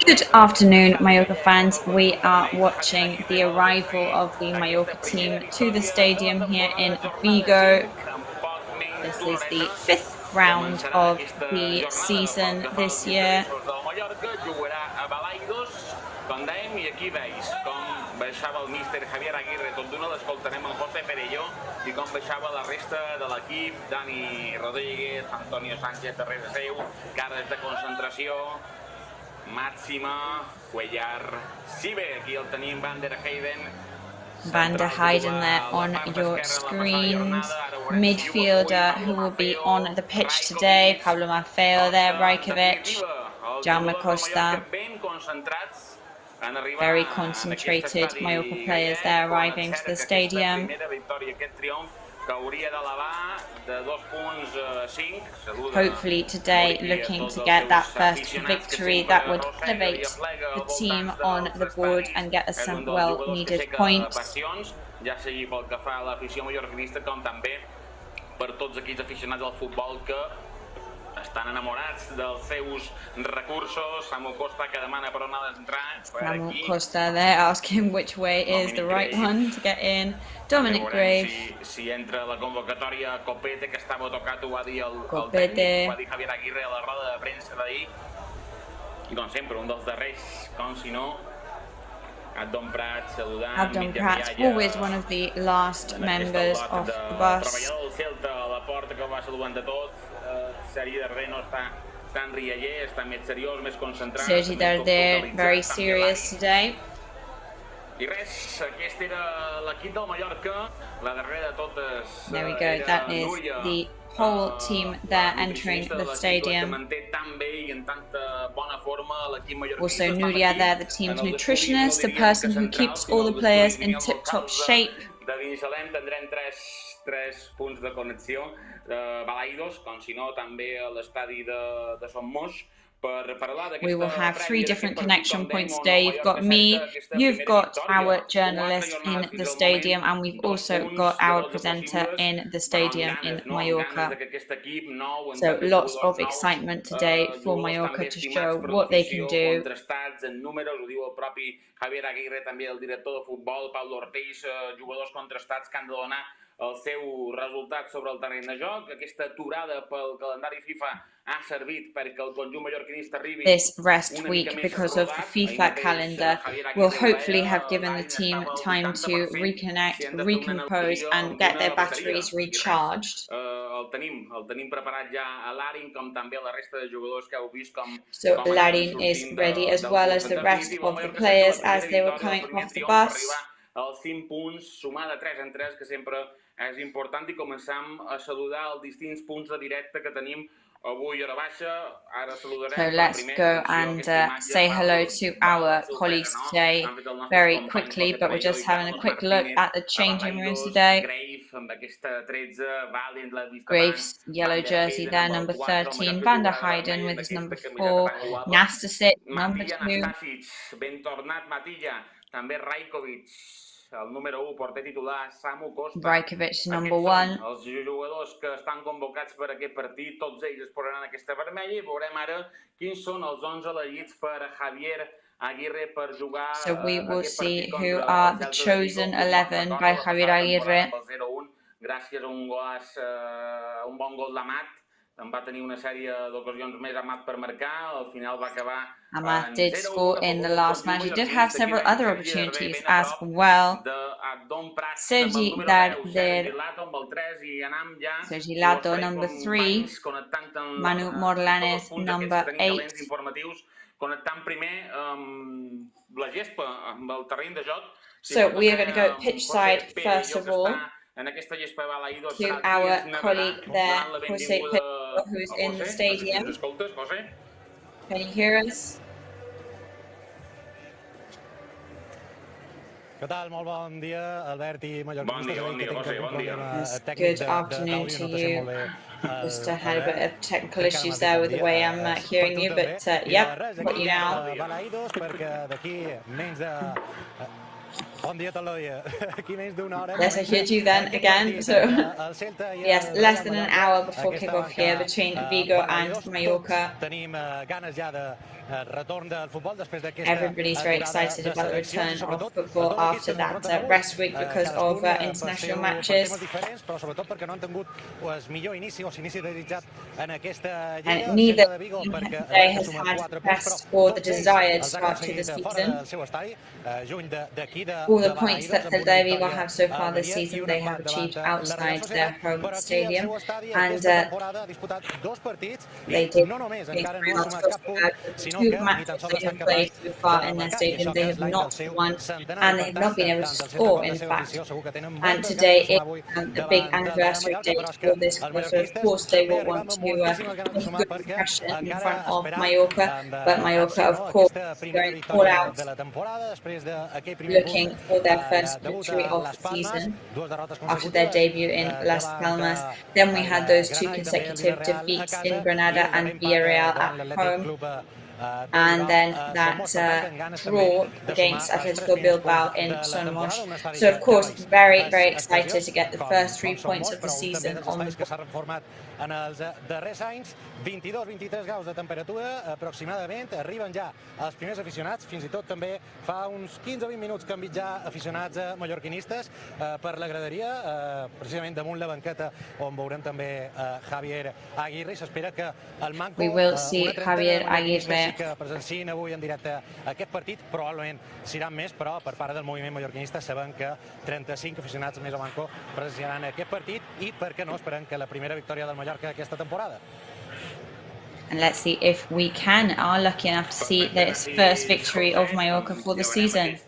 Good afternoon, Mallorca fans. We are watching the arrival of the Mallorca team to the stadium here in Vigo. This is the 5th round of the season this year. Baixava el míster Javier Aguirre, tot d'una l'escoltarem el José Perelló i com baixava la resta de l'equip, Dani Rodríguez, Antonio Sánchez darrere seu, cares de concentració màxima, Cuellar, Sibe, aquí el tenim, Van der Heyden. Van der Heyden there on your screens. Midfielder who will be on the pitch today, Pablo Maffeo there, Rajkovic, Jaume Costa. Very concentrated Mallorca players there arriving to the stadium. Hopefully today looking to get that first victory that would elevate the team on the board and get us some well-needed points. Ja sigui pel que fa a l'afició mallorquinista com també per tots aquells aficionats al futbol que estan enamorats dels seus recursos. Samu Costa que demana per on ha d'entrar. Samu Costa there asking which way is the right one to get in. Dominic Grave. Si entra la convocatòria Copete, que estava tocat, ho va dir el tècnic, ho va dir Javier Aguirre a la roda de premsa d'ahir. I com sempre, un dels darrers, com si no, Abdon Prats saludant. Abdon Prats, always one of the last members of the bus. El Celta a la porta que va saludant de tot. Sergi Darder no està tan rialler, està més seriós, més concentrat. Sergi Darder, very serious today. I res, aquest era l'equip del Mallorca, la darrera de totes. There we go, that is the whole team there entering the stadium. Also Nuria there, the team's nutritionist, the person who keeps all the players in tip-top shape. De Binissalem tindrem tres punts de connexió Balaidos, com si no també a l'estadi de Son Mos. We will have 3 different connection points today. You've got me, you've got our journalist in the stadium, and we've also got our presenter in the stadium in Mallorca. So lots of excitement today for Mallorca to show what they can do. Javier Aguirre, també el director de futbol, Pablo Ortiz, jugadors contrastats que han de donar el seu resultat sobre el terreny de joc. Aquesta aturada pel calendari FIFA ha servit perquè el conjunt mallorquinista arribi. This rest week, because of the FIFA calendar, will hopefully have given the team time to reconnect, recompose and get their batteries recharged. El tenim preparat ja a l'Arin, com també la resta de jugadors que heu vist com... So l'Arin is ready, as well as the rest of the players as they were coming off the bus. Els 5 punts, sumar de 3 en 3, que sempre és important, i començam a saludar els distints punts de directe que tenim avui a la baixa. Ara saludarem... So let's go and say hello to our colleagues today very quickly, but we're just having a quick look at the changing rooms today. Graves, yellow jersey there, number 13. Van der Heyden with his number 4. Nastasic, number 2. Ben tornat Matilla, també Rajkovic, el número 1, porter titular, Samu Costa. Rajkovic, number 1. Els jugadors que estan convocats per aquest partit, tots ells es posaran aquesta vermella, i veurem ara quins són els 11 elegits per Javier Aguirre per jugar. So we will see who are the chosen 11 by Javier Aguirre. Gràcies a un bon gol d'Amat. Va tenir una sèrie d'ocasions més Amat per marcar, al final va acabar... Amat did score in the last match. He did have several other opportunities as well. Sergi Darder, Sergi Lato, number 3. Manu Morlanes, number 8. Connectant primer la gespa amb el terreny de joc. So we are going to go pitch side first of all to our colleague there, José Pedro, who is in the stadium. Can you hear us? Què tal? Molt bon dia, Albert i mallorquinistes. Bon dia, José, bon dia. Good afternoon to you. Just had a bit of technical issues there with the way I'm hearing you, but yep, got you now. Bon dia tot el dia. Aquí menys d'una hora. Yes, I heard you then again. So, yes, less than an hour before kickoff here between Vigo and Mallorca. Tenim ganes ja de retorn del futbol després d'aquesta... Everybody's very excited about the return of football after that rest week because of international matches. Però sobretot perquè no han tingut el millor inici o s'inici desitjat en aquesta lliga. And neither day has had the best or the desired start to the season. All the points that Celta de Vigo have so far this season, they have achieved outside their home stadium, and they did two matches they have played so far in their stadium. They have not won, and they have not been able to score, in fact. And today is the big anniversary date for this club, so of course they will want to make a good impression in front of Mallorca, but Mallorca, of course, is going all out, looking for their first victory of the season after their debut in Las Palmas. Then we had those two consecutive defeats in Granada and Villarreal at home. And then that draw against Atletico Bilbao in Somos. So, of course, very, very excited to get the first 3 points of the season on the board. En els darrers anys, 22-23 graus de temperatura aproximadament, arriben ja els primers aficionats, fins i tot també fa uns 15 o 20 minuts que han vist ja aficionats mallorquinistes per la graderia, precisament damunt la banqueta on veurem també Javier Aguirre, i s'espera que el Manco que presenciïn avui en directe aquest partit, probablement seran més, però per part del moviment mallorquinista sabem que 35 aficionats més a Manco presenciaran aquest partit i, per què no, esperem que la primera victòria del Mallorca aquesta temporada. And let's see if we are lucky enough to see this first victory of Mallorca for the season.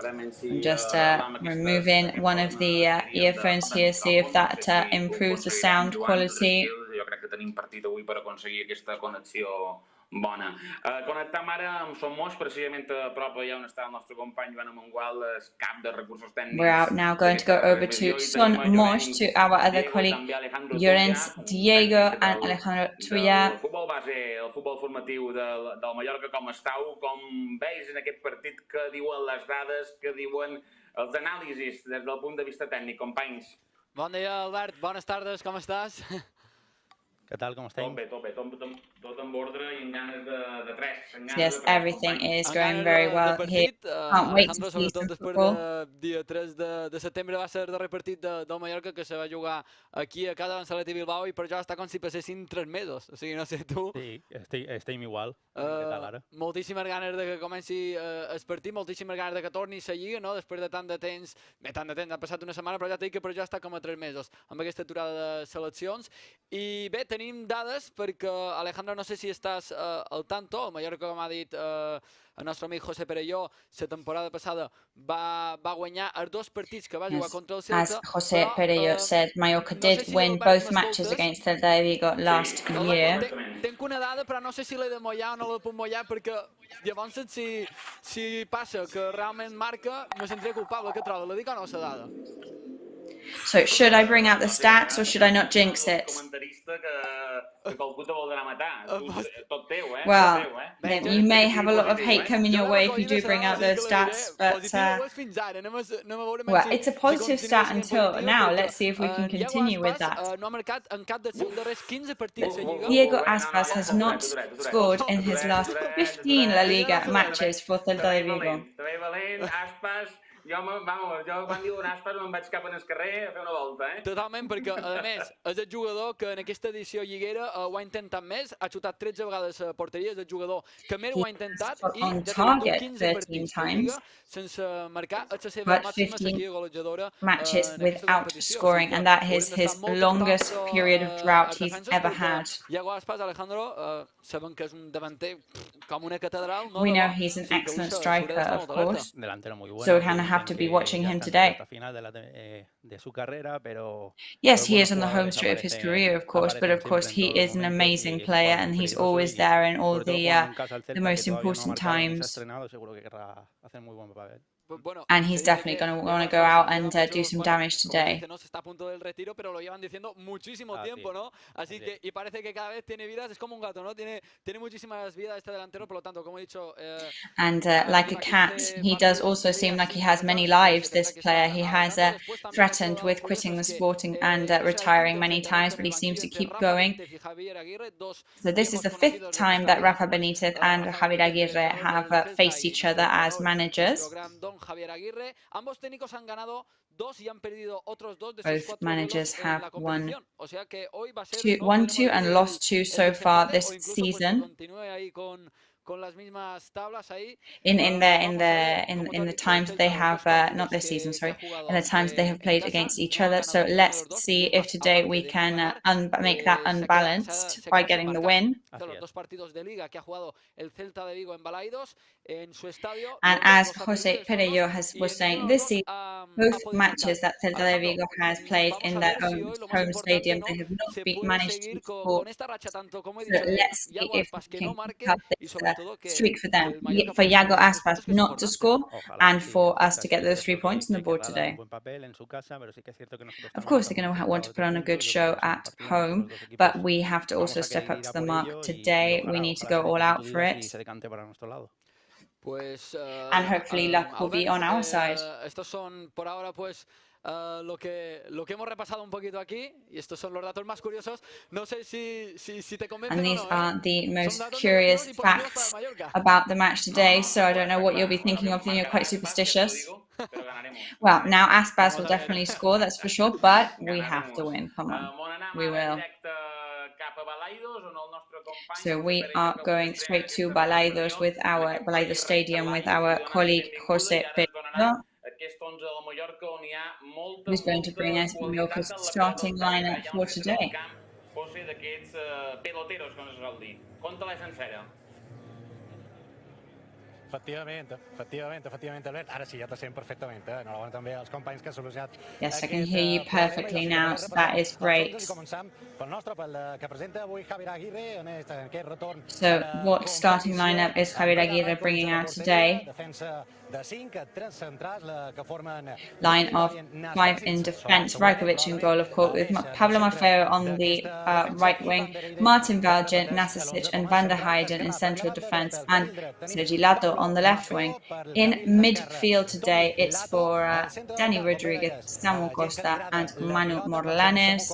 I'm just removing one of the earphones here, see if that improves the sound quality. Jo crec que tenim partit avui per aconseguir aquesta connexió bona. Connectam ara amb Somos, precisament a prop allà on està el nostre company Joan Amongual, cap de recursos tècnics. We're now going to go over to Somos, to our other colleague, Llorenç, Diego and Alejandro Tuya. El futbol base, el futbol formatiu del Mallorca, com estàu, com veus en aquest partit, que diuen les dades, que diuen els anàlisis des del punt de vista tècnic, companys? Bon dia, Albert, bones tardes, com estàs? Què tal, com estem? Tot en ordre i amb ganes de tres. Yes, everything is going very well here. Can't wait to see some football. Dia 3 de setembre va ser el darrer partit del Mallorca que se va jugar aquí a casa d'en Celta i Bilbao i per això està com si passessin 3 mesos. O sigui, no sé tu. Sí, estem igual. Què tal ara? Moltíssimes ganes de que comenci el partit, moltíssimes ganes de que torni a Lliga, no? Després de tant de temps, ha passat una setmana, però ja t'he dit que per això està com a 3 mesos amb aquesta aturada de seleccions. I bé, tenim dades perquè, Alejandro, no sé si estàs al tanto, el Mallorca, com ha dit el nostre amic José Perelló, la temporada passada va guanyar els 2 partits que va jugar contra el Celta. As José Perelló said, Mallorca did win both matches against Celta de Vigo last year. Tenc una dada, però no sé si l'he de mullar o no la puc mullar, perquè llavors si passa que realment marca, me sentiré culpable. Què trobo? La dic o no, la dada? So, should I bring out the stats or should I not jinx it? Well, you may have a lot of hate coming your way if you do bring out those stats, but well, it's a positive stat until now. Let's see if we can continue with that. Diego Aspas has not scored in his last 15 La Liga matches for Celta de Vigo. Jo quan diuen Aspas me'n vaig cap al carrer a fer una volta, Totalment, perquè, a més, és el jugador que en aquesta edició lliguera ho ha intentat més, ha xutat 13 vegades a porteria, és el jugador que més ho ha intentat i ja ha 15 partits de Lliga sense marcar, és la seva màxima sequia golejadora. Matches without scoring, and that is his longest period of drought he's ever had. Diego Aspas, Alejandro, sabem que és un davanter com una catedral. We know he's an excellent striker, of course, so we're going to have to be watching him today. Yes, he is on the home straight of his career, of course, but of course he is an amazing player and he's always there in all the most important times. And he's definitely going to want to go out and do some damage today. No se está a punto del retiro, pero lo llevan diciendo muchísimo tiempo, ¿no? Así que, y parece que cada vez tiene vidas, es como un gato, ¿no? Tiene muchísimas vidas este delantero, por lo tanto, como he dicho... And like a cat, he does also seem like he has many lives, this player. He has threatened with quitting the sporting and retiring many times, but he seems to keep going. So this is the 5th time that Rafa Benítez and Javier Aguirre have faced each other as managers. Both managers have won 2 and lost 2 so far this season. In the times they have not this season, sorry, in the times they have played against each other. So let's see if today we can make that unbalanced by getting the win. And as Jose Perello was saying, this season, both matches that Celta de Vigo has played in their own home stadium, they have not managed to score. So let's see if we can keep up this streak for them, for Iago Aspas not to score, and for us to get those 3 points on the board today. Of course, they're going to want to put on a good show at home, but we have to also step up to the mark today. We need to go all out for it. And hopefully luck will be on our side. Estos son por ahora pues lo que hemos repasado un poquito aquí, y estos son los datos más curiosos. No sé si te convencen. And these are the most curious facts about the match today, so I don't know what you'll be thinking of, you're quite superstitious. Well, now Aspas will definitely score, that's for sure, but we have to win, come on, we will. So we are going straight to Balaidos with our Balaidos Stadium with our colleague Jose Pedro, who's going to bring us Mallorca's starting lineup for today. Efectivament, Albert. Ara sí, ja te sent perfectament. Enhorabona també als companys que han solucionat. Yes, I can hear you perfectly now, so that is great. So what starting lineup is Javier Aguirre bringing out today? Line of 5 in defence, Rajkovic in goal, of course, with Pablo Maffeo on the right wing, Martin Valgent, Nasasic and Van der Heijden in central defence, and Sergi Lato on the left wing. In midfield today, it's for Dani Rodriguez, Samuel Costa and Manu Morlanes.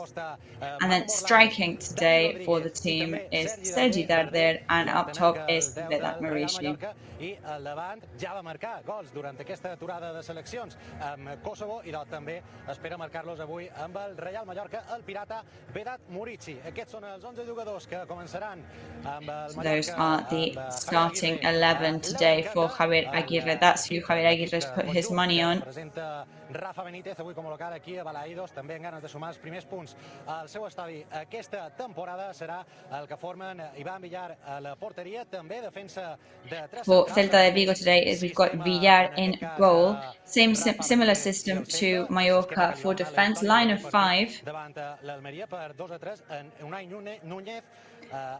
And then striking today for the team is Sergi Darder, and up top is Vedat Maurici. I el davant ja va marcar gols durant aquesta aturada de seleccions amb Kosovo i també espera marcar-los avui amb el Real Mallorca, el pirata Vedat Maurici. Aquests són els 11 jugadors que començaran amb el Mallorca. Those are the starting 11 today for Javier Aguirre. That's who Javier Aguirre has put his money on. Presenta Rafa Benítez avui com a local aquí a Balaidos, també amb ganes de sumar els primers punts al seu estadi. Aquesta temporada serà el que formen Iván Villar a la porteria, també defensa de 3 For Celta de Vigo today is we've got Villar in goal. Similar system to Mallorca for defence, line of 5.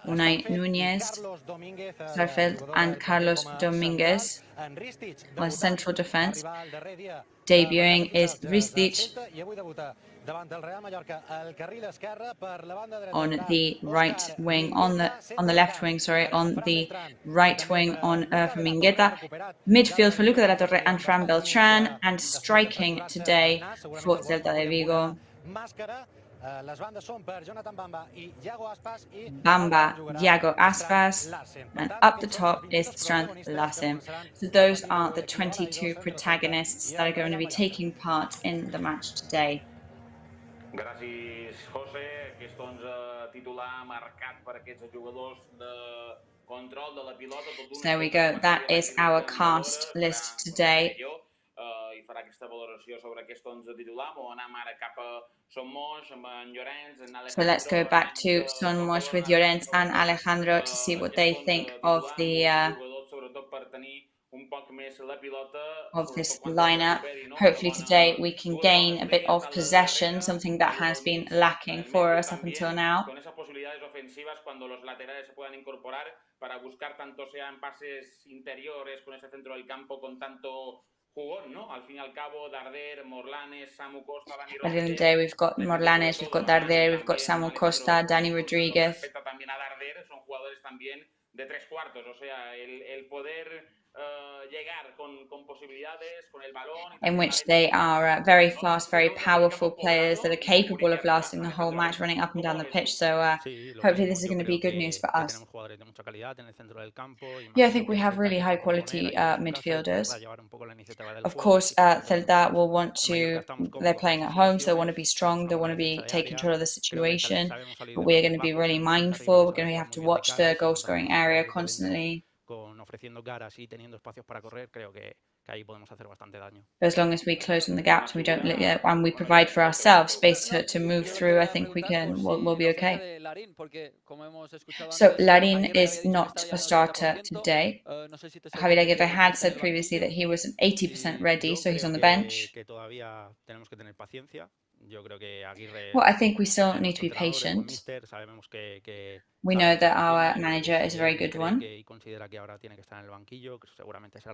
Unai Núñez, Sarfeld and Carlos Dominguez on central defence. Debuting is Ristic on the right wing, on the left wing, sorry, on the right wing on Mingueta. Midfield for Luca de la Torre and Fran Beltran, and striking today for Celta de Vigo. Bamba, Iago Aspas, and up the top is Strand Lassim. So those are the 22 protagonists that are going to be taking part in the match today. Gràcies, José. Aquest 11 titular marcat per aquests jugadors de control de la pilota. So there we go. That is our cast list today. I farà aquesta valoració sobre aquest 11 titular. Anem ara cap a Son Moix amb en Llorenç. So let's go back to Son Moix with Llorenç and Alejandro to see what they think of this lineup. Hopefully today we can gain a bit of possession, something that has been lacking for us up until now. Para buscar tanto sea en pases interiores con ese centro del campo con tanto jugón, ¿no? Al fin y al cabo, Darder, Morlanes, Samu Costa, Dani At the end of the day, we've got Morlanes, we've got Darder, we've got Samu Costa, Dani Rodriguez. Respecto también a Darder, son jugadores también de tres cuartos, o sea, el poder llegar con posibilidades, con el balón. In which they are very fast, very powerful players that are capable of lasting the whole match, running up and down the pitch. So hopefully this is going to be good news for us. Yeah, I think we have really high quality midfielders. Of course, Celta will want to, they're playing at home, so they want to be strong, they want to be take control of the situation. But we're going to be really mindful, we're going to have to watch the goal scoring area constantly. Ofreciendo caras y teniendo espacios para correr, creo que ahí podemos hacer bastante daño. As long as we close on the gaps and we don't and we provide for ourselves space to move through, I think we'll be okay. So Larin is not a starter today. Javier Aguirre had said previously that he was 80% ready, so he's on the bench. Well, I think we still need to be patient. We know that our manager is a very good one.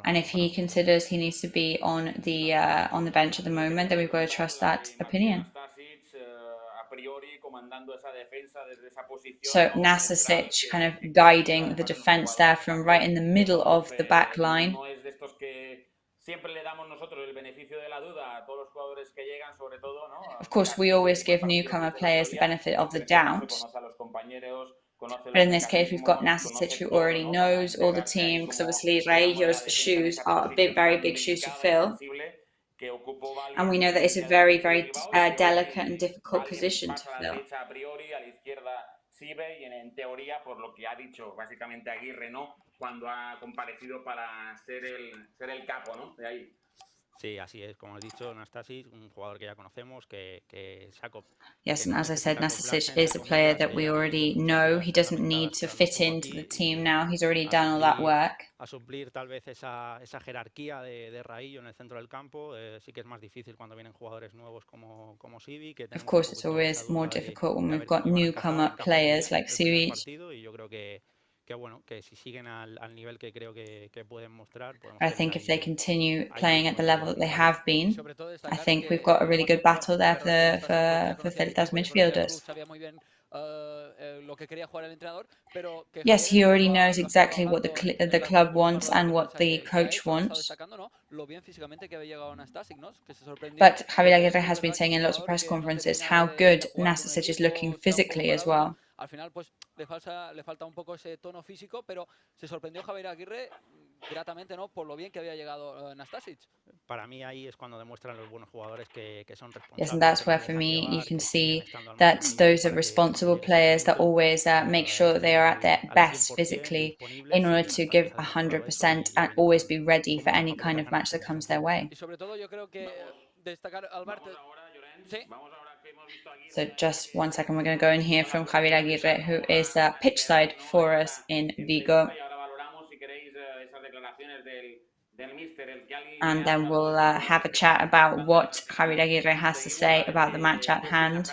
And if he considers he needs to be on the bench at the moment, then we've got to trust that opinion. So Nastasic kind of guiding the defense there from right in the middle of the back line. Of course, we always give newcomer players the benefit of the doubt. But in this case, we've got Nastasic, who already knows all the team, because obviously Raillo's shoes are very big shoes to fill. And we know that it's a very delicate and difficult position to fill. Y en teoría, por lo que ha dicho básicamente Aguirre, ¿no? Cuando ha comparecido para ser el capo, ¿no? De ahí. Sí, así es, como he dicho, Nastasic, un jugador que ya conocemos, que Sakop. Yes, and as I said, Nastasic is a player that we already know. He doesn't need to fit into the team now. He's already done all that work. A suplir tal vez esa jerarquía de Raillo en el centro del campo, sí que es más difícil cuando vienen jugadores nuevos como Sivi. Of course, it's always more difficult when we've got newcomer players like Sivi. Y yo creo que bueno, que si siguen al nivel que creo que pueden mostrar. I think if they continue playing at the level that they have been, I think we've got a really good battle there for Celta's midfielders. Yes, he already knows exactly what the club wants and what the coach wants. But Javier Aguirre has been saying in lots of press conferences how good Nastasic is looking physically as well. Al final, pues le falta un poco ese tono físico, pero se sorprendió Javier Aguirre gratamente, ¿no? Por lo bien que había llegado Nastasic. Para mí ahí es cuando demuestran los buenos jugadores que son responsables. Yes, and that's where for me you can see that those are responsible players that always make sure that they are at their best physically in order to give 100% and always be ready for any kind of match that comes their way. Y sobre todo yo creo que destacar Albert. Sí. So just one second, we're going to go and hear from Javier Aguirre, who is pitch side for us in Vigo. And then we'll have a chat about what Javier Aguirre has to say about the match at hand.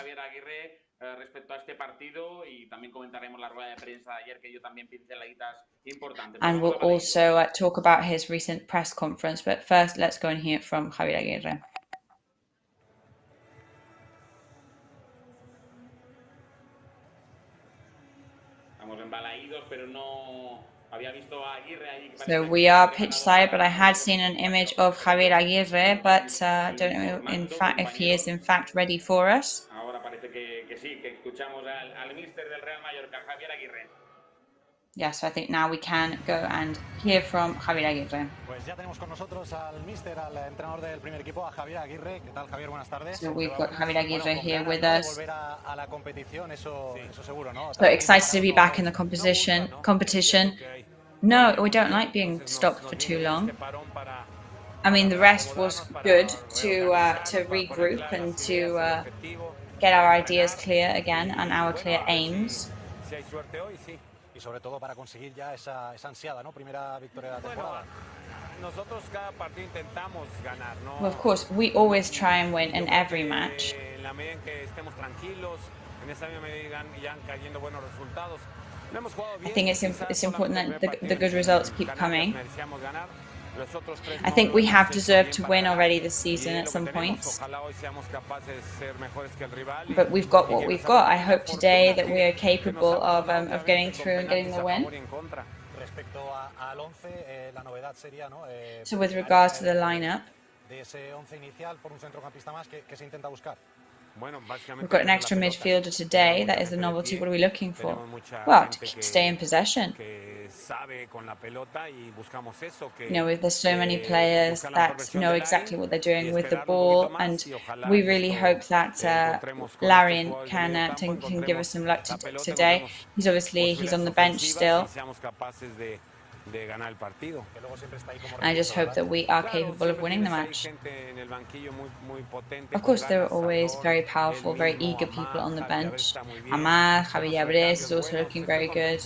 And we'll also talk about his recent press conference. But first, let's go and hear from Javier Aguirre. So we are pitch side, but I had seen an image of Javier Aguirre, but I don't know in fact if he is in fact ready for us. Yeah, so I think now we can go and hear from Javier Aguirre. So we've got Javier Aguirre here with us. So excited to be back in the competition. No, we don't like being stopped for too long. I mean, the rest was good to regroup and to get our ideas clear again and our clear aims. Y sobre todo para conseguir ya esa ansiada, ¿no? Primera victoria de la temporada. Nosotros cada partido intentamos ganar, ¿no? Well, of course, we always try and win in every match. En la medida en que estemos tranquilos, en esa medida irán cayendo buenos resultados. I think it's important that the good results keep coming. I think we have deserved to win already this season at some points. But we've got what we've got. I hope today that we are capable of getting through and getting the win. So with regards to the lineup, we've got an extra midfielder today. That is the novelty. What are we looking for? Well, to stay in possession. You know, there's so many players that know exactly what they're doing with the ball, and we really hope that Larry can give us some luck today. He's on the bench still. I just hope that we are capable of winning the match. Of course, there are always very powerful, very eager people on the bench. Amar, Javier is also looking very good.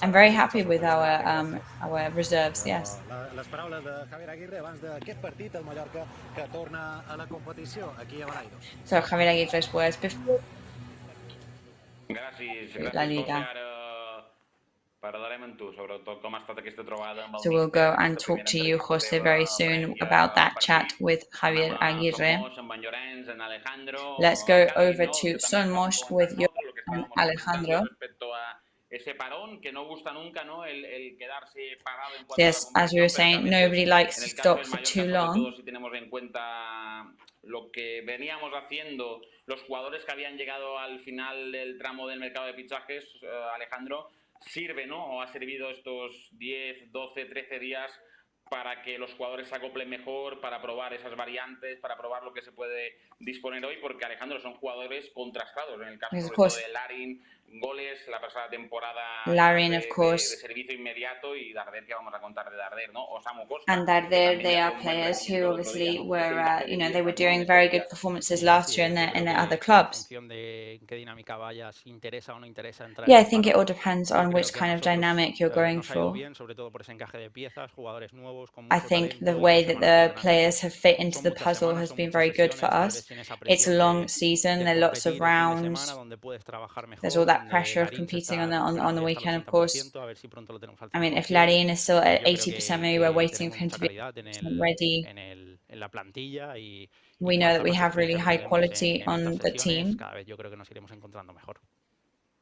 I'm very happy with our reserves, yes. So Javier Aguirre's words before La Liga. So we'll go and talk to you, Jose, very soon about that chat with Javier Aguirre. Let's go over to Somos with Joran and Alejandro. Yes, as we were saying, nobody likes to stop for too long. Lo que veníamos haciendo, los jugadores que habían llegado al final del tramo del mercado de fichajes, Alejandro, sirve, ¿no? O ha servido estos 10, 12, 13 días para que los jugadores se acoplen mejor, para probar esas variantes, para probar lo que se puede disponer hoy, porque Alejandro son jugadores contrastados. En el caso de Larin, goles, la pasada temporada Larin, of course, de servicio inmediato, y Darder, que vamos a contar de Darder, ¿no? O Samu Costa. And Darder, they are players who obviously were, you know, they were doing very good performances last year in their other clubs. Yeah, I think it all depends on which kind of dynamic you're going for. I think the way that the players have fit into the puzzle has been very good for us. It's a long season, there are lots of rounds. There's all that pressure of competing on the weekend, of course. I mean, if Larin is still at 80%, maybe we're waiting for him to be ready. We know that we have really high quality on the team.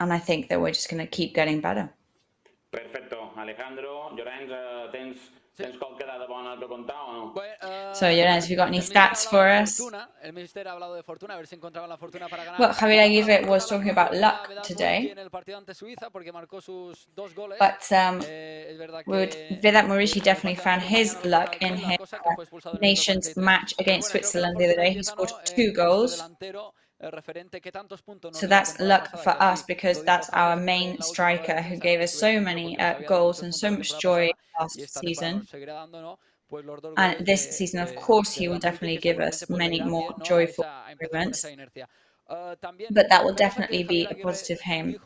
And I think that we're just going to keep getting better. Perfecto. Alejandro, Llorenç, So, Llorenç, have you got any stats for us? Well, Javier Aguirre was talking about luck today. But Vedat Muriqi definitely found his luck in his nation's match against Switzerland the other day. He scored 2 goals. So that's luck for us, because that's our main striker who gave us so many goals and so much joy last season. And this season, of course, he will definitely give us many more joyful moments. But that will definitely be a positive thing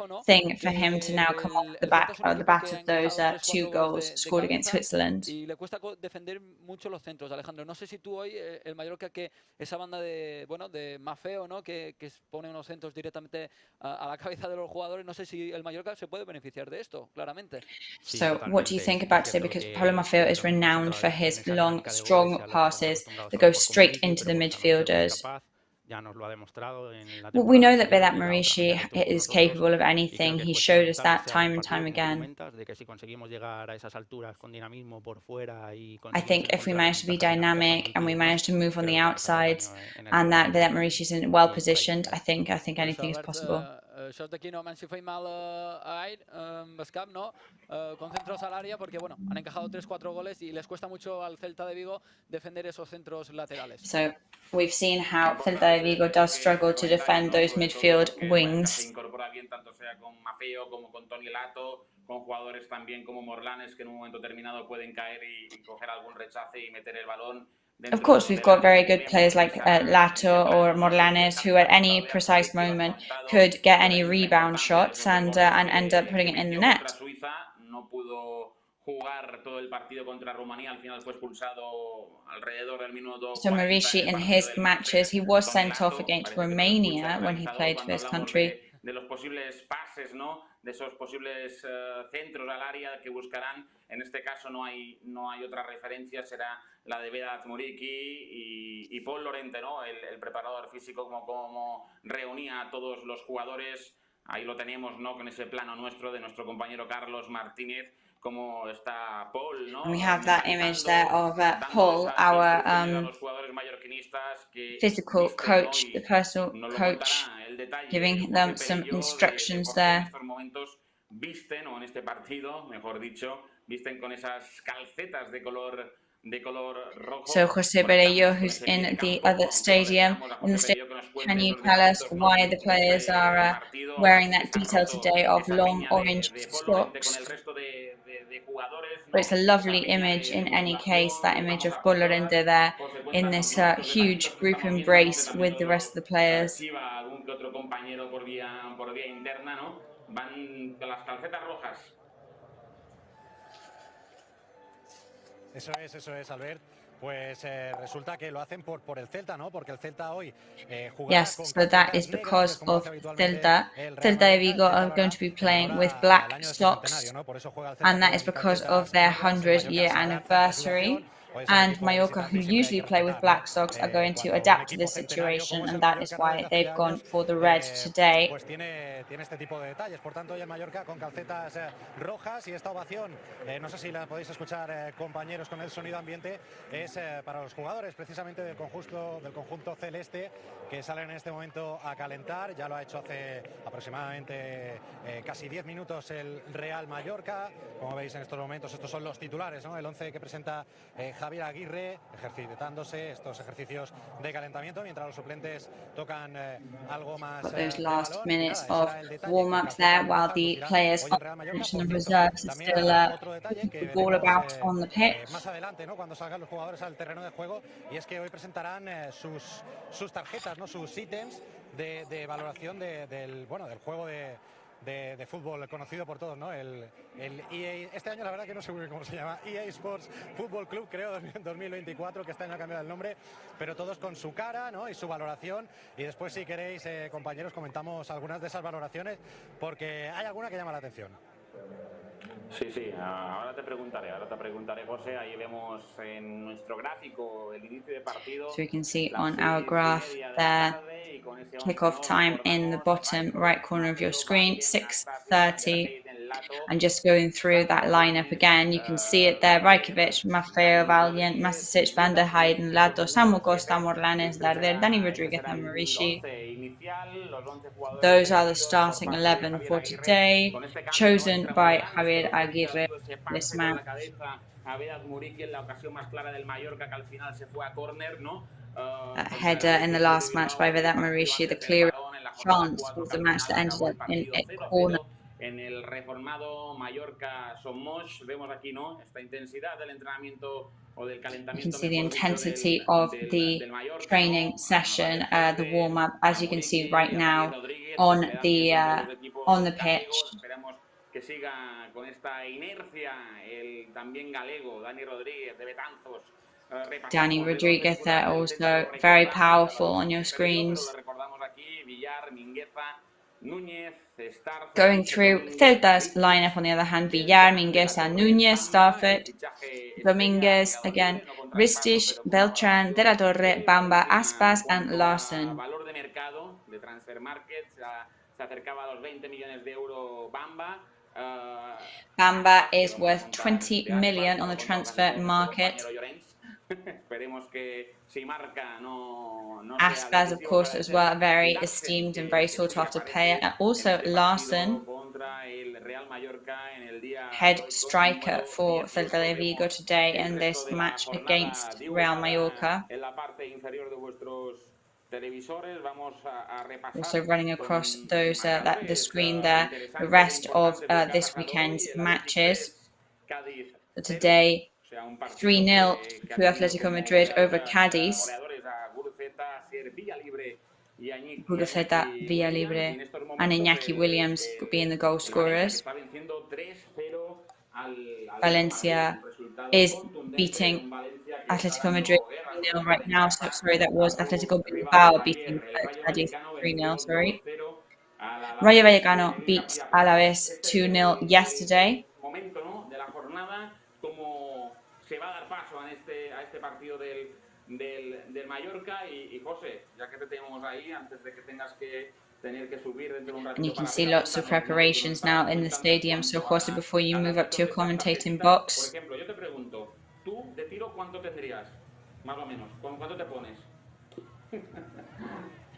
for him to now come off the bat of those 2 goals scored against Switzerland. So what do you think about today? Because Pablo Maffeo is renowned for his long, strong passes that go straight into the midfielders. Well, we know that Vedat Muriqi is capable of anything. He showed us that time and time again. I think if we manage to be dynamic and we manage to move on the outsides, and that Vedat Muriqi is well positioned, I think anything is possible. Això d'aquí no si feim mal a Air, Bascap, ¿no? Concentros al área porque, bueno, han encajado 3-4 goles y les cuesta mucho al Celta de Vigo defender esos centros laterales. So we've seen how Celta de Vigo does struggle to defend those midfield wings. Incorpora bien tanto sea con Maffeo como con Toni Lato, con jugadores también como Morlanes que en un momento determinado pueden caer y coger algún rechace y meter el balón. Of course, we've got very good players like Lato or Morlanes, who at any precise moment could get any rebound shots and end up putting it in the net. So Muriqi, in his matches, he was sent off against Romania when he played for his country. los posibles pases, ¿no? De esos posibles centros al área que buscarán. En este caso no hay otra referencia, será la de Vedat Muriqui y Pol Lorente, ¿no? El preparador físico, como reunía a todos los jugadores. Ahí lo tenemos, ¿no? Con ese plano nuestro de nuestro compañero Carlos Martínez, como está Paul, ¿no? And we have that image there of Paul, our physical coach, the personal coach, giving them some instructions there. Visten, o en este partido, mejor dicho, visten con esas calcetas de color rojo. So Jose Berello, who's in the other stadium, can you tell us why the players are wearing that detail today of long orange socks? But it's a lovely image in any case, that image of Pol Lorente there in this huge group embrace with the rest of the players. Van con las calcetas rojas. Eso es, Albert. Pues resulta que lo hacen por el Celta, ¿no? Porque el Celta hoy yes, so that is because of Celta. Celta de Vigo are going to be playing with black socks, and that is because of their 100-year anniversary. And Mallorca, who usually play with black socks, are going to adapt to this situation, and that is why they've gone for the red today. Pues tiene este tipo de detalles. Por tanto, hoy en Mallorca con calcetas rojas, y esta ovación, no sé si la podéis escuchar, compañeros, con el sonido ambiente, es para los jugadores precisamente del conjunto celeste, que salen en este momento a calentar. Ya lo ha hecho hace aproximadamente casi 10 minutos el Real Mallorca. Como veis en estos momentos, estos son los titulares, ¿no? El 11 que presenta Javier Aguirre, ejercitándose estos ejercicios de calentamiento, mientras los suplentes tocan algo más. Those last minutes of warm-ups there, while the players on the bench and the reserves are still the ball about on the pitch. Más adelante, ¿no? Cuando salgan los jugadores al terreno de juego, y es que hoy presentarán sus tarjetas, ¿no? Sus ítems de valoración del juego de fútbol conocido por todos, ¿no? El EA, este año la verdad que no sé muy bien cómo se llama, EA Sports Fútbol Club, creo, 2024, que este año ha cambiado el nombre, pero todos con su cara, ¿no? Y su valoración. Y después, si queréis, compañeros, comentamos algunas de esas valoraciones, porque hay alguna que llama la atención. Sí, ahora te preguntaré, José. Ahí vemos en nuestro gráfico el inicio de partido. So we can see on our graph there, kickoff time in the bottom right corner of your screen, 6:30. And just going through that lineup again, you can see it there: Rajkovic, Maffeo, Valiant, Masicic, Van der Heyden, Lado, Samu Costa, Morlanes, Darder, Dani Rodriguez and Marici. Those are the starting 11 for today, chosen by Javier Aguirre this match. That header in the last match by Vedat Marici, the clear chance of the match that ended up in a corner. En el reformado Mallorca Somos, vemos aquí, ¿no? Esta intensidad del entrenamiento o del calentamiento. You can see the intensity of the training session, the warm-up, as you can see right now on the pitch. Esperamos que siga con esta inercia el también galego Dani Rodríguez de Betanzos. Dani Rodriguez there also very powerful on your screens. Going through Celta's lineup, on the other hand, Villar, Mingueza, Núñez, Starford, Dominguez, again, Ristich, Beltran, De La Torre, Bamba, Aspas, and Larsen. Valor de mercado de Transfer Market se acercaba a los 20 millones de euros Bamba. Bamba is worth 20 million on the transfer market. Esperemos que si marca no Aspas, of course, as well, very esteemed and very sought after player. And also Larsen, head striker for Celta de Vigo today in this match against Real Mallorca. Also running across those the screen there, the rest of this weekend's matches. So today, 3-0 to Atletico Madrid over Cádiz. Guruceta, Villalibre, and Iñaki Williams being the goal scorers. Valencia is beating Atletico Madrid 3-0 right now. So sorry, that was Atletico Bilbao beating Cádiz 3-0. Sorry. Rayo Vallecano beat Alaves 2-0 yesterday. Momento, ¿no? De la jornada, como se va a dar paso a este partido del Mallorca y José, ya que te tenemos ahí, antes de que tengas que tener que subir dentro de un ratito. And you can see lots of preparations now in the stadium. So, Jose, before you move up to your commentating box. Por ejemplo, yo te pregunto, ¿tú de tiro cuánto tendrías? Más o menos, ¿con cuánto te pones?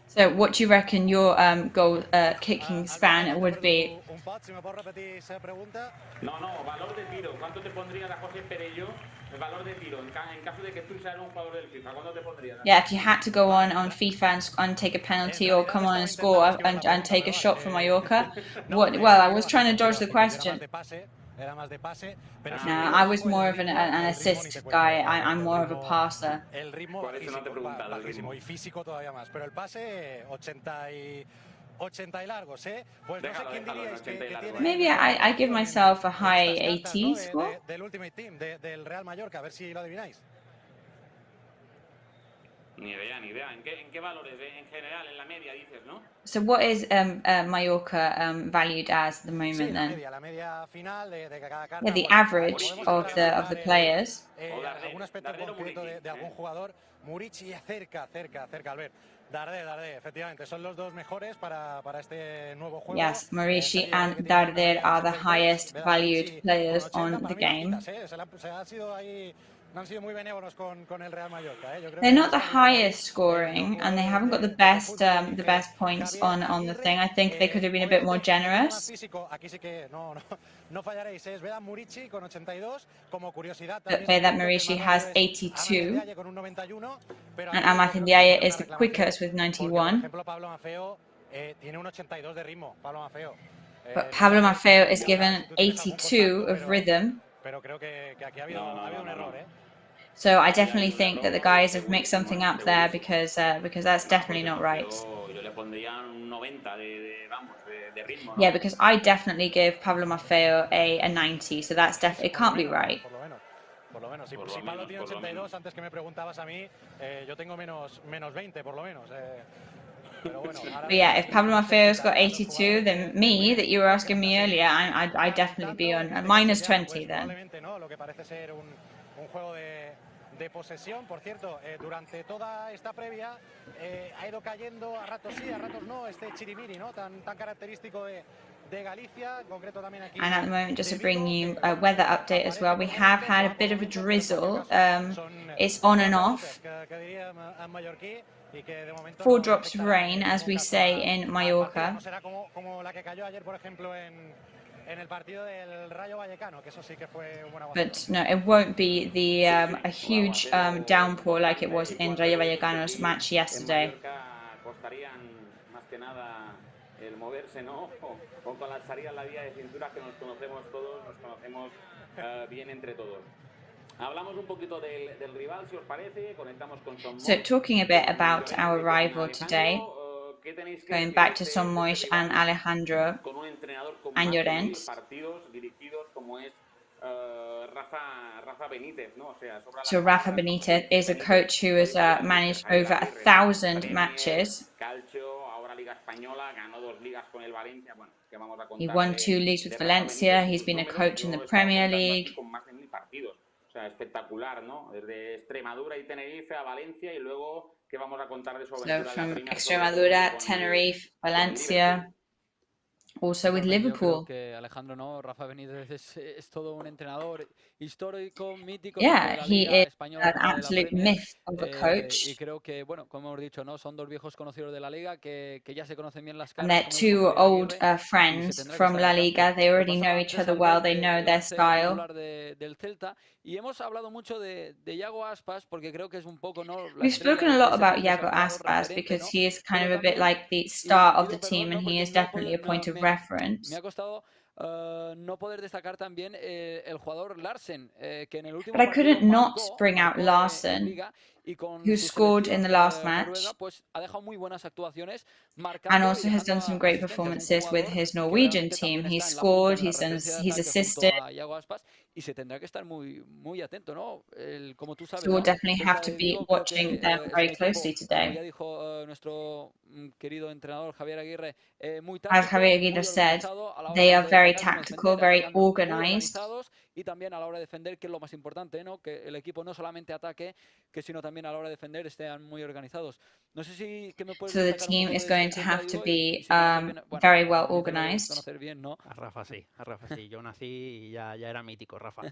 So, what do you reckon your goal kicking span would be? No, valor de tiro. ¿Cuánto te pondrías a José Perello? El valor de tiro. En caso de que tú seas un jugador del FIFA, ¿cuánto te pondrías? Yeah, if you had to go on FIFA and take a penalty or come on and score and take a shot for Mallorca, what? Well, I was trying to dodge the question. No, I was more of an assist guy. I'm more of a passer. Por eso no te he preguntado el ritmo. Y físico todavía más, pero el pase 80 y largos, ¿eh? Pues no sé quién diríais que tiene... Maybe I give myself a high 80 score. Del Ultimate Team, del Real Mallorca, a ver si lo adivináis. Ni idea. ¿En qué valores? En general, en la media dices, ¿no? So what is Mallorca valued as at the moment then? La media final de cada carta. Yeah, the average of the players. Algún aspecto concreto de algún jugador. Murici cerca, Albert. Darder, efectivamente, son los dos mejores para este nuevo juego. Yes, Murici and Darder are the highest valued players on the game. Han sido muy benévolos con el Real Mallorca, ¿eh? Yo creo They're not the highest scoring, and they haven't got the best points on the thing. I think they could have been a bit more generous. Aquí sí que no fallaréis. Es Vedat Murici con 82. Como curiosidad, But Vedat Murici has 82, and MATCHDAY is the quickest with 91. Por ejemplo, Pablo Maffeo tiene un 82 de ritmo. Pablo Maffeo. But Pablo Maffeo is given 82 of rhythm. Pero creo que aquí ha habido un error, ¿eh? So I definitely think that the guys have mixed something up there because that's definitely not right. Yo le pondría un 90 de ritmo, ¿no? Yeah, because I definitely give Pablo Maffeo a 90, so that's definitely, it can't be right. Por lo menos. Si Pablo tiene 82, antes que me preguntabas a mí, yo tengo menos 20, por lo menos. But yeah, if Pablo Maffeo's got 82, then me, that you were asking me earlier, I'd definitely be on a minus 20 then. Lo que parece ser un juego de posesión. Por cierto, durante toda esta previa ha ido cayendo a ratos sí, a ratos no, este chirimiri, ¿no? Tan característico de Galicia, en concreto también aquí. And at the moment, just to bring you a weather update as well, we have had a bit of a drizzle. It's on and off. 4 drops of rain, as we say in Mallorca. But no, it won't be a huge downpour like it was in Rayo Vallecano's match yesterday. El moverse, ¿no? O colapsaría la vía de cintura que nos conocemos todos, nos conocemos bien entre todos. Hablamos un poquito del rival, si os parece, conectamos con Son Moix. So talking a bit about our rival today, going back to Son Moix and Alejandro and Llorens. So Rafa Benitez is a coach who has managed over 1,000 matches. He won 2 leagues with Valencia. He's been a coach in the Premier League. O sea, espectacular, ¿no? Desde Extremadura y Tenerife a Valencia y luego, ¿qué vamos a contar de su aventura? So from Extremadura, Tenerife, Valencia, also with Liverpool. Que Alejandro, no, Rafa Benítez es todo un entrenador histórico, mítico. Yeah, he is an absolute myth of a coach. Y creo que, bueno, como hemos dicho, ¿no? Son 2 viejos conocidos de la liga que ya se conocen bien las caras. And they're 2 old friends from La Liga. They already know each other well. They know their style. Del Celta. Y hemos hablado mucho de Iago Aspas porque creo que es un poco, ¿no? We've spoken a lot about Iago Aspas because he is kind of a bit like the star of the team and he is definitely a point of reference. Me ha costado no poder destacar también el jugador Larsen, que en el último But I couldn't not marcó bring out en Larsen, Liga y con who su scored in selección the last noruega, match pues ha dejado muy buenas actuaciones, and marcando y also has dejando done some great asistencias. Un performances with jugador his que Norwegian realmente team. también He's está en la punta, scored, en la referencia de he's ataque assisted. junto a Iago Aspas, y se tendrá que estar muy atento, ¿no? Como tú sabes, So we'll ¿no? definitely Celta have to de be Vigo creo watching que them es un very equipo, closely como today. ya dijo nuestro querido entrenador Javier Aguirre, muy As táctico, Javier muy Aguirre said, organizado a la hora they are tanto de very atacar como tactical, defender, very atacando muy organized. organizados y también a la hora de defender, que es lo más importante, ¿no? Que el equipo no solamente ataque, sino también a la hora de defender estén muy organizados. No sé si que me puedes So the destacar un team poco is de going este to Celta have de to Vigo be y si conoces bien, bueno, very well a ti te lo debes organized. conocer bien, ¿no? A Rafa sí, yo nací y ya era mítico, Rafa.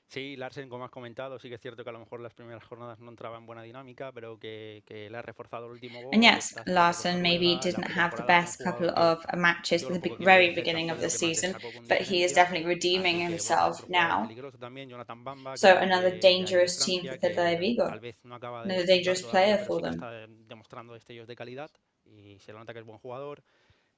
Sí, Larsen, como has comentado, sí que es cierto que a lo mejor las primeras jornadas no entraba en buena dinámica, pero que le ha reforzado el último gol. And yes, está haciendo Larsen cosas maybe nuevas. En la didn't have the pretemporada fue un best couple jugador of matches yo at lo the poco que vi very del Celta beginning fue of lo the que más season, destacó con but he is diferencia. definitely redeeming Así que, bueno, himself otro jugador now. peligroso también, Jonathan Bamba, So que viene another de ahí de dangerous team for Francia, Celta de que Vigo, tal vez no acaba de another despuntar dangerous todavía, player pero for sí que them. está demostrando destellos de calidad y se le nota que es buen jugador.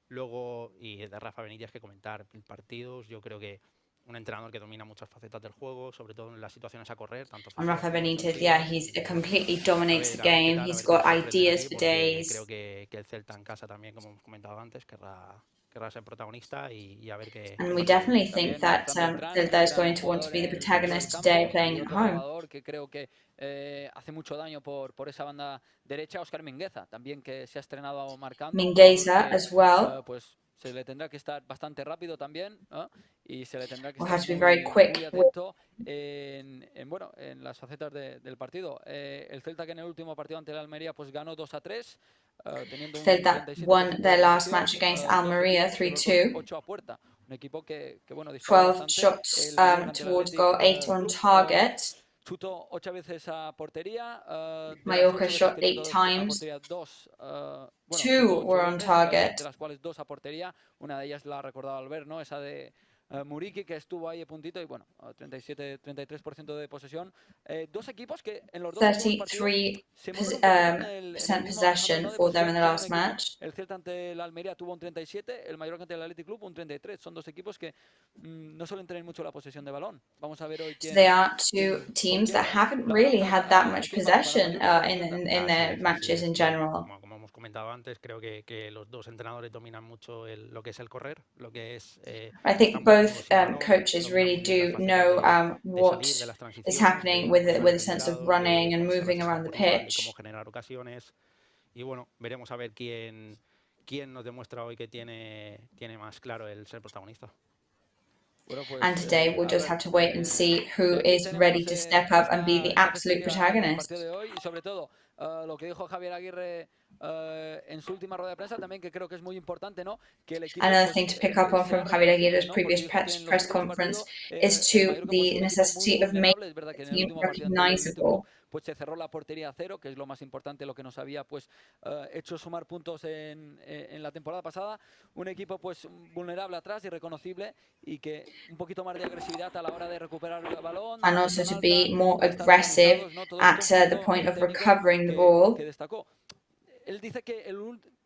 Luego, y de Rafa Benítez que comentar partidos, yo creo que un entrenador que domina muchas facetas del juego, sobre todo en las situaciones a correr, tanto And ofensivas Rafa como Benítez, yeah, defensivas. he completely A dominates the ver qué game. tal, a He's ver qué nos got sorprenden ideas aquí, for porque days. creo que el Celta en casa también, como hemos comentado antes, querrá ser protagonista y a ver qué And we pasa hoy. definitely think También that Fran Beltrán, Celta is gran going to want to jugador be the en el centro del protagonist today campo, y playing at otro home. jugador que creo que hace mucho daño por esa banda derecha, Óscar Mingueza, también que se ha estrenado marcando, un jugador Mingueza que as well. pues se le tendrá que estar bastante rápido también, ¿no? Y se le tendrá que We'll estar have to be very muy quick with atento bueno, en las facetas del partido. El Celta, que en el último partido ante el Almería pues ganó 2-3, teniendo un Celta 37% won de their last posesión, match against 12 Almeria tiros, de los 12, 3-2. 8 a puerta. Un equipo que bueno, disparó 12 bastante. shots El Mallorca ante el towards Athletic goal, 8 on Club target. chutó 8 veces a portería. De las Mallorca 8 veces shot que 8 chutó a times. portería, 2, bueno, 2 chutó 8 were on veces, target. de las cuales 2 a portería. Una de ellas la ha recordado Albert, ¿no? Esa de Muriqui, que estuvo ahí a puntito, y bueno, 33% de posesión. Dos equipos que en los dos últimos partidos se mueven un poquito en el mismo possession alejandro, ¿no? de for them in the posesión. last match. El Celta ante el Almería tuvo un 37, el Mallorca ante el Athletic Club un 33. Son dos equipos que no suelen tener mucho la posesión de balón. Vamos a ver hoy quién. So they are two teams that haven't really had that much possession in their matches in general. Como hemos comentado antes, creo que los dos entrenadores dominan mucho lo que es el correr, lo que es. I think both coaches really do know what is happening with a sense of running and moving around the pitch. Cómo generar ocasiones. Y bueno, veremos a ver quién nos demuestra hoy que tiene más claro el ser protagonista. Bueno, pues, And today we'll just have to wait and see who is ready to step up and be the absolute protagonist. De hoy, y sobre todo lo que dijo Javier Aguirre en su última rueda de prensa también, que creo que es muy importante, ¿no? Que el equipo, another thing to pick up on from Javier Aguirre's previous press conference is to the necessity of making the team recognizable. Pues se cerró la portería a 0, que es lo más importante, lo que nos había pues hecho sumar puntos en la temporada pasada. Un equipo pues vulnerable atrás, irreconocible, y que un poquito más de agresividad a la hora de recuperar el balón. And also to be more aggressive at the point of recovering the ball. Que destacó. Él dice que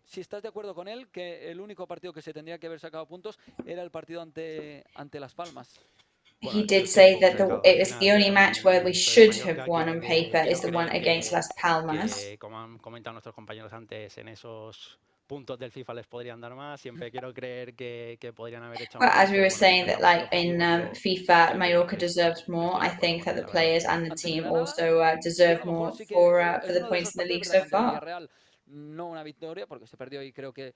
si estás de acuerdo con él, que el único partido que se tendría que haber sacado puntos era el partido ante Las Palmas. He did say that it was the only match where we should have won on paper is the one against Las Palmas. Como han comentado nuestros compañeros antes, en esos puntos del FIFA les podrían dar más. Siempre quiero creer que podrían haber hecho más. Well, as we were saying that like in FIFA, Mallorca deserves more. I think that the players and the team also deserve more for the points in the league so far. No una victoria, porque se perdió y creo que,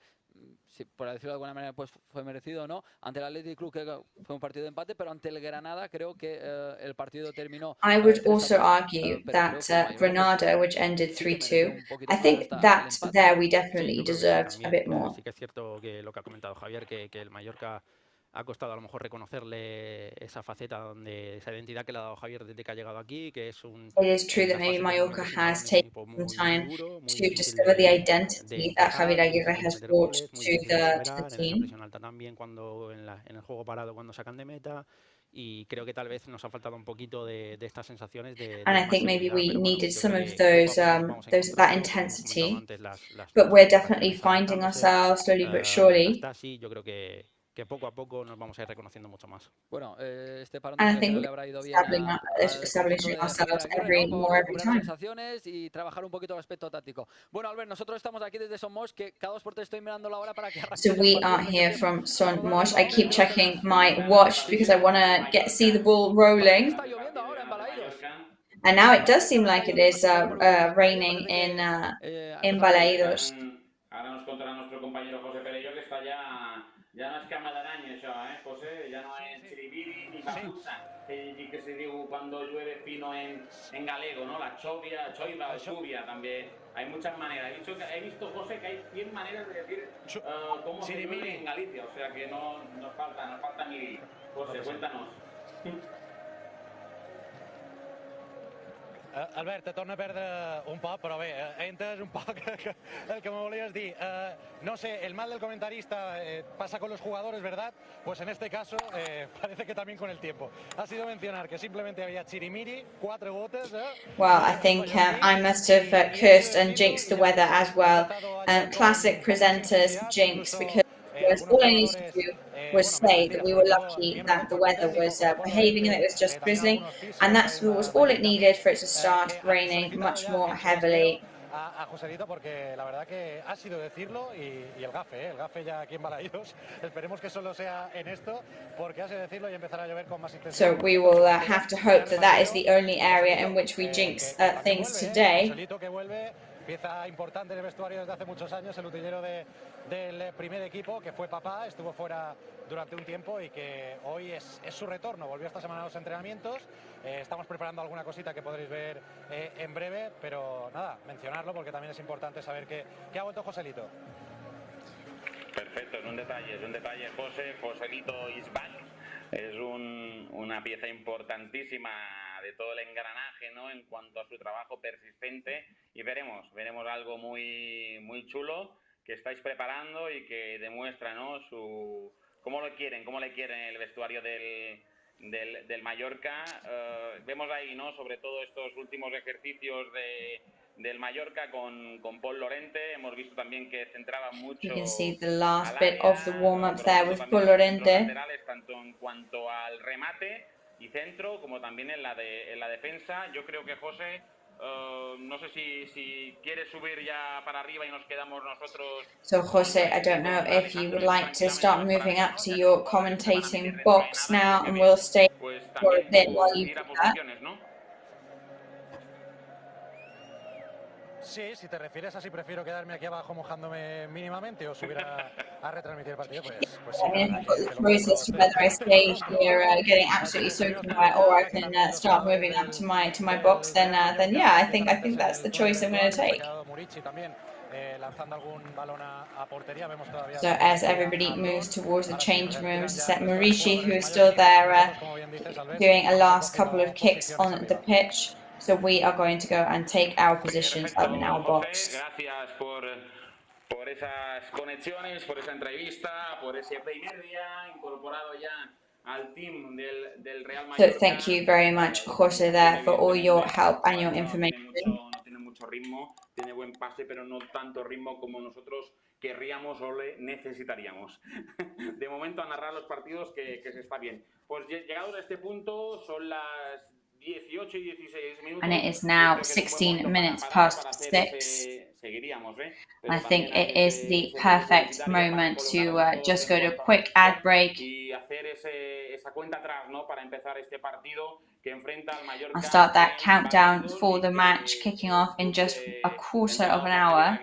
por decirlo de alguna manera, pues fue merecido, ¿no? Ante el Athletic Club, que fue un partido de empate, pero ante el Granada creo que el partido terminó. I would also argue that Granada, which ended 3-2, I think that there we definitely deserved a bit more. Sí que es cierto que lo que ha comentado Javier, que el Mallorca ha costado a lo mejor reconocerle esa faceta, esa identidad que le ha dado Javier desde que ha llegado aquí, que es un... It is true that maybe Mallorca has taken some time to discover the identity that Javier Aguirre has brought to the team. Presión alta también en el juego parado cuando sacan de meta, y creo que tal vez nos ha faltado un poquito de estas sensaciones and I think maybe we needed some of those that intensity, but we're definitely finding ourselves slowly but surely. Yo creo que que poco a poco nos vamos a ir reconociendo mucho más. Bueno, este parón And I think le habrá ido bien establishing ourselves every time. Sensaciones y trabajar un poquito el aspecto táctico. Bueno, Albert, nosotros estamos aquí desde Somos, que cada 2 por 3 estoy mirando la hora para que arranque. So we are here from Somos. I keep checking my watch because I want to see the ball rolling. Está lloviendo ahora en Balaidos. And now it does seem like it is raining in Balaidos. Ahora nos contará nuestro compañero José Perello que está ya no es cama d'arany això, José? Ja no és chiribiri ni papusa, que se diu cuando llueve fino en galego, ¿no? La chovia, choiva, lluvia también. Hay muchas maneras. He visto, José, que hay 100 maneras de decir cómo se llueve en Galicia, o sea que nos falta mil. José, cuéntanos. Albert, te torna a perdre un poc, però bé, he entès un poc el que me volies dir. No sé, el mal del comentarista pasa con los jugadores, ¿verdad? Pues en este caso parece que también con el tiempo. Ha sido mencionar que simplemente había chirimiri, 4 gotes. Well, I think I must have cursed and jinxed the weather as well. Classic presenters jinx, because all I needed to do was say that we were lucky that the weather was behaving and it was just drizzling, and that was all it needed for it to start raining much more heavily. A Joselito, porque la verdad que ha sido decirlo y el gafe ya aquí en Balaidos. Esperemos que solo sea en esto, porque ha sido decirlo y empezará a llover con más intensidad. So we will have to hope that that is the only area in which we jinx things today. Joselito que vuelve, pieza importante en el vestuario desde hace muchos años, el utillero del primer equipo, que fue papá, estuvo fuera durante un tiempo y que hoy es su retorno. Volvió esta semana a los entrenamientos. Estamos preparando alguna cosita que podréis ver en breve, pero nada, mencionarlo porque también es importante saber que ha vuelto Joselito. Perfecto, es un detalle, Joselito is back. Es una pieza importantísima de todo el engranaje, ¿no? En cuanto a su trabajo persistente, y veremos algo muy chulo que estáis preparando y que demuestra, ¿no? cómo le quieren el vestuario del Mallorca. Vemos ahí, ¿no? Sobre todo estos últimos ejercicios del Mallorca con Pol Lorente. Hemos visto también que centraba mucho. You can see the last bit of the warm-up there with Pol Lorente. Tanto en cuanto al remate y centro, como también en la defensa. Yo creo que José, no sé si quieres subir ya para arriba y nos quedamos nosotros. So Jose, I don't know if you would like to start moving up to your commentating box now, and we'll stay for a bit while you do that. Sí, si te refieres así, prefiero quedarme aquí abajo mojándome mínimamente o subir a retransmitir el partido, pues sí. I mean, I've got the choice as to whether I stay here getting absolutely soaking wet, or I can start moving up to my box. Then yeah, I think that's the choice I'm going to take. So as everybody moves towards the change rooms, except Maurici, who is still there doing a last couple of kicks on the pitch. So we are going to go and take our positions up in our box. Gracias por esas conexiones, por esa entrevista, por ese primer día incorporado ya al team del Real Mallorca. So thank you very much, Jose, there for all your help and your information. No tiene mucho ritmo, tiene buen pase, pero no tanto ritmo como nosotros querríamos o le necesitaríamos. De momento a narrar los partidos que se está bien. Pues llegados a este punto son las 18 y 16 minutos. And it is now 16 minutes past 6. I think it is the perfect moment to just go to a quick ad break and start that countdown for the match kicking off in just a quarter of an hour.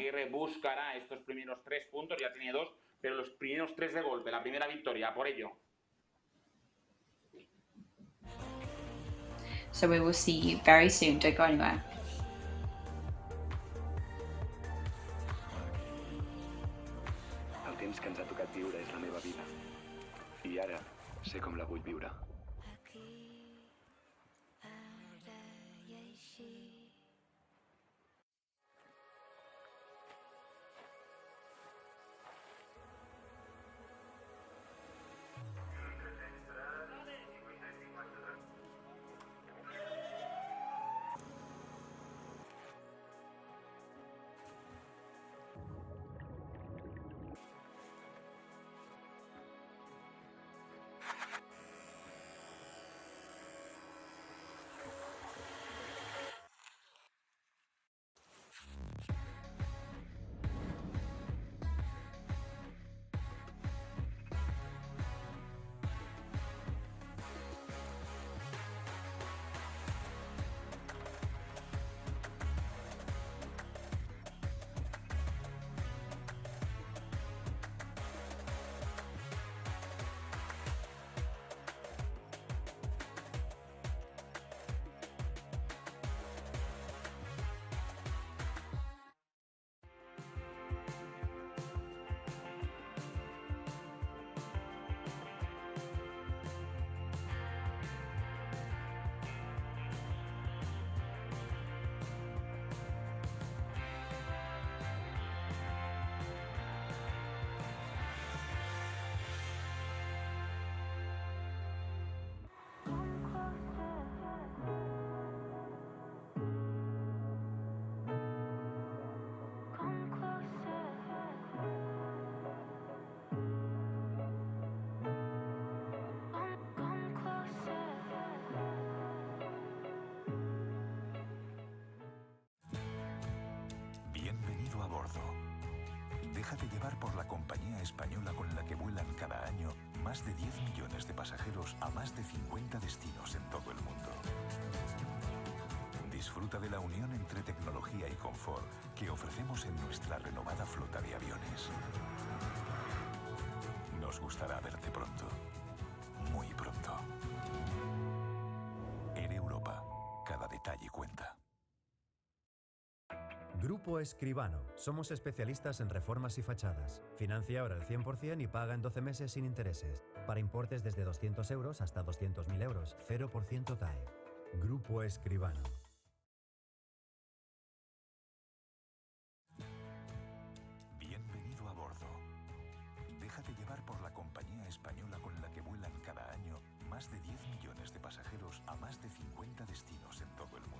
So we will see you very soon. Don't go anywhere. El temps que ens ha tocat viure és la meva vida. I ara sé com la vull viure. Déjate llevar por la compañía española con la que vuelan cada año más de 10 millones de pasajeros a más de 50 destinos en todo el mundo. Disfruta de la unión entre tecnología y confort que ofrecemos en nuestra renovada flota de aviones. Nos gustará verte pronto, muy pronto. En Europa, cada detalle cuenta. Grupo Escribano. Somos especialistas en reformas y fachadas. Financia ahora al 100% y paga en 12 meses sin intereses. Para importes desde 200 euros hasta 200.000 euros. 0% TAE. Grupo Escribano. Bienvenido a bordo. Déjate llevar por la compañía española con la que vuelan cada año más de 10 millones de pasajeros a más de 50 destinos en todo el mundo.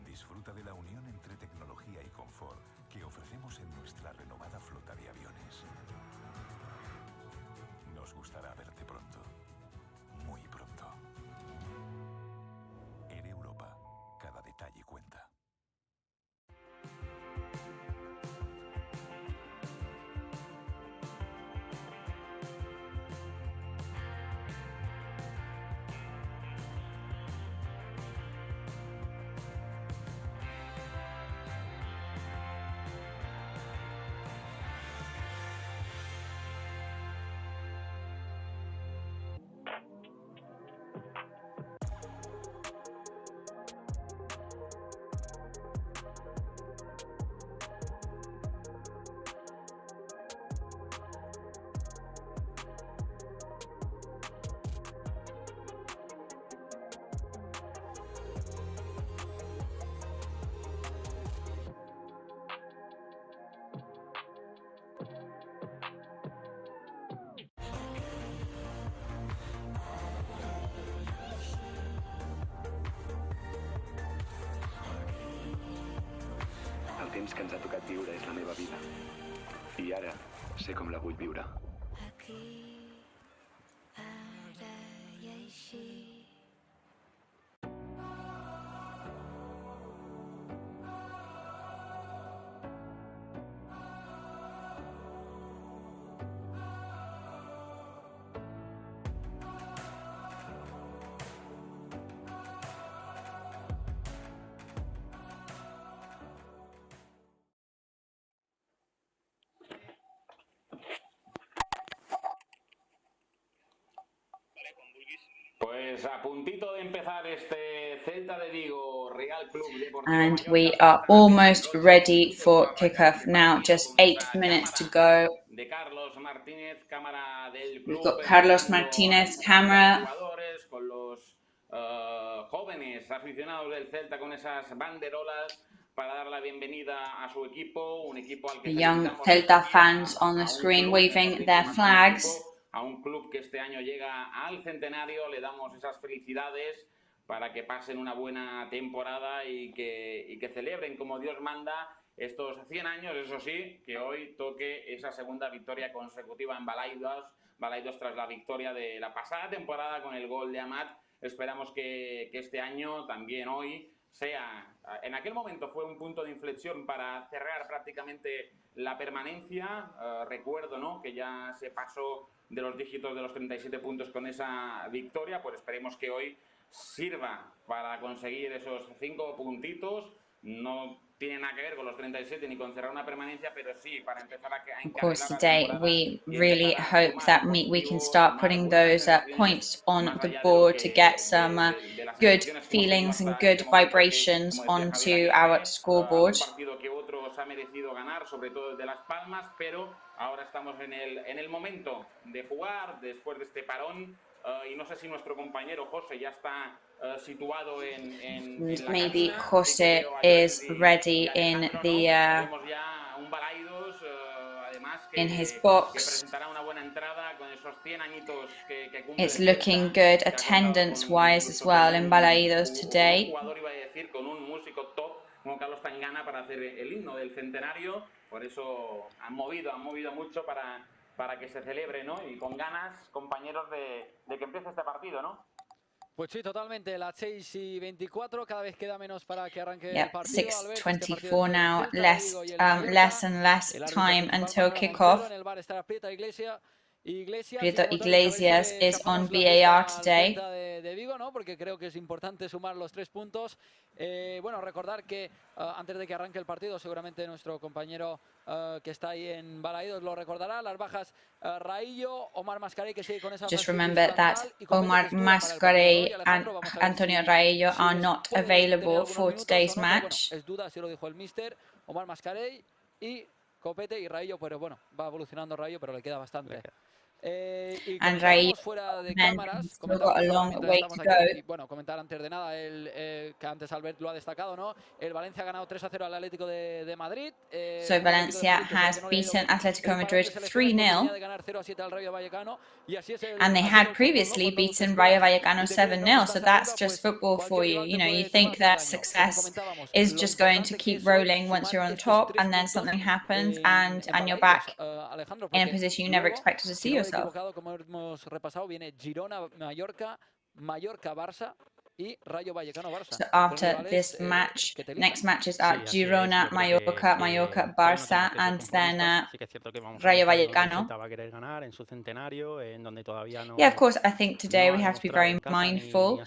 Disfruta de la unión entre tecnología y confort que ofrecemos en nuestra renovada flota de aviones. Nos gustará verte pronto, muy pronto. En Europa, cada detalle cuenta. El temps que ens ha tocat viure és la meva vida. I ara sé com la vull viure. Aquí, ara i així. Pues a puntito de empezar este Celta de Vigo Real Club Deportivo. And we are almost ready for kickoff now, just 8 minutes to go. De Carlos Martínez, cámara del club. We've got Carlos Martínez, camera. Jugadores con los jóvenes aficionados del Celta con esas banderolas para dar la bienvenida a su equipo, un equipo al que The young Celta fans on the screen waving their flags. A un club que este año llega al centenario, le damos esas felicidades para que pasen una buena temporada y que celebren como Dios manda estos 100 años, eso sí, que hoy toque esa segunda victoria consecutiva en Balaidos tras la victoria de la pasada temporada con el gol de Amat. Esperamos que este año, también hoy, sea, en aquel momento fue un punto de inflexión para cerrar prácticamente la permanencia. Recuerdo, ¿no?, que ya se pasó de los dígitos de los 37 puntos con esa victoria, pues esperemos que hoy sirva para conseguir esos 5 puntitos. No tiene nada que ver con los 37 ni con cerrar una permanencia, pero sí para empezar a Of course, today we really hope that we can start putting those points on the board to get some good feelings and good vibrations onto our scoreboard. Un partido que otros ha merecido ganar, sobre todo de Las Palmas, pero ahora estamos en el momento de jugar después de este parón. Y no sé si nuestro compañero José ya está situado en la maybe cancha. José is ready in the Tenemos ya un Balaidos, además que, in his que box. presentará una buena entrada con esos 100 añitos que cumple. It's looking good attendance-wise as well in Balaidos today. Un jugador, iba a decir, con un músico top como Carlos Tangana para hacer el himno del centenario. Por eso han movido mucho para que se celebre, ¿no? Y con ganas, compañeros, de que empiece este partido, ¿no? Pues sí, totalmente. Las 6:24, cada vez queda menos para que arranque el Yep, partido. 6:24 now, less and less time until kickoff. En el bar estará Prieto Iglesias is on VAR today. De Vigo, ¿no? Porque creo que es importante sumar los 3 puntos. Bueno, recordar que antes de que arranque el partido, seguramente nuestro compañero que está ahí en Balaídos lo recordará. Las bajas Raillo, Omar Mascarell, que sigue con esa. Just remember that Omar Mascarell and Antonio Raillo are not available for today's match. Es duda, así lo dijo el míster. Omar Mascarell y Copete y Raillo, pero bueno, va evolucionando Raillo, pero le queda bastante. And Raillo still got a long way to go. Y bueno, comentar antes de nada que antes Albert lo ha destacado, ¿no? El Valencia ha ganado 3-0 al Atlético de Madrid. So Valencia has beaten Atletico Madrid 3-0. And they had previously beaten Rayo Vallecano 7-0. So that's just football for you. You know, you think that success is just going to keep rolling once you're on top, and then something happens and you're back in a position you never expected to see yourself. Como hemos repasado, viene Girona, Mallorca, Barça y Rayo Vallecano Barça. So after this match, next matches are Girona, Mallorca, Barça, and then Rayo Vallecano. Yeah, of course, I think today we have to be very mindful.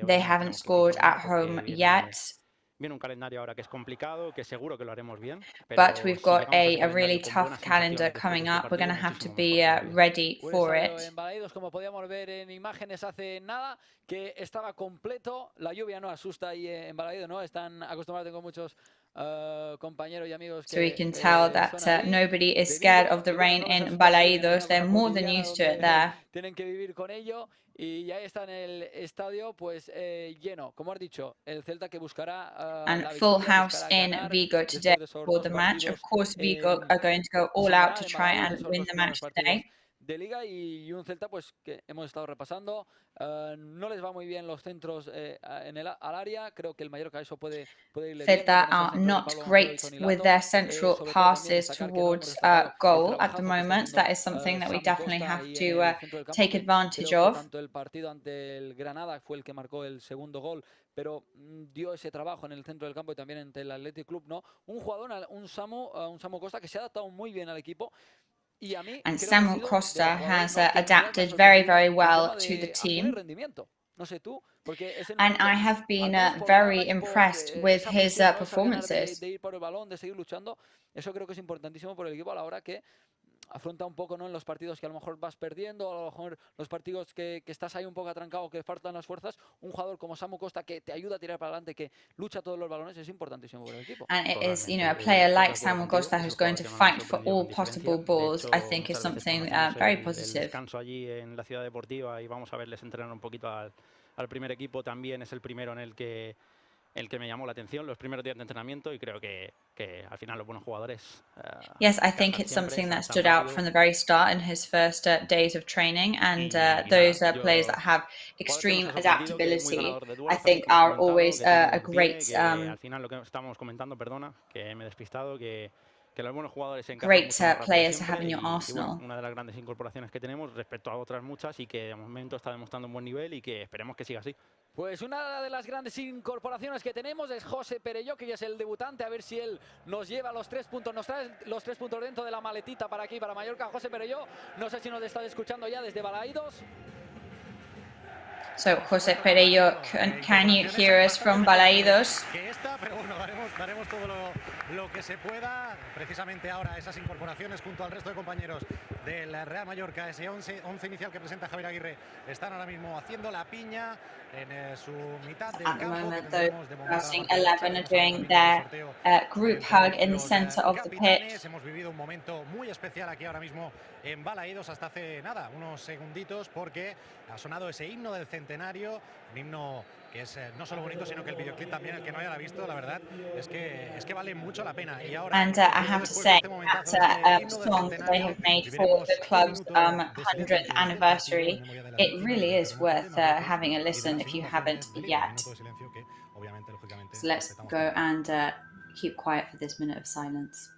They haven't scored at home yet. Viene un calendario ahora que es complicado, que seguro que lo haremos bien. But we've got a really tough calendar coming up. We're going to have to be ready for it. En Balaídos, como podíamos ver en imágenes hace nada, que estaba completo. La lluvia no asusta ahí en Balaídos, ¿no? Están acostumbrados, tengo muchos compañeros y amigos que... So we can tell that nobody is scared of the rain in Balaídos. They're more than used to it there. Tienen que vivir con ello. Y ya está en el estadio, pues lleno, como has dicho, el Celta que buscará and full house in Vigo today for the match. Of course, Vigo are going to go all out to try and win the match today. De Liga y un Celta pues que hemos estado repasando, no les va muy bien los centros al área. Creo que el Mallorca eso puede irle bien. Celta are not great with their central passes towards goal at the moment. That is something that we definitely have to take advantage of. Tanto el partido ante el Granada fue el que marcó el segundo gol, pero dio ese trabajo en el centro del campo y también ante el Athletic Club, ¿no? Un jugador, un Samu Costa que se ha adaptado muy bien al equipo. And Samuel Costa has adapted very, very well to the team. And I have been very impressed with his performances. Eso creo que es importantísimo por el equipo a la hora que afronta un poco, ¿no? En los partidos que a lo mejor vas perdiendo, a lo mejor los partidos que estás ahí un poco atrancado, que faltan las fuerzas, un jugador como Samu Costa que te ayuda a tirar para adelante, que lucha todos los balones, es importantísimo para el equipo. And it is, you know, a player like Samu Costa who's going to fight for all possible balls, I think is something very positive. Descanso allí en la ciudad deportiva y vamos a verles entrenar un poquito al primer equipo. También es el primero en el que me llamó la atención los primeros días de entrenamiento y creo que al final los buenos jugadores... Yes, I think it's something that stood out from the very start in his first days of training, and those players that have extreme adaptability, I think are always a great... Al final lo que estamos comentando, perdona, que me he despistado, que los buenos jugadores great players to have in your arsenal. Bueno, una de las grandes incorporaciones que tenemos respecto a otras muchas y que de momento está demostrando un buen nivel y que esperemos que siga así. Pues una de las grandes incorporaciones que tenemos es José Perelló, que ya es el debutante, a ver si él nos lleva los 3 puntos, nos trae los 3 puntos dentro de la maletita para aquí, para Mallorca. José Perelló, no sé si nos estás escuchando ya desde Balaídos. So, José Perelló, can you hear us from Balaídos? Pero bueno, daremos todo lo que se pueda. Precisamente ahora esas incorporaciones junto al resto de compañeros del Real Mallorca, ese 11 inicial que presenta Javier Aguirre, están ahora mismo haciendo la piña en su mitad del campo. At the moment, the starting 11 are doing their group hug in the center of the pitch. Hemos vivido un momento muy especial aquí ahora mismo en Balaídos hasta hace nada, unos segunditos, porque ha sonado ese himno del centenario, un himno que es no solo bonito, sino que el videoclip también, el que no haya visto, la verdad es que vale mucho la pena. Y ahora, and I have to say that song that they have made for the club's 100th anniversary, it really is worth having a listen if you haven't yet. So let's go and keep quiet for this minute of silence.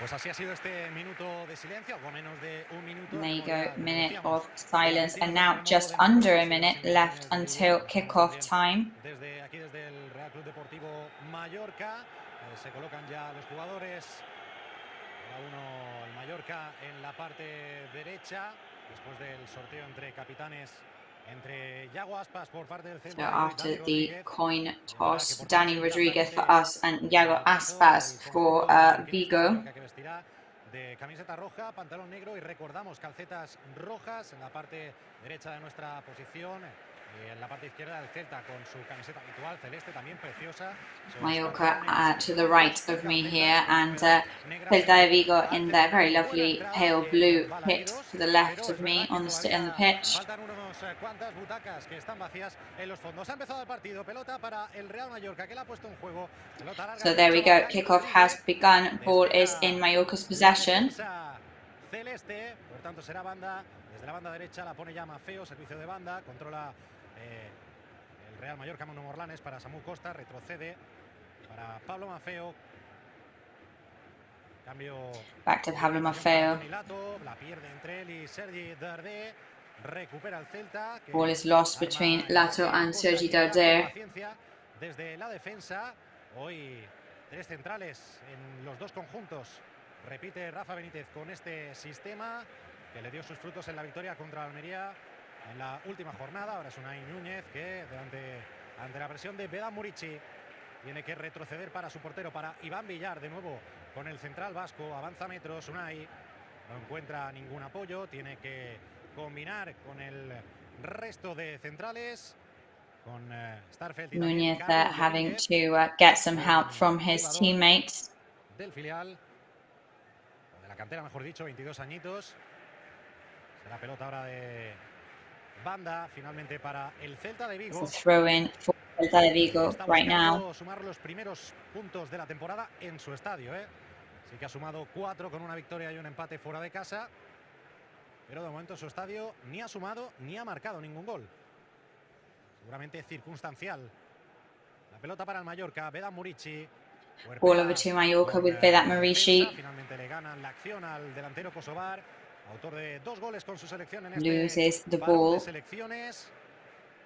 Pues así ha sido este minuto de silencio, algo menos de un minuto. And there you go, minute of silence, and now just under a minute left until kickoff time. Desde aquí, desde el Real Club Deportivo Mallorca, se colocan ya los jugadores, cada uno el Mallorca en la parte derecha, después del sorteo entre capitanes, entre Yago Aspas por parte del Celta. So after the coin toss, Dani Rodriguez for us and Yago Aspas for Vigo. De camiseta roja, pantalón negro y recordamos calcetas rojas en la parte derecha de nuestra posición. En la parte izquierda del Celta con su camiseta habitual celeste, también preciosa. Mallorca to the right of me here, and Celta de Vigo in their very lovely pale blue kit to the left of me on the pitch. Faltan unos cuantas butacas que están vacías en los fondos. Ha empezado el partido, pelota para el Real Mallorca que la ha puesto en juego. So there we go, kickoff has begun, ball is in Mallorca's possession. Celeste, por tanto será banda, desde la banda derecha la pone ya Mafeo, servicio de banda, controla el Real Mallorca, Manu Morlanes para Samu Costa, retrocede para Pablo Mafeo. Cambio. Back to Pablo Mafeo. La pierde entre él y Sergi Darder. Recupera el Celta. Ball is lost between Lato and Sergi Darder. Desde la defensa, hoy tres centrales en los dos conjuntos. Repite Rafa Benítez con este sistema que le dio sus frutos en la victoria contra Almería en la última jornada. Ahora es Unai Núñez que ante la presión de Vedan Murici tiene que retroceder para su portero, para Iván Villar, de nuevo con el central vasco. Avanza metros, Unai no encuentra ningún apoyo, tiene que combinar con el resto de centrales, con Starfelt y Núñez having to get some help from his teammates. Del filial, de la cantera mejor dicho, 22 añitos. Será pelota ahora de banda finalmente para el Celta de Vigo. It's a throw in for Celta de Vigo right now. Sumar los primeros puntos de la temporada en su estadio, Sí que ha sumado 4 con una victoria y un empate fuera de casa, pero de momento su estadio ni ha sumado ni ha marcado ningún gol. Seguramente circunstancial. La pelota para el Mallorca, Vedan Murici. Ball over to Mallorca with Vedan Murici. Finalmente le ganan la acción al delantero kosovar, autor de 2 goles con su selección en Loses the parón ball. de selecciones.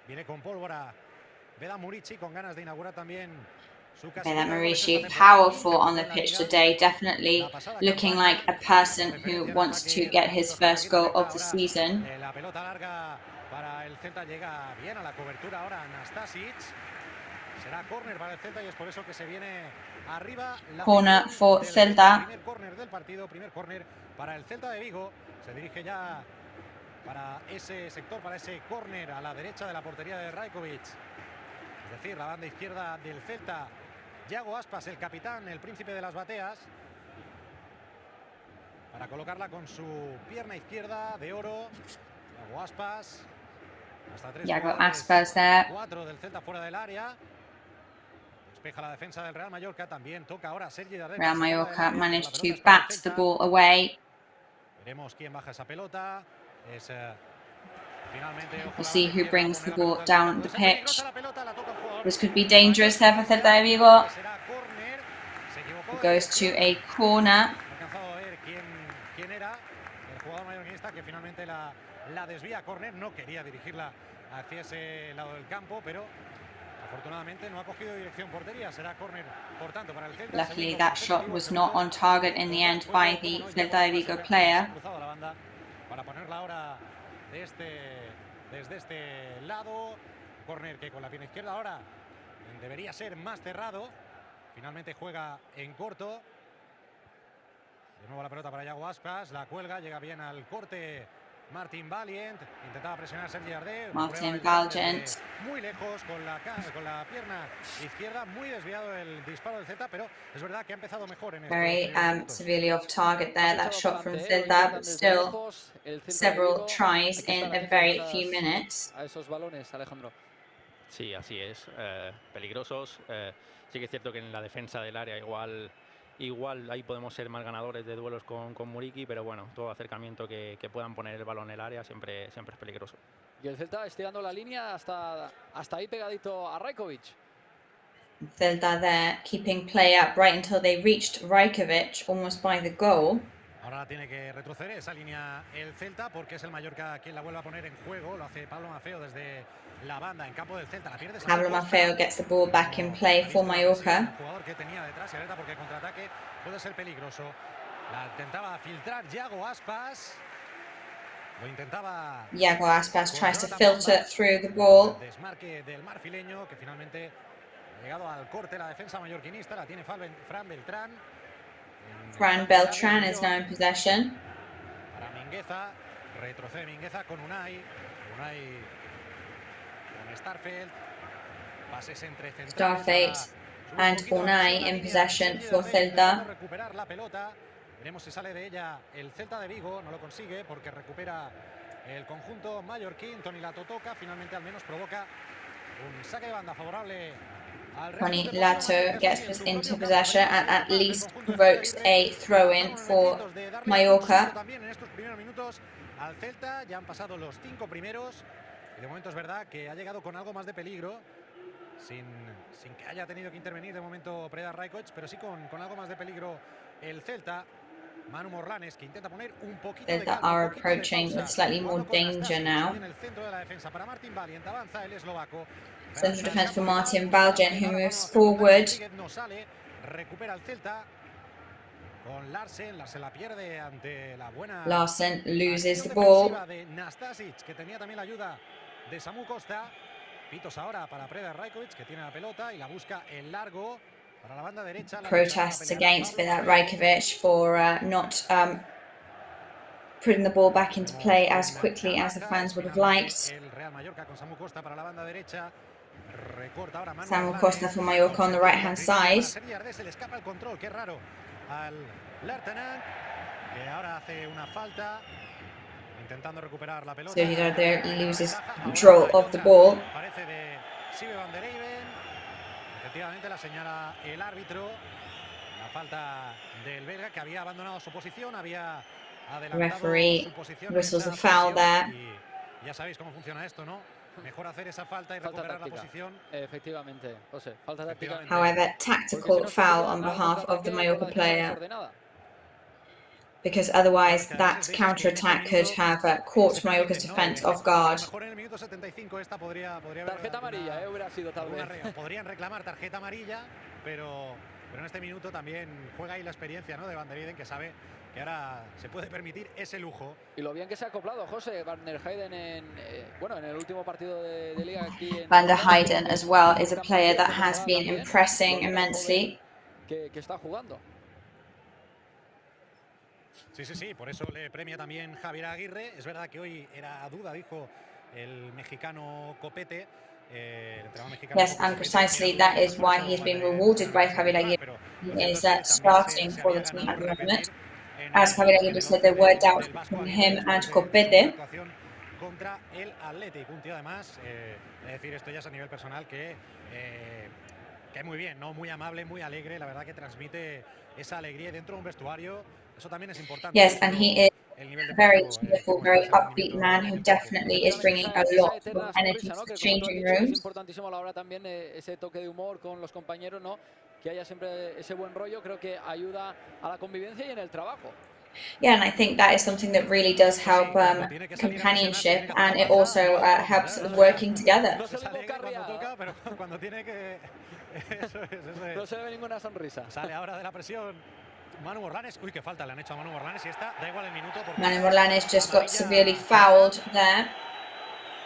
Viene con pólvora Vedan Murici, con ganas de inaugurar también su Vedan Murici, powerful on the pitch today, definitely looking like a person who wants to get his first goal of the season. La pelota larga para el Celta, llega bien a la cobertura ahora Nastasic. Será córner para el Celta y es por eso que se viene arriba. Corner for Celta. Primer córner del partido, primer córner para el Celta de Vigo. Se dirige ya para ese sector, para ese córner a la derecha de la portería de Rajkovic. Es decir, la banda izquierda del Celta. Yago Aspas, el capitán, el príncipe de las bateas, para colocarla con su pierna izquierda de oro. Yago Aspas. Hasta 3 Yago Aspas there. 4 del Celta fuera del área. Despeja la defensa del Real Mallorca. También toca ahora Sergi Darder. Real Mallorca managed to bat the ball away. Veremos quién baja esa pelota. Es finalmente. We'll see who brings the ball down the pitch. This could be dangerous there for Celta de Vigo. It goes to a corner. Quién era el jugador mallorquinista que finalmente la desvía a córner. No quería dirigirla hacia ese lado del campo, pero afortunadamente no ha cogido dirección portería. Será córner, por tanto, para el Celta. Luckily, that shot was not on target in the end by the Celta de Vigo player. Cruzado la banda para ponerla ahora desde este lado. Córner que con la pierna izquierda ahora debería ser más cerrado. Finalmente juega en corto. De nuevo la pelota para Yago Aspas. La cuelga, llega bien al corte Martin Valiant. Intentaba presionar Sergi Darder. Martin Valiant. Muy lejos con la pierna izquierda. Muy desviado el disparo del Celta, pero es verdad que ha empezado mejor en Very severely off target there, that shot from Celta, but still several tries in a very few minutes. A esos balones, Alejandro. Sí, así es. Peligrosos. Sí que es cierto que en la defensa del área igual ahí podemos ser más ganadores de duelos con Murici, pero bueno, todo acercamiento que puedan poner el balón en el área siempre es peligroso. Y el Celta estirando la línea hasta ahí pegadito a Rajkovic. Celta there, keeping play up right until they reached Rajkovic, almost by the goal. Ahora tiene que retroceder esa línea el Celta porque es el Mallorca quien la vuelve a poner en juego. Lo hace Pablo Maffeo desde la banda en campo del Celta. La pierde Pablo Maffeo gets the ball back in play for Mallorca. Un jugador que tenía detrás y alerta porque el contraataque puede ser peligroso. La intentaba filtrar Yago Aspas. Lo intentaba. Yago Aspas tries to filter through the ball. Desmarque del marfileño que finalmente ha llegado al corte la defensa mallorquinista. La tiene Fran Beltrán. Fran Beltrán is now in possession. Para Mingueza, retrocede Mingueza con Unai con Starfelt, pases entre Starfelt and Unai in possession for Celta. Recuperar la pelota, veremos si sale de ella el Celta de Vigo, no lo consigue porque recupera el conjunto mallorquín. Toni Lato toca, finalmente al menos provoca un saque de banda favorable. Toni Lato gets into possession and at least provokes a throw-in for Mallorca. También en estos primeros minutos al Celta ya han pasado los 5 primeros y de momento es verdad que ha llegado con algo más de peligro sin que haya tenido que intervenir de momento Preda Rajkovic, pero sí con algo más de peligro el Celta. Manu Morlanes que intenta poner un poquito de Celta are approaching with slightly more danger now. En el centro de la defensa para Martin Valiant, avanza el eslovaco. Central defense for Martin Valiant, who moves forward. No sale, recupera el Celta con Larsen. Larsen la pierde ante la buena. Larsen loses the ball. De Nastasic, que tenía también la ayuda de Samu Costa. Pitos ahora para Preda Rajkovic, que tiene la pelota y la busca en largo para la banda derecha. Protests against Preda Rajkovic for not putting the ball back into play as quickly as the fans would have liked. El Real Mallorca con Samu Costa para la banda derecha. Recorta ahora Samu Costa for Mallorca on the right-hand side. Se le escapa el control, qué raro, al Lertenang, que ahora hace una falta, intentando recuperar la pelota. So he loses control of the ball. Parece de Sibe Van der Eyven. Efectivamente la señala el árbitro. La falta del belga que había abandonado su posición, había adelantado su posición. Whistles a foul there. Y ya sabéis cómo funciona esto, ¿no? Mejor hacer esa falta y recuperar la posición. Efectivamente, José, falta táctica. However, tactical foul on behalf of the Mallorca player, because otherwise that counter-attack could have caught Mallorca's defense off guard. Tarjeta amarilla, hubiera sido tal vez. Podrían reclamar tarjeta amarilla, pero en este minuto también juega ahí la experiencia, ¿no?, de Van der Eyden, que sabe que ahora se puede permitir ese lujo. Y lo bien que se ha acoplado José Van der Eyden en el último partido de liga aquí en Van der Eyden as well is a player that has been impressing immensely. Que está jugando. Sí, por eso le premia también Javier Aguirre. Es verdad que hoy era duda, dijo el mexicano Copete. Yes, and precisely that is why he's been rewarded by Javier Aguirre. He is starting for the team at the moment. As Javier Aguirre said, there were doubts between him and Copete. Contra el Athletic, un tío además, es decir, esto ya es a nivel personal, que muy bien, ¿no? Muy amable, muy alegre, la verdad que transmite esa alegría dentro de un vestuario. Eso también es importante. Yes, and he is a very cheerful, very upbeat man who definitely is bringing a lot of energy to the changing rooms. Es importantísimo a la hora también ese toque de humor con los compañeros, ¿no? Que haya siempre ese buen rollo, creo que ayuda a la convivencia y en el trabajo. Yeah, and I think that is something that really does help companionship, and it also helps working together. No se le ve ninguna sonrisa. Sale ahora de la presión Manu Morlanes. Uy, qué falta le han hecho a Manu Morlanes y esta da igual el minuto. Manu Morlanes just got severely fouled there.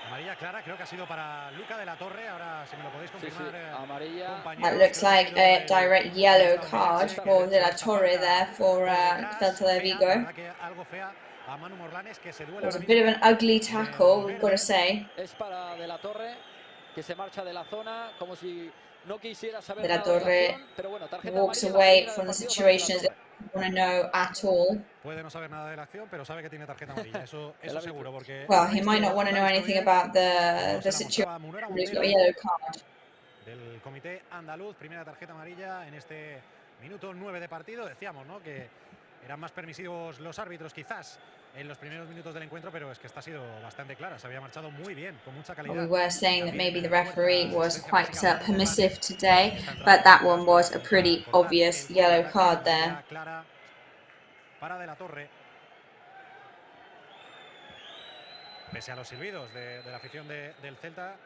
Amarilla clara, creo que ha sido para Luca de la Torre. Ahora, si me lo podéis confirmar, amarilla. That looks like a direct yellow card for De La Torre there for Celta de Vigo. It was a bit of an ugly tackle, we've got to say. Es para De La Torre, que se marcha de la zona como si no quisiera saber De La nada de la Torre acción, pero bueno, tarjeta walks amarilla, away la from the primera situation del as if want to know at all. Puede no saber nada de la acción, pero sabe que tiene tarjeta amarilla. Eso seguro, porque Well, he might not want to know anything about the situation, but he's got a yellow card. Del comité andaluz, primera tarjeta amarilla en este minuto 9 de partido. Decíamos, ¿no?, que eran más permisivos los árbitros quizás en los primeros minutos del encuentro, pero es que esta ha sido bastante clara, se había marchado muy bien, con mucha calidad. We were saying that maybe the referee was quite permissive today, but that one was a pretty obvious yellow card there. Para De la Torre. Pese a los silbidos de la afición del Celta.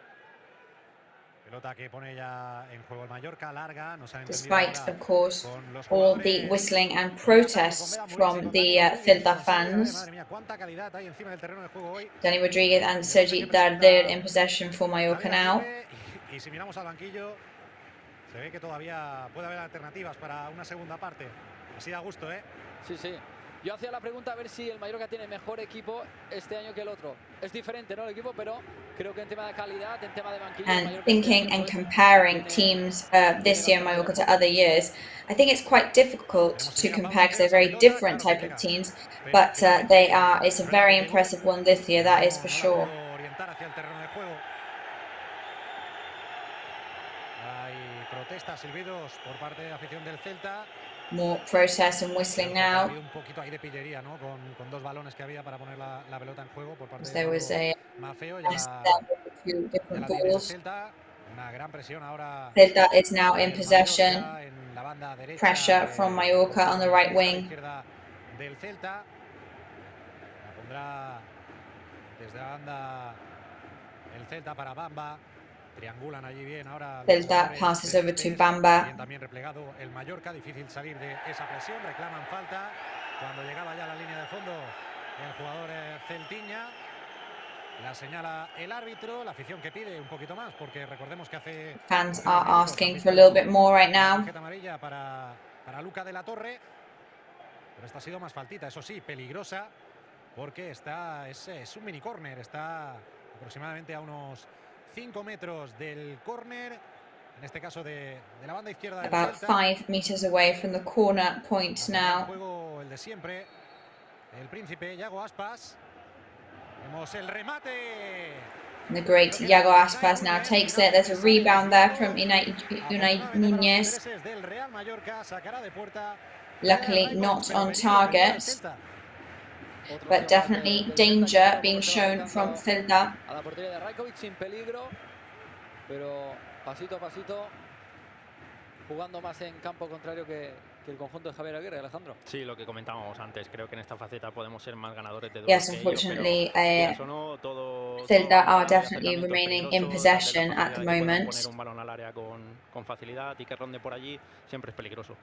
Pelota que pone ya en juego el Mallorca, larga, no se han entendido. Despite, of course, all the whistling and protests from the Celta fans. Dani Rodríguez and Sergi Darder in possession for Mallorca now. Y si miramos al banquillo, se ve que todavía puede haber alternativas para una segunda parte. Así da gusto, ¿eh? Sí, sí. Yo hacía la pregunta a ver si el Mallorca tiene mejor equipo este año que el otro. Es diferente, ¿no? El equipo, pero creo que en tema de calidad, en tema de banquillo... And thinking and comparing teams this year in Mallorca to other years, I think it's quite difficult to compare because they're very different type of teams, but it's a very impressive one this year, that is for sure. Hay protestas, silbidos por parte de la afición del Celta. More protests and whistling now. Un poquito ahí de pillería, ¿no? Con dos balones que había para poner la pelota en juego por parte there was a Mafeo. different balls. Una gran presión ahora. Celta is now in possession. Pressure from Mallorca on the right wing. Del Celta. La pondrá desde la banda el Celta para Bamba. Triangulan allí bien ahora. Celta passes over to Bamba. También replegado el Mallorca, difícil salir de esa presión, reclaman falta. Cuando llegaba ya a la línea de fondo el jugador celtiña, la señala el árbitro, la afición que pide un poquito más, porque recordemos que hace... Fans are asking for a little bit more right now. Tarjeta amarilla para Luca de la Torre, pero esta ha sido más faltita, eso sí, peligrosa, porque es un mini córner, está aproximadamente a unos 5 metros del córner, en este caso de la banda izquierda del About Celta. 5 meters away from the corner point now. Juego el de siempre, el príncipe Yago Aspas. Vemos el remate. The great Iago Aspas now takes it. There's a rebound there from Unai Núñez. Luckily not on target, but definitely danger being shown from Celta. A la portería de Rajkovic sin peligro, pero pasito a pasito, jugando más en campo contrario que el conjunto de Javier Aguirre, Alejandro. Sí, lo que comentábamos antes, creo que en esta faceta podemos ser más ganadores de dos. Yes, unfortunately, Celta are definitely remaining in possession at the moment. Poner un balón al área con facilidad y que ronde por allí siempre es peligroso.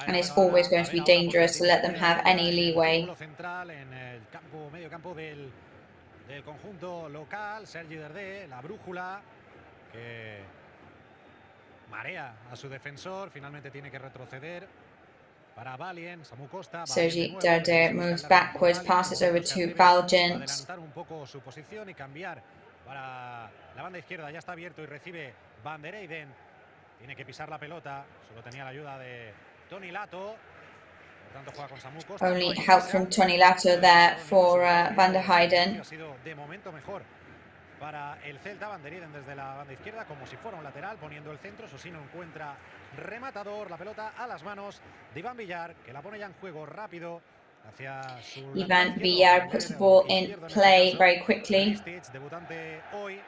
And it's always going to be dangerous to let them have any leeway. Central en el medio campo del conjunto local, Sergi Darder, la brújula que marea a su defensor, finalmente tiene que retroceder para Valien, Samu Costa. Sergi Darder moves backwards, passes over to Valgent. Adelantar un poco su posición y cambiar para la banda izquierda, ya está abierto y recibe Van der Eyden. Tiene que pisar la pelota, solo tenía la ayuda de Toni Lato. Por tanto, juega con Samu Costa. Only help from Toni Lato there for Van der Eyden. Ha sido de momento mejor para el Celta. Van der Eyden desde la banda izquierda, como si fuera un lateral, poniendo el centro. Eso sí, no encuentra rematador. La pelota a las manos de Iván Villar, que la pone ya en juego rápido hacia su... Iván Villar puts the ball in play very quickly. Debutante hoy.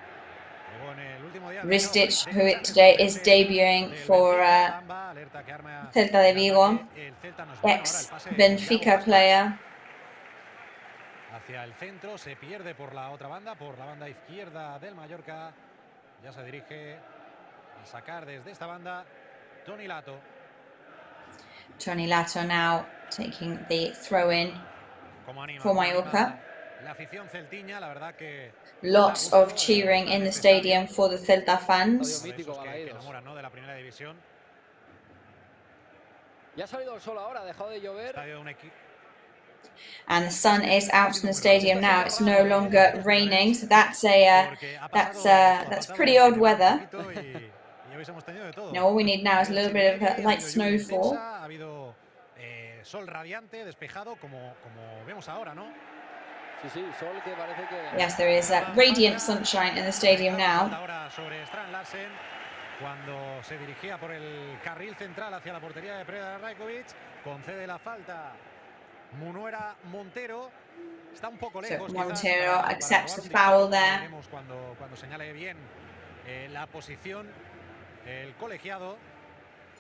Ristic, who today is debuting for Celta de Vigo, ex-Benfica player. Hacia el centro, se pierde por la otra banda, por la banda izquierda del Mallorca. Ya se dirige a sacar desde esta banda Toni Lato. Toni Lato now taking the throw-in for Mallorca. La afición celtiña, la verdad que lots of cheering in the stadium for the Celta fans. Que enamoran, ¿no?, de la primera división. Ya ha salido el sol ahora, ha dejado de llover. And the sun is out in the stadium now. It's no longer raining, so that's pretty odd weather. Now all we need now is a little bit of a light snowfall. Ha habido sol radiante, despejado, como vemos ahora, ¿no? Sí, sí, sol que parece que... Yes, there is radiant sunshine in the stadium now. Ahora sobre Strand Larsen, cuando se dirigía por el carril central hacia la portería de Predrag Rajkovic. Concede la falta Munuera Montero. Está un poco lejos. So Montero accepts the foul there. Cuando señale bien la posición, el colegiado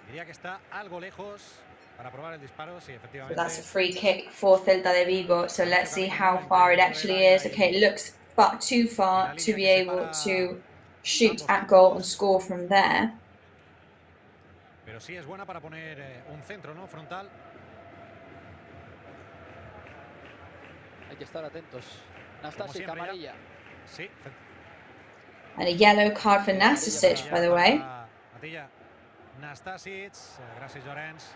diría que está algo lejos para probar el disparo. Sí, efectivamente. So that's a free kick for Celta de Vigo. So let's see how far it actually is. Okay, it looks too far to be able to shoot at goal and score from there. Pero sí es buena para poner un centro, ¿no? Frontal. Hay que estar atentos. Nastasic, amarilla. Sí. And a yellow card for Nastasic, by the way. Nastasic, gracias Llorens.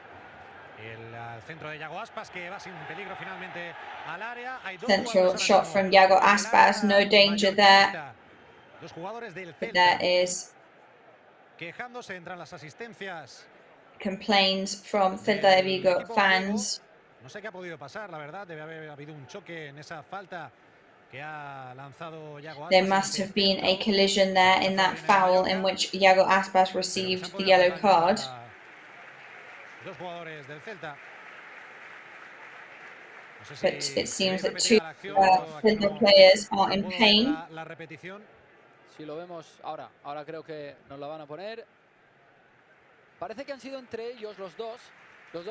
El centro de Iago Aspas que va sin peligro finalmente al área. Central shot from Iago Aspas, no danger there. Dos jugadores del But Celta there is quejándose, entran las asistencias. Complaints from Celta de Vigo fans. No sé qué ha podido pasar, la verdad. Debe haber habido un choque en esa falta que ha lanzado Iago Aspas. There must have been a collision there in that foul in which Iago Aspas received the yellow card. Dos jugadores del Celta. But it seems that two Celta players are in pain. La repetición. Si lo vemos ahora creo que nos la van a poner. Parece que han sido entre ellos los dos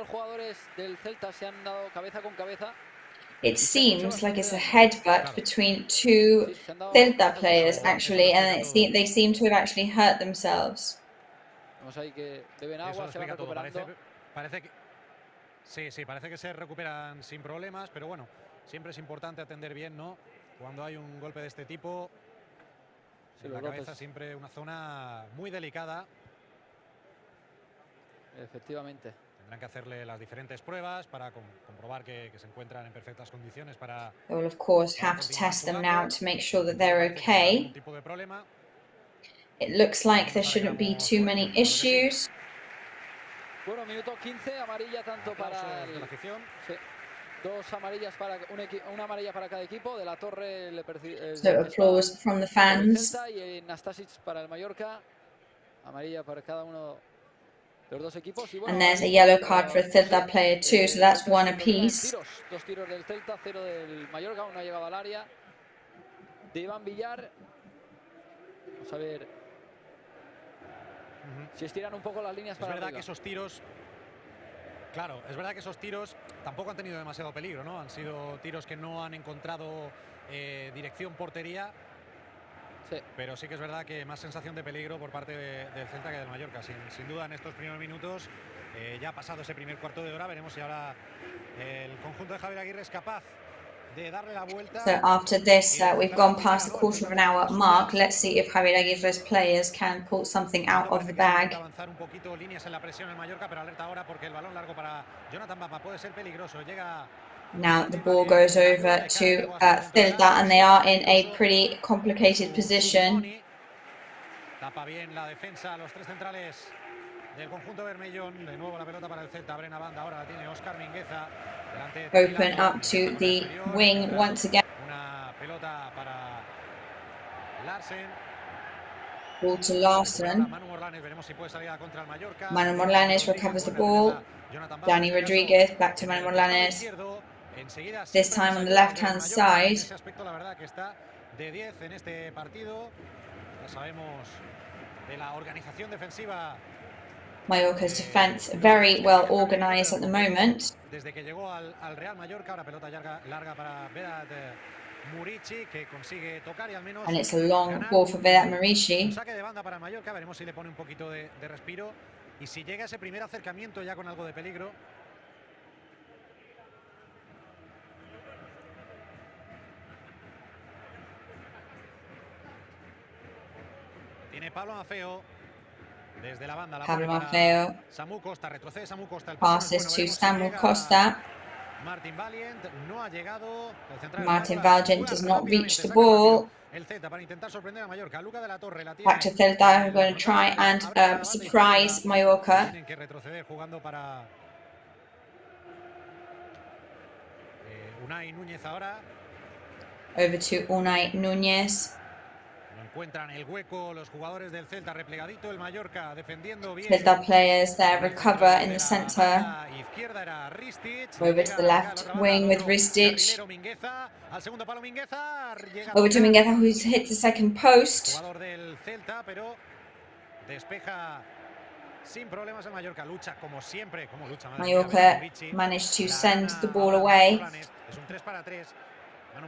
jugadores del Celta se han dado cabeza con cabeza. It seems like it's a headbutt between two Celta players actually, and they seem to have actually hurt themselves. Vamos ahí que beben agua, se van recuperando. Parece que sí, parece que se recuperan sin problemas, pero bueno, siempre es importante atender bien, ¿no? Cuando hay un golpe de este tipo, en la cabeza siempre una zona muy delicada. Efectivamente. Tendrán que hacerle las diferentes pruebas para comprobar que se encuentran en perfectas condiciones para. They will of course have to test them now to make sure that they're okay. It looks like there shouldn't be too many issues. Bueno, minuto 15, amarilla tanto para el... Sí. Dos amarillas para una amarilla para cada equipo. De la Torre le So applause from the fans. Y Nastasic para el Mallorca. Amarilla para cada uno de los dos equipos. Y bueno, and there's a yellow card for a Celta player too, so that's one apiece. Dos tiros del Celta, 0 del Mallorca, uno ha llegado al área. De Iván Villar. Vamos a ver si estiran un poco las líneas para arriba. Que esos tiros, claro, es verdad que esos tiros tampoco han tenido demasiado peligro, ¿no? Han sido tiros que no han encontrado dirección portería. Sí. Pero sí que es verdad que más sensación de peligro por parte del Celta que del Mallorca. Sin duda en estos primeros minutos, ya ha pasado ese primer cuarto de hora, veremos si ahora el conjunto de Javier Aguirre es capaz de darle la vuelta. So after this, we've gone past the quarter of an hour mark. Let's see if Javier Aguirre's players can pull something out of the bag. Avanzar un poquito, líneas en la presión en Mallorca, pero alerta ahora porque el balón largo para Jonathan Bamba puede ser peligroso. Llega. Now the ball goes over to Celta, and they are in a pretty complicated position. Tapa bien la defensa, los tres centrales del conjunto bermellón. De nuevo la pelota para el Celta, abre una banda, ahora la tiene Óscar Mingueza. Open up to the wing once again. Una pelota para Larsen. Ball to Larsen. Manu Morlanes, veremos si puede salir a contra el Mallorca. Manu Morlanes recovers the ball. Dani Rodriguez back to Manu Morlanes. This time on the left-hand side. Ese aspecto, la verdad, que está de 10 en este partido. Ya sabemos de la organización defensiva. Mallorca's defense very well organized at the moment. Desde que llegó al Real Mallorca, ahora pelota larga para Vedat Murici, que consigue tocar y al menos. And it's a long ball for Vedat Murici. Saque de banda para Mallorca, veremos si le pone un poquito de respiro y si llega ese primer acercamiento ya con algo de peligro. Tiene Pablo Mafeo desde la banda. Pablo Mafeo. Samu Costa, retrocede Samu Costa. Passes to Samu Costa. Martin Valiant no ha llegado. Martin Valiant does not reach the ball. El Celta para intentar sorprender a Mallorca. Luca de la Torre la tiene. Back to Celta, who are going to try and surprise Mallorca. Tienen que retroceder jugando para Unai Núñez ahora. Over to Unai Núñez. Encuentran el hueco los jugadores del Celta, replegadito el Mallorca defendiendo bien. Celta players there recover in the centre. Over to the left wing with Ristic. Over to Mingueza, who's hit the second post. Jugador del Celta, pero despeja sin problemas el Mallorca. Lucha como siempre, como lucha. Mallorca managed to send the ball away. Es un 3 para 3.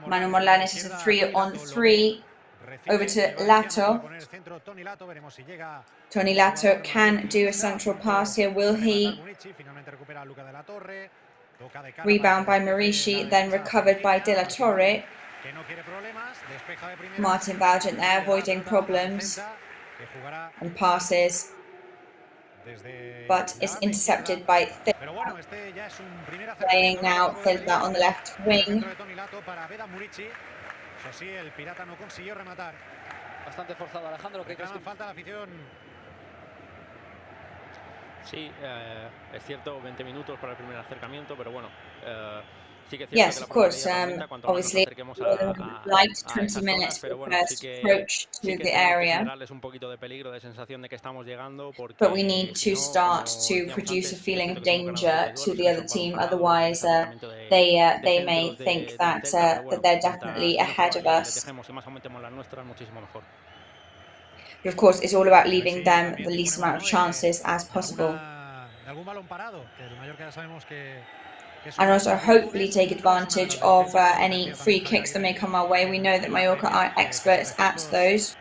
Manu Morlanes is a 3-on-3. Over to Lato. Tony Lato can do a central pass here, will he? Rebound by Marici, then recovered by De La Torre. Martin Valgent there, avoiding problems and passes, but it's intercepted by Celta. Playing now Celta on the left wing. Eso sí, el Pirata no consiguió rematar. Bastante forzado, Alejandro. ¿Qué crees? Falta la afición. Sí, es cierto, 20 minutos para el primer acercamiento, pero bueno, sí que es cierto yes, que of course. Obviously, liked 20 minutes for the first approach to the area. Un poquito de peligro, de sensación de que estamos llegando, but we need to start to produce a feeling of danger to the other team. Otherwise, they may think that they're definitely ahead of us. Of course, it's all about leaving them the least amount of chances as possible. And also hopefully take advantage of any free kicks that may come our way. We know that Mallorca are experts at those.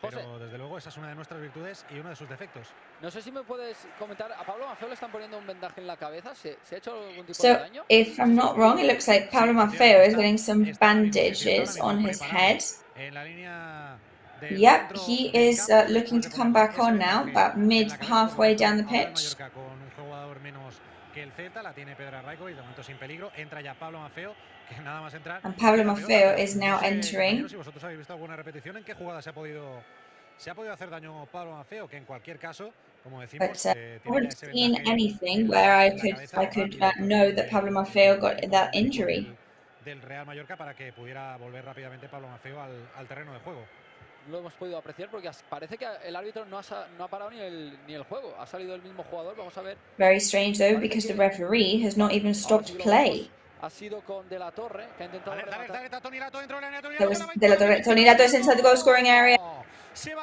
Pero desde luego esa es una de nuestras virtudes y uno de sus defectos. No sé si me puedes comentar, a Pablo Maffeo le están poniendo un vendaje en la cabeza, ¿se ha hecho algún tipo de daño? If I'm not wrong, it looks like Pablo Maffeo is getting some bandages on his head. Yep, he is looking to come back on now, about halfway down the pitch. And Pablo Maffeo is now entering. But I haven't seen anything where I could know that Pablo Maffeo got that injury. Lo hemos podido apreciar porque parece que el árbitro no ha parado ni el juego. Ha salido el mismo jugador, vamos a ver. Very strange though, because the referee has not even stopped play. Ha sido con De La Torre, que ha intentado rematar. De La Torre. Tony Lato is inside the goal scoring area. Shoots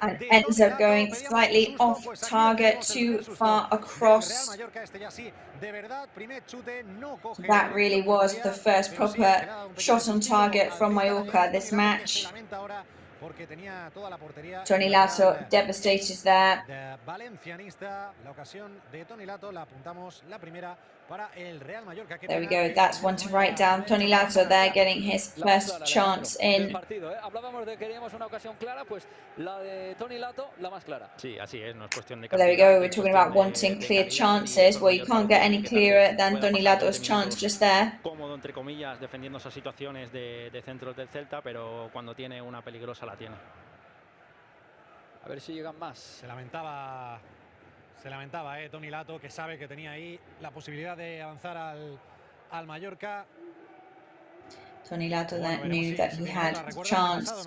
and ends up going slightly off target, too far across. That really was the first proper shot on target from Mallorca this match. Tony Lato devastated there. There we go, that's one to write down. Tony Lato there getting his first chance in. There we go, we're talking about wanting clear chances. Well, you can't get any clearer than Tony Lato's chance just there. Cómodo, entre comillas, defendiendo esas situaciones de centros del Celta, pero cuando tiene una peligrosa la tiene. A ver si llegan más. Se lamentaba Tony Lato, que sabe que tenía ahí la posibilidad de avanzar al Mallorca. Tony Lato knew that he had a chance to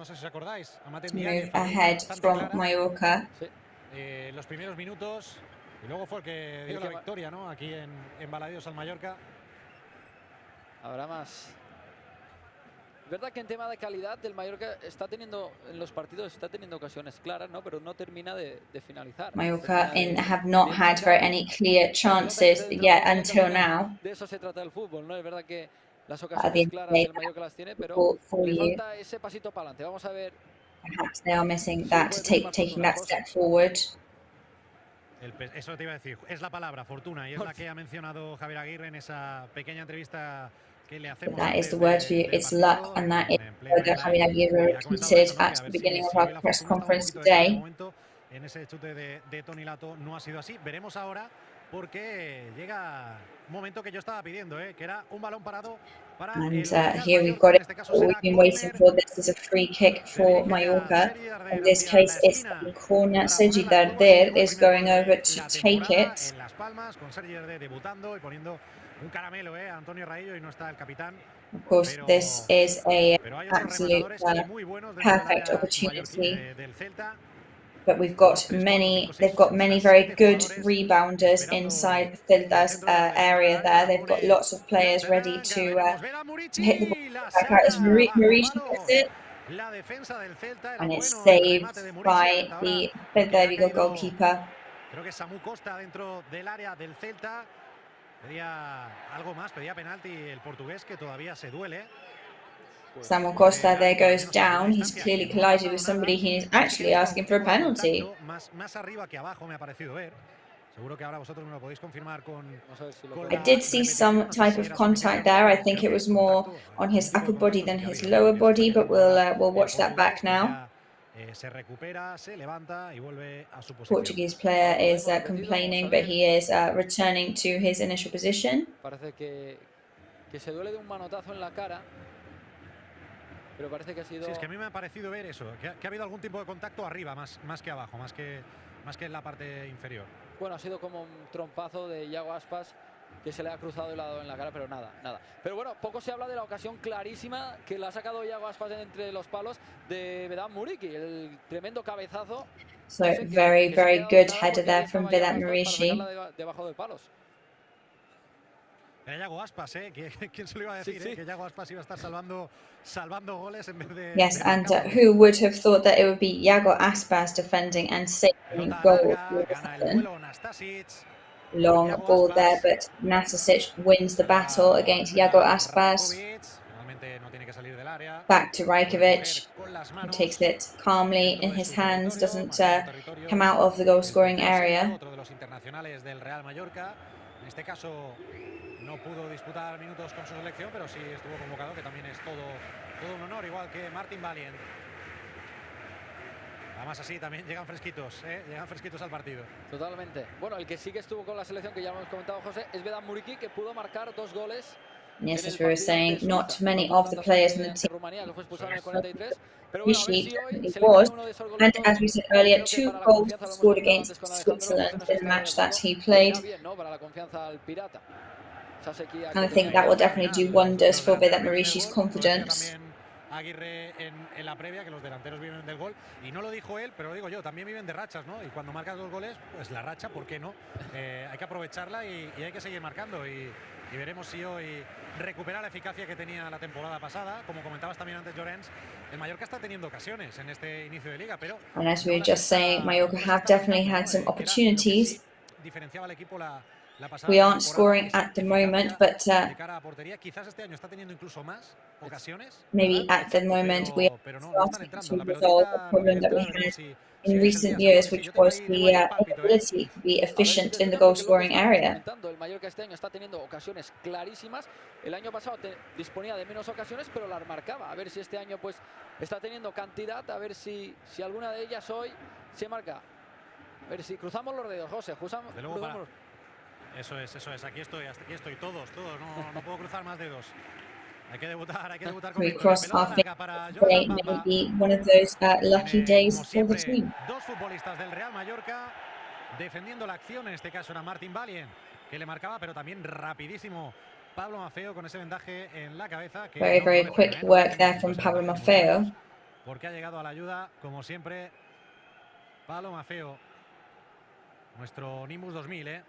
move ahead from Mallorca. Los primeros minutos, y luego fue el que dio la victoria, ¿no? Aquí en Balaidos al Mallorca. Habrá más. Es verdad que en tema de calidad del Mallorca está teniendo en los partidos ocasiones claras, ¿no? Pero no termina de finalizar. Mallorca have not had any clear chances yet until now. De eso se trata el fútbol, ¿no? Es verdad que las ocasiones claras del Mallorca las tiene, pero le falta ese pasito para adelante. Vamos a ver. Perhaps they are missing that to taking that step forward. Eso te iba a decir, es la palabra fortuna y es la que ha mencionado Javier Aguirre en esa pequeña entrevista. That is the word for you. It's luck, and that is what Javier Aguirre repeated at the beginning of our press conference today. En ese chute de Tony Lato no ha sido así. Veremos ahora porque llega un momento que yo estaba pidiendo, que era un balón parado para. And here we've got it. What we've been waiting for. This is a free kick for Mallorca. In this case, it's the corner. Sergi Darder is going over to take it. Un caramelo, Antonio Raillo, y no está el capitán. Of course, this is a absolute perfect opportunity. But they've got many very good rebounders inside Celta's area there. They've got lots of players ready to hit the ball back out as Marishi gets it. And it's saved by the Celta de Vigo goalkeeper. Creo que Samu Costa dentro del área del Celta pedía algo más, pedía penalti el portugués que todavía se duele. Samu Costa there goes down. He's clearly collided with somebody. He's actually asking for a penalty. Más arriba que abajo me ha parecido ver. Seguro que ahora vosotros me lo podéis confirmar con I did see some type of contact there. I think it was more on his upper body than his lower body, but we'll watch that back now. Se recupera, se levanta y vuelve a su posición. Portuguese player is complaining, but he is returning to his initial position. Parece que se duele de un manotazo en la cara. Pero parece que ha sido... Sí, es que a mí me ha parecido ver eso, que ha habido algún tipo de contacto arriba, más que abajo, más que en la parte inferior. Bueno, ha sido como un trompazo de Iago Aspas que se le ha cruzado de lado en la cara, pero nada. Pero bueno, poco se habla de la ocasión clarísima que la ha sacado Iago Aspas entre los palos de Vedat Muriqi, el tremendo cabezazo. So very good header there from Vedat Muriqi. Debajo de palos. Era Iago Aspas, ¿Quién se lo iba a decir? Sí. Que Iago Aspas iba a estar salvando goles en vez de... Yes, and who would have thought that it would be Iago Aspas defending and saving goal? Long ball there, but Nastasic wins the battle against Iago Aspas. Back to Rajkovic, who takes it calmly in his hands, doesn't come out of the goal-scoring area. No pudo disputar minutos con su selección, pero sí estuvo convocado, que también es todo un honor, igual que Martin Valient. Además así también llegan fresquitos al partido. Totalmente. Bueno, el que sí que estuvo con la selección, que ya hemos comentado, José, es Vedat Muriqi, que pudo marcar 2 goles. Yes, as we were saying, not many of the players in the team. Rishi was, and as we said earlier, 2 goals scored against Switzerland in the match that he played. And I think that will definitely do wonders for Vedat Muriqi's confidence. Aguirre en la previa, que los delanteros viven del gol, y no lo dijo él, pero lo digo yo, también viven de rachas, ¿no? Y cuando marcas 2 goles, pues la racha, ¿por qué no? Hay que aprovecharla y hay que seguir marcando, y veremos si hoy recupera la eficacia que tenía la temporada pasada. Como comentabas también antes, Llorens, el Mallorca está teniendo ocasiones en este inicio de liga, pero... And as we were just saying, Mallorca have definitely had some opportunities. Diferenciaba al equipo la We aren't scoring at the moment, but maybe at the moment we are starting to resolve a problem that we had in recent years, which was the ability to be efficient in the goal-scoring area. El Mallorca este año está teniendo ocasiones clarísimas. El año pasado disponía de menos ocasiones, pero las marcaba. A ver si este año pues está teniendo cantidad, a ver si alguna de ellas hoy se marca. A ver si cruzamos los dedos, José. Eso es, aquí estoy, todos, no puedo cruzar más dedos. Hay que debutar con we cross our fingers today, maybe one of those lucky days for the team. 2 futbolistas del Real Mallorca defendiendo la acción, en este caso era Martin Valient, que le marcaba, pero también rapidísimo Pablo Maffeo con ese vendaje en la cabeza. Que very quick work there from Pablo Maffeo. Porque ha llegado a la ayuda, como siempre, Pablo Maffeo, nuestro Nimbus 2000,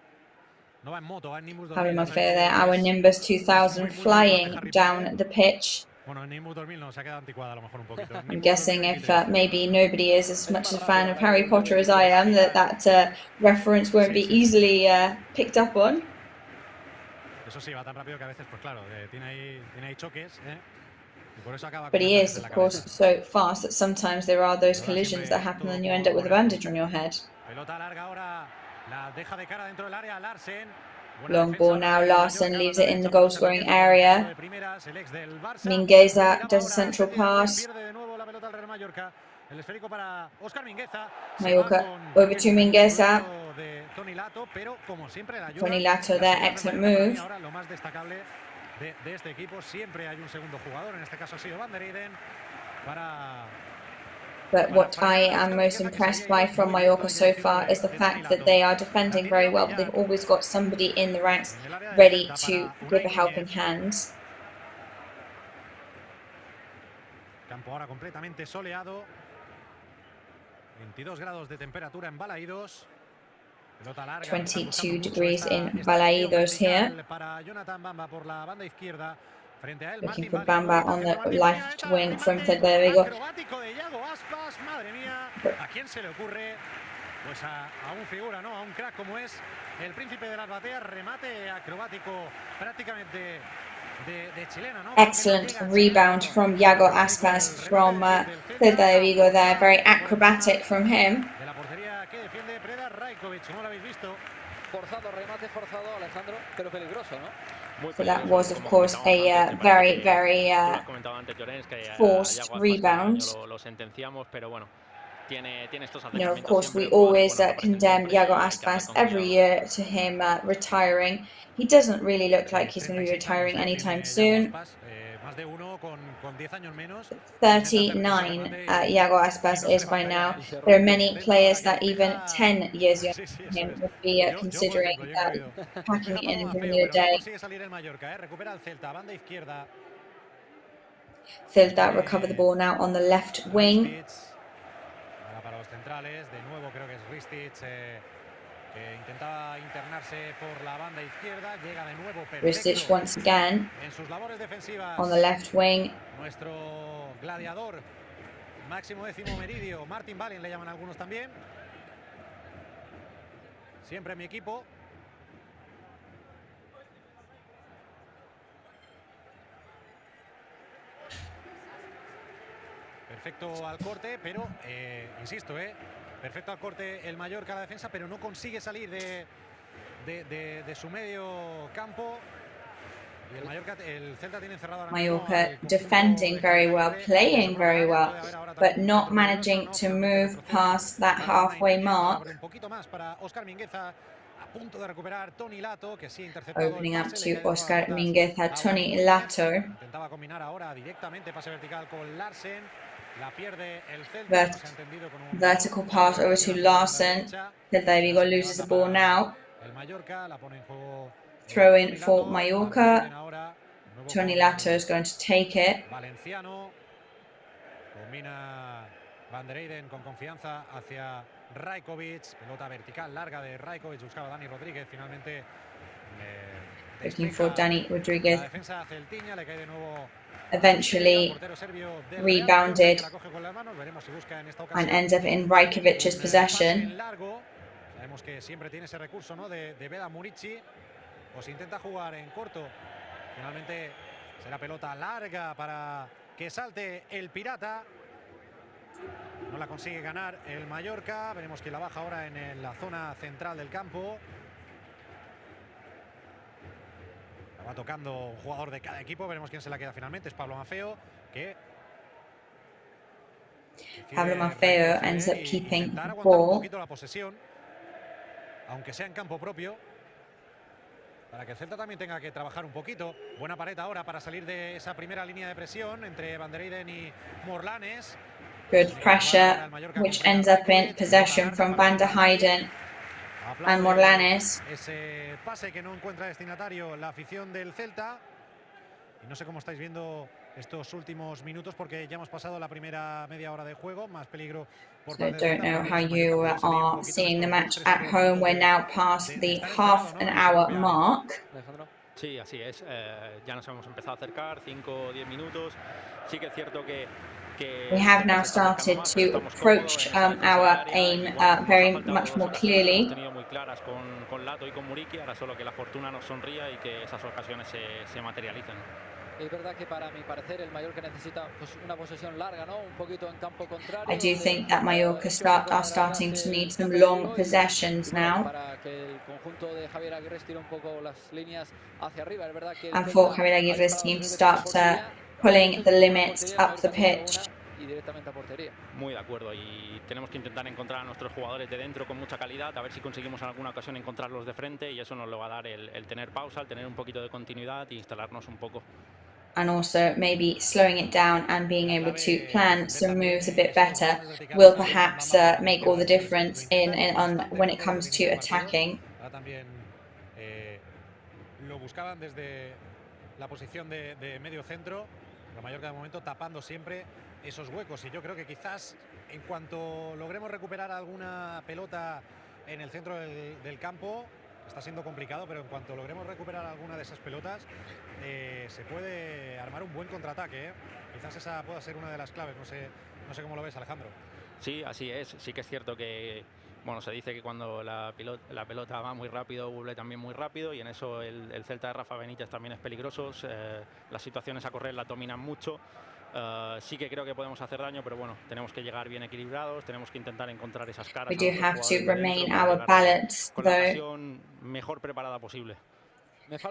No va en moto, va en Nimbus 2000. Pablo Maffeo there, our Nimbus 2000 flying down the pitch. Bueno, en Nimbus 2000 no, se ha quedado anticuada a lo mejor un poquito. I'm guessing if maybe nobody is as much a fan of Harry Potter as I am, that reference won't be easily picked up on. Eso sí, va tan rápido que a veces, pues claro, tiene ahí choques, y por eso acaba. But he is, of course, so fast that sometimes there are those collisions that happen and you end up with a bandage on your head. Pelota larga ahora. La deja de cara dentro del área Larsen. Long ball now, Larsen leaves it in the goal-scoring area. Mingueza does a central pass. Mallorca over to Mingueza. Tony Lato there, excellent move. Lo más destacable de este equipo, siempre hay un segundo jugador, en este caso ha sido Van der Eyden, para But what I am most impressed by from Mallorca so far is the fact that they are defending very well, but they've always got somebody in the ranks ready to give a helping hand. Campo ahora completamente soleado. 22 grados de temperatura en Balaídos. 22 degrees in Balaídos here. Looking for Bamba on the left wing from Futbol. ¿A quién se le ocurre? Pues a un figura, ¿no? A un crack como es el príncipe de las bateas, remate acrobático prácticamente de chilena, ¿no? Excellent rebound from Iago Aspas from Futbol there, very acrobatic from him. De la portería que defiende Preda Rajkovic, ¿no lo habéis visto? Forzado, remate forzado, Alejandro, pero peligroso, ¿no? So that was, of course, a very, very forced rebound. You know, of course, we always condemn Iago Aspas every year to him retiring. He doesn't really look like he's going to be retiring anytime soon. 39 Iago Aspas is by now. There are many players that even 10 years younger than him would be considering packing it in and giving you a day. Celta recover the ball now on the left wing. Para los centrales, de nuevo creo que es Ristic que intentaba internarse por la banda izquierda, llega de nuevo Ristic once again en sus labores defensivas. On the left wing. Nuestro gladiador, máximo décimo meridio, Martin Balin le llaman algunos también. Siempre mi equipo. Perfecto al corte, pero insisto, perfecto al corte el Mallorca a la defensa, pero no consigue salir de su medio campo. Y el Mallorca, el Celta tiene encerrado ahora mismo. Mallorca defending very well, playing very well, but not managing to move past that halfway mark. Un poquito más para Óscar Mingueza, a punto de recuperar Toni Lato, que sí Opening up to Óscar Mingueza, Toni Lato. Intentaba combinar ahora directamente pase vertical con Larsen. La pierde el Celta, no se ha entendido con un vertical pass over to Larsen. Celta de Vigo loses the ball now. El Mallorca la pone en juego. Throw in for Mallorca. Toni Lato is going to take it. Valenciano combina Van der Eyden con confianza hacia Rajkovic. Pelota vertical larga de Rajkovic, buscaba Dani Rodríguez. Finalmente looking for Dani Rodríguez. La defensa celtiña le cae de nuevo. Eventually rebounded and ends up in Rajkovic's possession. Sabemos que siempre tiene ese recurso, ¿no? de Veda Murici. O se intenta jugar en corto. Finalmente será pelota larga para que salte el Pirata. No la consigue ganar el Mallorca. Veremos quién la baja ahora en la zona central del campo. La va tocando un jugador de cada equipo. Veremos quién se la queda finalmente. Es Pablo Maffeo, que Pablo Maffeo ends up keeping the un ball. poquito la posesión, aunque sea en campo propio, para que el Celta también tenga que trabajar un poquito. Buena pared ahora para salir de esa primera línea de presión entre Van der Eyden y Morlanes. Good pressure, which ends up in possession from Van der Eyden and Morlanes. Ese pase que no encuentra destinatario la afición del Celta. Y no sé cómo estáis viendo estos últimos minutos, porque ya hemos pasado la primera media hora de juego. Más peligro por So I don't know how you are seeing the match at home. We're now past the half an hour mark. Sí, así es. Ya nos hemos empezado a acercar, 5 o 10 minutos. Sí que es cierto que we have now started to approach our aim very much more clearly. Muy claras con Lato y con Muriqui, ahora solo que la fortuna nos sonría y que esas ocasiones se materialicen. Es verdad que para mi parecer el Mallorca necesita pues, una posesión larga, ¿no? Un poquito en campo contrario. I do think that Mallorca are starting to need some long possessions now. Para que el conjunto de Javier Aguirre estire un poco las líneas hacia arriba. Es verdad que And for Javier Aguirre's team to start pulling the limits up the pitch. Y directamente a portería. Muy de acuerdo, y tenemos que intentar encontrar a nuestros jugadores de dentro con mucha calidad, a ver si conseguimos en alguna ocasión encontrarlos de frente, y eso nos lo va a dar el tener pausa, el tener un poquito de continuidad e instalarnos un poco. and also maybe slowing it down and being able to plan some moves a bit better will perhaps make all the difference on when it comes to attacking. También lo buscaban desde la posición de medio centro, la Mallorca de momento tapando siempre esos huecos, y yo creo que quizás en cuanto logremos recuperar alguna pelota en el centro del campo, está siendo complicado, pero en cuanto logremos recuperar alguna de esas pelotas, se puede armar un buen contraataque, ¿eh? Quizás esa pueda ser una de las claves, no sé cómo lo ves, Alejandro. Sí, así es. Sí que es cierto que, bueno, se dice que cuando la pelota va muy rápido, vuelve también muy rápido, y en eso el Celta de Rafa Benítez también es peligroso. Las situaciones a correr la dominan mucho. Sí que creo que podemos hacer daño, pero bueno, tenemos que llegar bien equilibrados, tenemos que intentar encontrar esas caras. We do have to remain our balance, con la ocasión mejor preparada posible.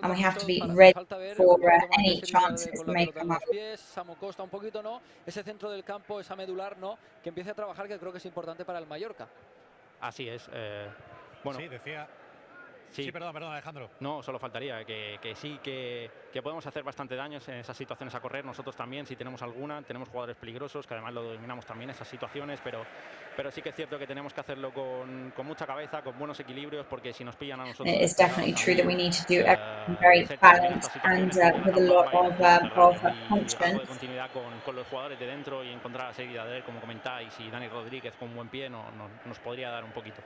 And we have to be ready for any chances that may come up. Samu Costa un poquito, ¿no? Ese centro del campo, esa medular, ¿no? Que empiece a trabajar, que creo que es importante para el Mallorca. Así es. Bueno. Sí, decía... Sí, perdón, Alejandro. No, solo faltaría que sí, que podemos hacer bastante daño en esas situaciones a correr. Nosotros también, si tenemos alguna, tenemos jugadores peligrosos, que además lo dominamos también esas situaciones, pero sí que es cierto que tenemos que hacerlo con mucha cabeza, con buenos equilibrios, porque si nos pillan a nosotros... It's definitely true that we need to do everything very balanced and with a lot of confidence. De continuidad con los jugadores de dentro y encontrar la seguridad de él, como comentáis, y Dani Rodríguez con buen pie nos podría dar un poquito.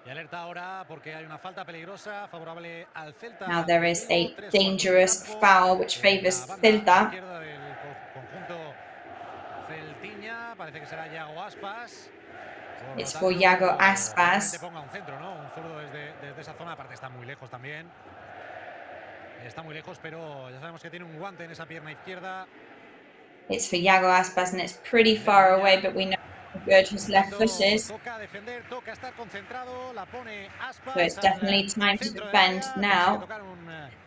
Y alerta ahora porque hay una falta peligrosa favorable al Celta. Now there is a dangerous foul which favors Celta. Conjunto celtiña, parece que será Yago Aspas. It's for Yago Aspas. Ponga un centro, ¿no? Un zurdo desde esa zona, aparte está muy lejos también. Está muy lejos, pero ya sabemos que tiene un guante en esa pierna izquierda. It's for Yago Aspas and it's pretty far away, but we know good his left foot is. So it's definitely time to defend now.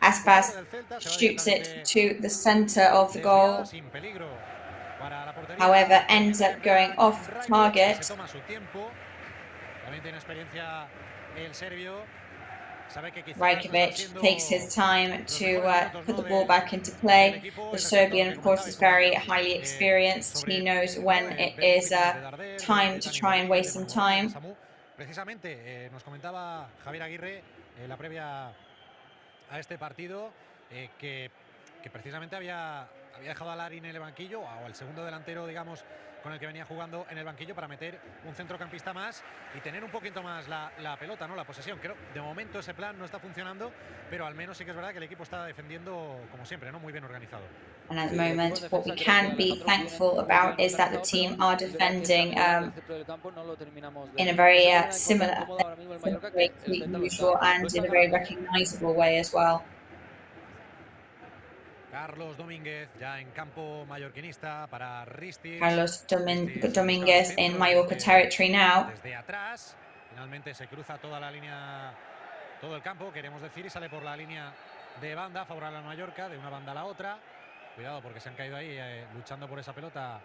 Aspas shoots it to the center of the goal. However, ends up going off target. Rajkovic takes his time to put the ball back into play. The Serbian, of course, is very highly experienced. He knows when it is time to try and waste some time. Precisamente nos comentaba Javier Aguirre en la previa a este partido que precisamente había dejado a Larin en el banquillo, o al segundo delantero, digamos, con el que venía jugando en el banquillo, para meter un centrocampista más y tener un poquito más la pelota, ¿no? La posesión. Creo de momento ese plan no está funcionando, pero al menos sí que es verdad que el equipo está defendiendo como siempre, ¿no? Muy bien organizado. And at the moment, what we can be thankful about is that the team are defending in a very similar way to the usual and in a very recognizable way as well. Carlos Domínguez ya en campo mallorquinista para Ristic. Carlos Domínguez in Mallorca territory now. Desde atrás, finalmente se cruza toda la línea, todo el campo, queremos decir, y sale por la línea de banda favorable a Mallorca, de una banda a la otra. Cuidado porque se han caído ahí luchando por esa pelota,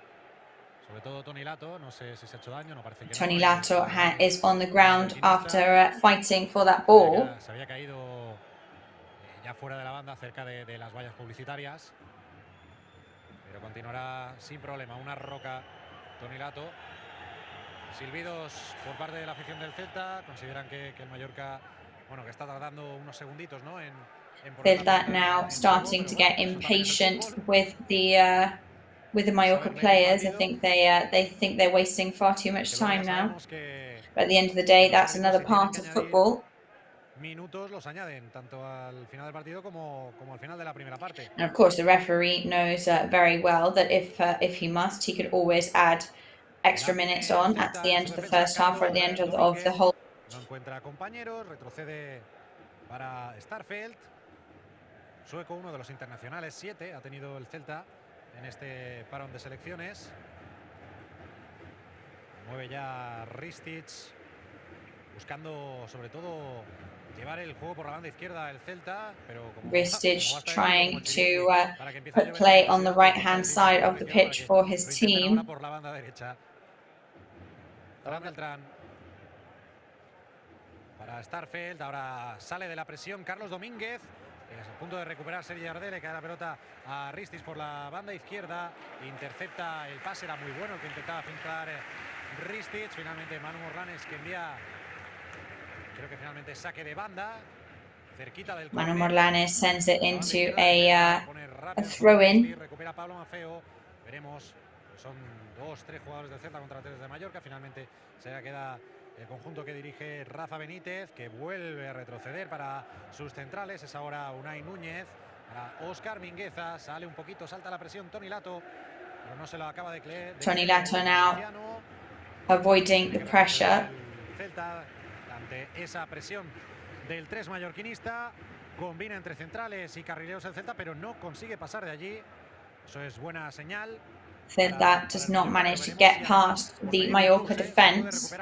sobre todo Toni Lato. No sé si se ha hecho daño, no parece que Toni Lato is on the ground after fighting for that ball. Se había caído ya fuera de la banda, cerca de las vallas publicitarias, pero continuará sin problema. Una roca Toni Lato. Silbidos por parte de la afición del Celta. Consideran que el Mallorca, bueno, que está tardando unos segunditos, ¿no? Celta now starting to get impatient with the Mallorca players. I think they think they're wasting far too much time now. But at the end of the day, that's another part of football. Minutos los añaden tanto al final del partido como al final de la primera parte. And of course, the referee knows very well that if he must, he could always add extra minutes on at the end of the first half or at the end of the whole. No encuentra compañeros, retrocede para Starfelt. Sueco, uno de los internacionales, 7 ha tenido el Celta en este parón de selecciones. Mueve ya Ristic, buscando sobre todo llevar el juego por la banda izquierda el Celta, pero Ristic trying to put play on the right-hand side of the pitch for his team. Por la banda derecha. Beltrán para Starfelt, ahora sale de la presión Carlos Domínguez. Es a punto de recuperar Sergi Ardé, le cae la pelota a Ristis por la banda izquierda, intercepta el pase, era muy bueno el que intentaba filtrar Ristis. Finalmente Manu Morlanes que envía, creo que finalmente saque de banda, cerquita del Manu Morlanes sends it into a throw-in. Recupera Pablo Maffeo, veremos, son 2-3 jugadores del Celta contra 3 de Mallorca. Finalmente se queda el conjunto que dirige Rafa Benítez, que vuelve a retroceder para sus centrales. Es ahora Unai Núñez, para Óscar Mingueza, sale un poquito, salta la presión Toni Lato, pero no se lo acaba de creer. Toni Lato now avoiding the pressure. Celta, ante esa presión del 3 mallorquinista, combina entre centrales y carrileros el Celta, pero no consigue pasar de allí. Eso es buena señal. Celta does not manage to get past the Mallorca defense.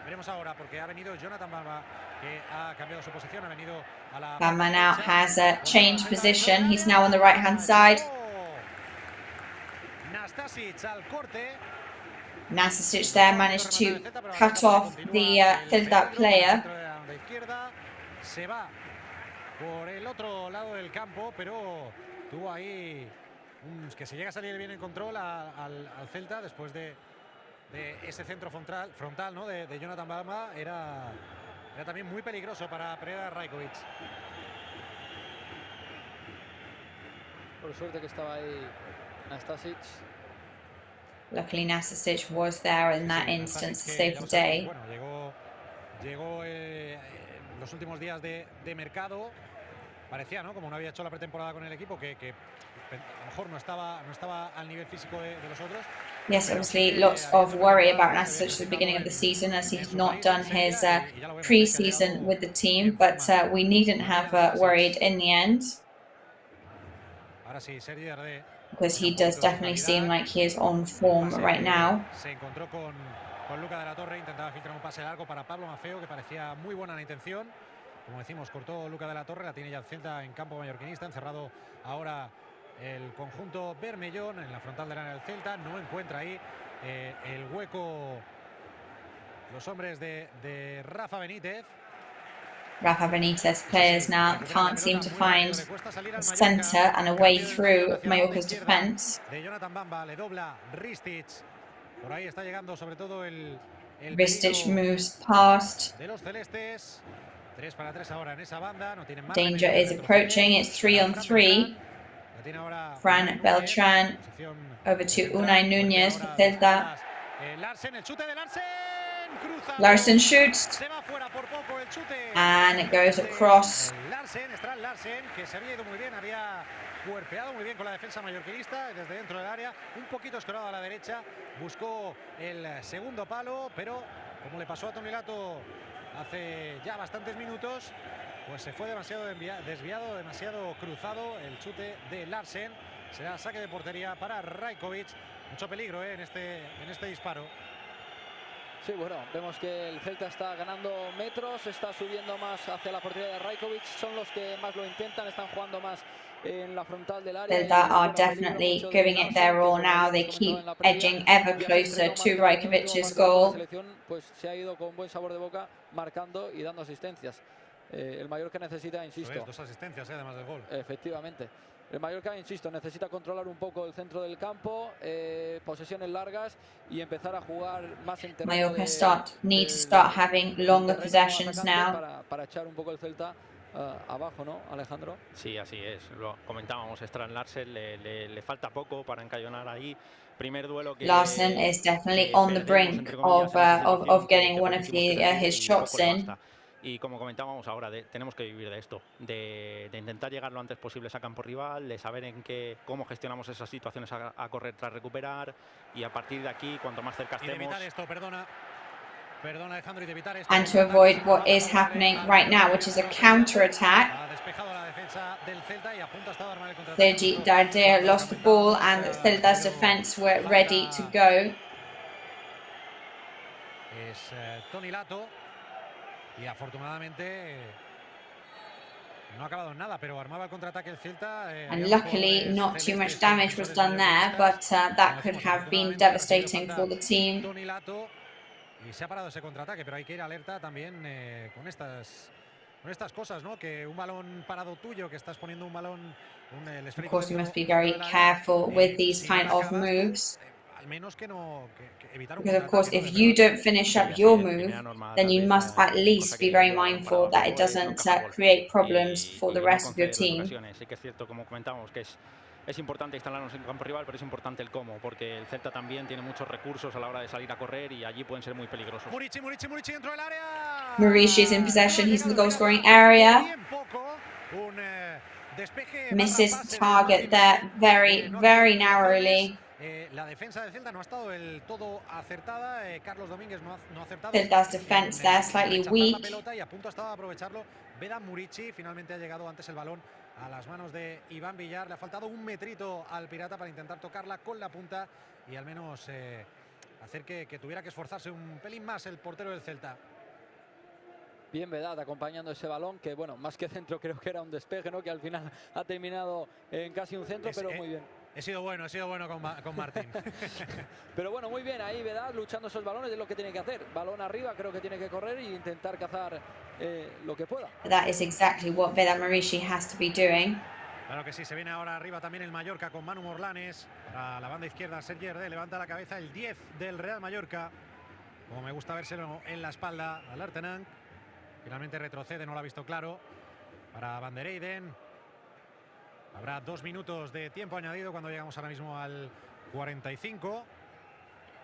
Veremos ahora, porque ha venido Jonathan Bamba, que ha cambiado su posición, ha venido a la... Bamba now has a changed position. He's now on the right-hand side. Nastasic al corte. Nastasic there managed to cut off the Celta player. Se va por el otro lado del campo, pero tuvo ahí que se llega a salir bien en control al Celta después de ese centro frontal, ¿no? de Jonathan Bamba. Era también muy peligroso para Pereira Rajkovic. Por suerte que estaba ahí Nastasic. Luckily Nastasic was there in that instance to save the day. Bueno, llegó los últimos días de mercado. Parecía, ¿no?, como no había hecho la pretemporada con el equipo, que a lo mejor no estaba al nivel físico de los otros. Yes, obviously lots of worry about Nastasic at the beginning of the season, as he's not done his pre-season with the team, but we needn't have worried in the end, because he does definitely seem like he is on form right now. Se encontró con Luca de la Torre, intentaba filtrar un pase largo para Pablo Maffeo, que parecía muy buena la intención. Como decimos, cortó Luca de la Torre, la tiene ya el Celta en campo mallorquinista, encerrado ahora el conjunto bermellón en la frontal del área del Celta. No encuentra ahí el hueco los hombres de Rafa Benítez. Rafa Benitez players now can't seem to find a centre and a way through Mallorca's defence. De Jonathan Bamba, le dobla Ristic. Por ahí está llegando sobre todo el Ristic moves past. De los celestes. 3 para 3 ahora en esa banda. No tienen más. Danger is approaching. It's 3-on-3. Fran Beltran over to Unai Núñez for Celta. Larsen, el chute de Larsen. Larsen shoots. And it goes across. Larsen, que se había ido muy bien, había cuerpeado muy bien con la defensa mallorquinista desde dentro del área, un poquito escorado a la derecha, buscó el segundo palo, pero como le pasó a Toni Lato hace ya bastantes minutos, pues se fue demasiado desviado, demasiado cruzado el chute de Larsen. Será saque de portería para Rajkovic. Mucho peligro en este disparo. Sí, bueno, vemos que el Celta está ganando metros, está subiendo más hacia la portería de Rajkovic, son los que más lo intentan, están jugando más en la frontal del área. Celta are definitely giving it their all now. They keep edging ever closer to Rajkovic's goal. La selección pues se ha ido con buen sabor de boca, marcando y dando asistencias. El Mallorca necesita, insisto, 2 asistencias además del gol. Efectivamente. El Mallorca, insisto, necesita controlar un poco el centro del campo, posesiones largas y empezar a jugar más en terreno. Mallorca need to start having longer possessions now. Para echar un poco el Celta abajo, ¿no, Alejandro? Sí, así es. Lo comentábamos, Strand Larsen le falta poco para encallonar ahí. Primer duelo que Larsen is definitely on the brink of getting one of his shots in. Y como comentábamos ahora, tenemos que vivir de esto, de intentar llegar lo antes posible a campo rival, de saber cómo gestionamos esas situaciones a correr tras recuperar, y a partir de aquí, cuanto más cerca estemos... Y de evitar esto, perdona Alejandro, y de evitar esto... And to avoid what is happening right now, which is a counter-attack. Ha despejado la defensa del Celta y a punto ha estado armar el contraataque. Sergi Ardé lost the ball and Celta's defence were ready to go. Es Toni Lato. Y afortunadamente no ha acabado en nada, pero armaba el contraataque el Celta. And luckily not too much damage was done there, but that could have been devastating for the team. Y se ha parado ese contraataque, pero hay que ir alerta también con estas estas cosas, ¿no? Que un balón parado tuyo, que estás poniendo un balón... Of course, we must be very careful with these kind of moves. Because of course, if you don't finish up your move, then you must at least be very mindful that it doesn't create problems for the rest of your team. Sí que es cierto, como comentábamos, que es importante instalarnos en campo rival, pero es importante el cómo, porque el Celta también tiene muchos recursos a la hora de salir a correr y allí pueden ser muy peligrosos. Murici dentro del área. Murici is in possession. He's in the goal-scoring area. Misses target there very, very narrowly. La defensa del Celta no ha estado del todo acertada. Carlos Domínguez no ha acertado. Celta's defense there slightly weak. Y a punto ha estado de aprovecharlo. Vedan Murici finalmente ha llegado antes el balón a las manos de Iván Villar. Le ha faltado un metrito al Pirata para intentar tocarla con la punta y al menos hacer que tuviera que esforzarse un pelín más el portero del Celta. Bien Vedad acompañando ese balón, que bueno, más que centro creo que era un despeje, ¿no? Que al final ha terminado en casi un centro, pero muy bien. He sido bueno con Martín. Pero bueno, muy bien ahí Vedad luchando esos balones, es lo que tiene que hacer. Balón arriba, creo que tiene que correr e intentar cazar lo que pueda. That is exactly what Vedad Murici has to be doing. Claro que sí, se viene ahora arriba también el Mallorca con Manu Morlanes. Para la banda izquierda, Sergi Erde levanta la cabeza el 10 del Real Mallorca. Como me gusta vérselo en la espalda al Artenang. Finalmente retrocede, no lo ha visto claro. Para Van der Eyden. Habrá 2 minutos de tiempo añadido cuando llegamos ahora mismo al 45.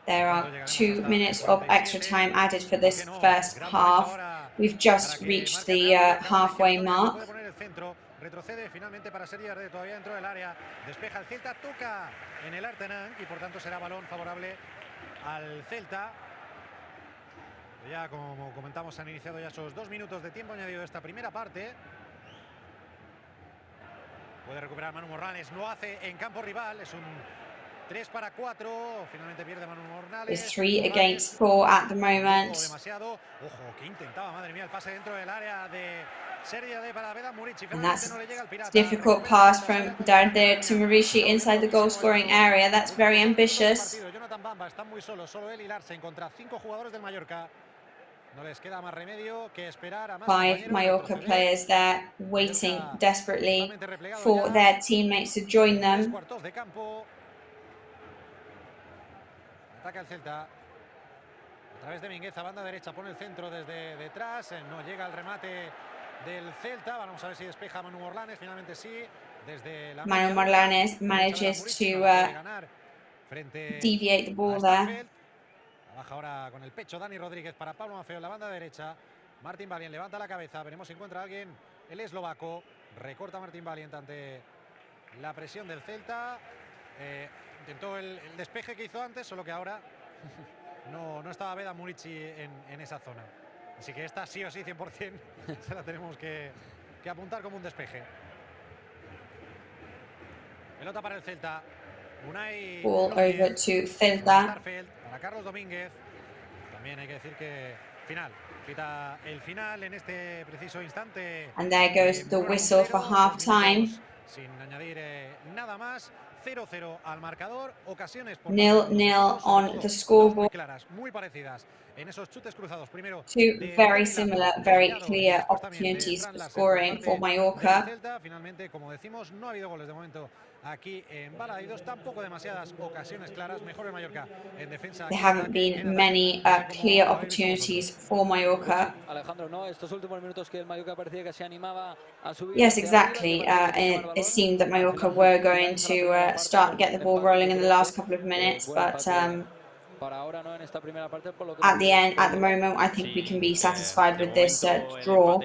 There are 2 minutes of extra time added for this first half. We've just reached the halfway mark. Retrocede finalmente para Sergi Erde, todavía dentro del área. Despeja el Celta, toca en el Artenang y por tanto será balón favorable al Celta. Ya como comentamos, se han iniciado ya esos 2 minutos de tiempo añadido de esta primera parte. Puede recuperar Manu Morlanes, lo hace en campo rival, es un 3-4, finalmente pierde Manu Morlanes. It's 3 against 4 at the moment. Demasiado, ojo, que intentaba, madre mía, el pase dentro del área de Sergi Erde para Vedan Murici. And that's a difficult pass from Darder to Murici inside the goal-scoring area. That's very ambitious. Jonathan Bamba está muy solo él y Larsen contra 5 jugadores del Mallorca. No les queda más remedio que esperar a más 5 Mallorca players there waiting desperately for their teammates to join them. Ataca el Celta. A través de Mingueza, banda derecha, pone el centro desde detrás. No llega el remate del Celta. Vamos a ver si despeja Manu Morlanes. Finalmente sí. Desde la Manu Morlanes manages to deviate the ball there. Baja ahora con el pecho Dani Rodríguez para Pablo Maffeo en la banda derecha. Martín Valiente levanta la cabeza. Veremos si encuentra a alguien. El eslovaco. Recorta Martín Valiente ante la presión del Celta. Intentó el despeje que hizo antes, solo que ahora no estaba Vedan Murici en esa zona. Así que esta sí o sí 100% se la tenemos que apuntar como un despeje. Pelota para el Celta. Ball over to Celta. Para Carlos Domínguez. También hay que decir que final. Pita el final en este preciso instante. And there goes the whistle for half time. Sin añadir nada más. 0-0 al marcador. Ocasiones por 0-0 on the scoreboard. Muy claras, muy parecidas en esos chutes cruzados. Primero, 2 very similar, very clear opportunities for scoring for Mallorca. Finalmente, como decimos, no ha habido goles de momento aquí en Balaidos, tampoco demasiadas ocasiones claras. Mejor el Mallorca en defensa. There haven't been many clear opportunities for Mallorca. Alejandro, ¿no? Estos últimos minutos que el Mallorca parecía que se animaba a subir. Yes, exactly. It seemed that Mallorca were going to get the ball rolling in the last couple of minutes, but at the moment, I think we can be satisfied with this draw.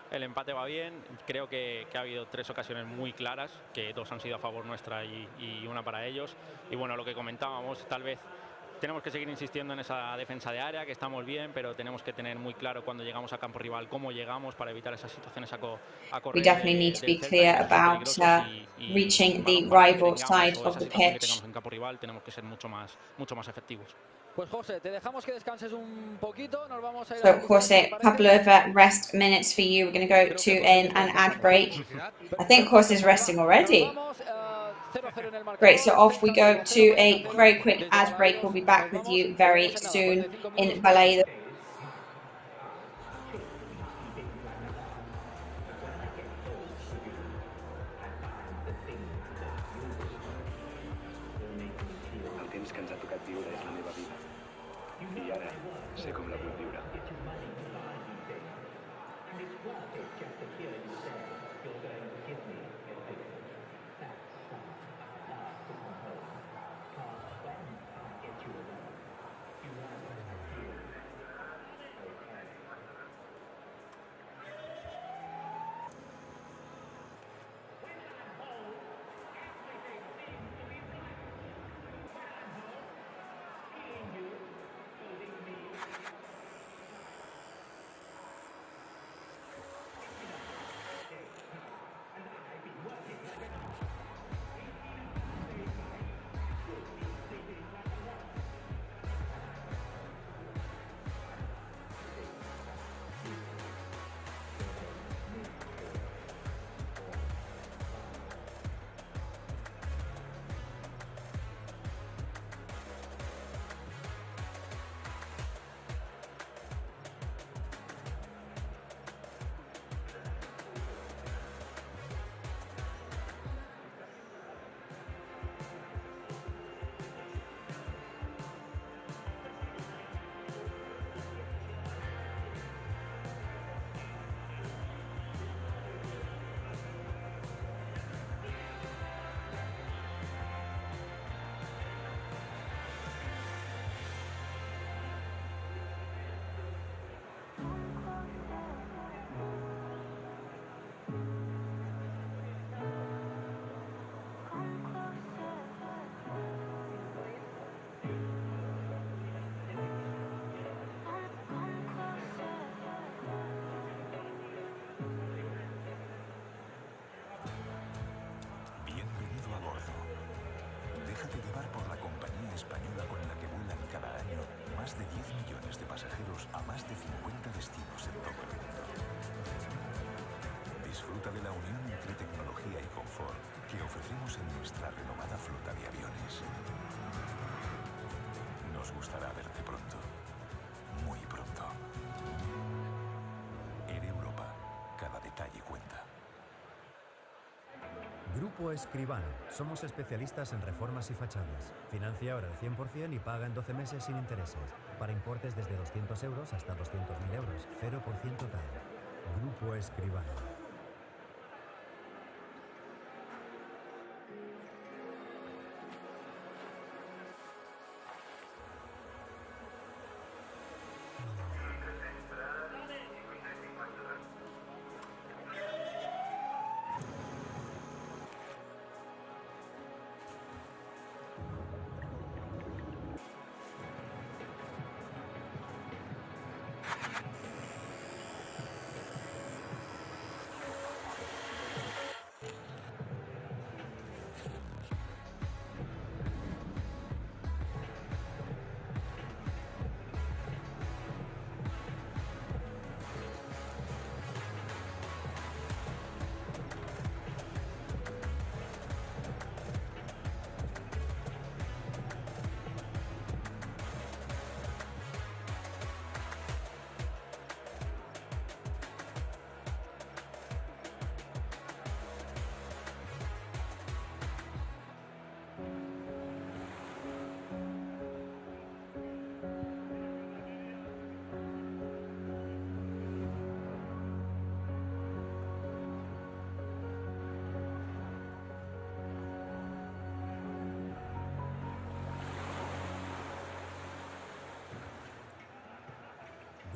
El empate va bien, creo que ha habido 3 ocasiones muy claras, que 2 han sido a favor nuestra y una para ellos. Y bueno, lo que comentábamos, tal vez tenemos que seguir insistiendo en esa defensa de área, que estamos bien, pero tenemos que tener muy claro cuando llegamos a campo rival cómo llegamos para evitar esas situaciones a correr. We definitely need to be clear about reaching the rival side of the pitch. En campo rival tenemos que ser mucho más efectivos. Pues José, te dejamos que descanses un poquito, nos vamos a ir So José, a couple of rest minutes for you. We're going to go to an ad break. I think José's resting already. Great, so off we go to a very quick ad break. We'll be back with you very soon in Balaidos. ens ha tocat viure és la meva vida. I ara sé com la vull viure. Más de 10 millones de pasajeros a más de 50 destinos en todo el mundo. Disfruta de la unión entre tecnología y confort que ofrecemos en nuestra renovada flota de aviones. Nos gustará verte pronto, muy pronto. En Europa, cada detalle cuenta. Grupo Escribano. Somos especialistas en reformas y fachadas. Financia ahora al 100% y paga en 12 meses sin intereses. Para importes desde 200 euros hasta 200.000 euros. 0% TAE. Grupo Escribano.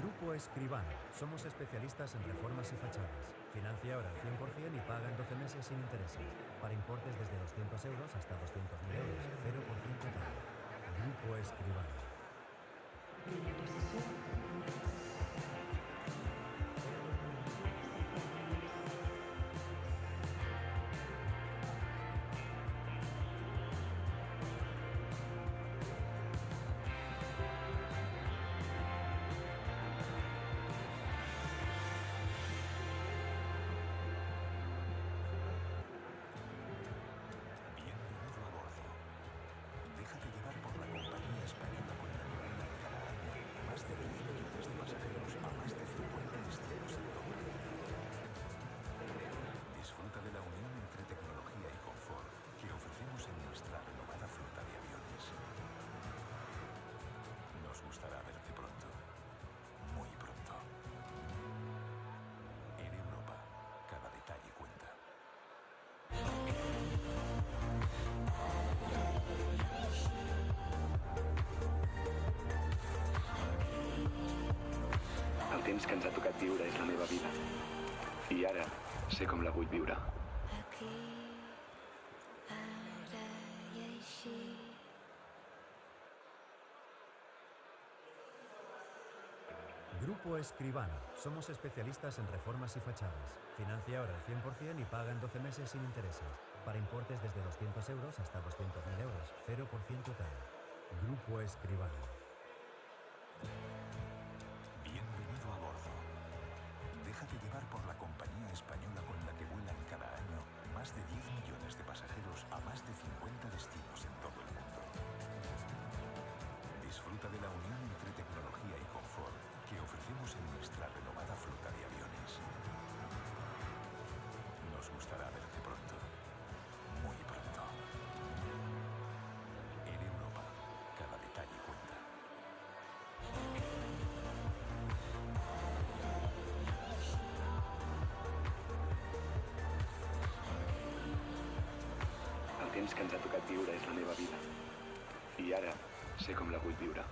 Grupo Escribano. Somos especialistas en reformas y fachadas. Financia ahora al 100% y paga en 12 meses sin intereses. Para importes desde 200 euros hasta 200.000 euros. 0% TAE. Grupo Escribano. Déjate llevar por la compañía española con la que vuelan cada año más de temps que ens ha tocat viure és la meva vida. I ara sé com la vull viure. Aquí, ara i així. Grupo Escribano. Somos especialistas en reformas y fachadas. Financia ahora al 100% y paga en 12 meses sin intereses. Para importes desde 200 euros hasta 200.000 euros. 0% TAE. Grupo Escribano. Bienvenido a bordo. Déjate llevar por la compañía española con la que vuelan cada año más de 10 millones de pasajeros a más de 50 destinos en todo el mundo. Disfruta de la unión entre tecnología y confort que ofrecemos en nuestra renovada flota de aviones. Nos gustará verte pronto, muy pronto. En Europa, cada detalle cuenta. El temps que ens ha tocat viure és la meva vida. I ara sé com la vull viure.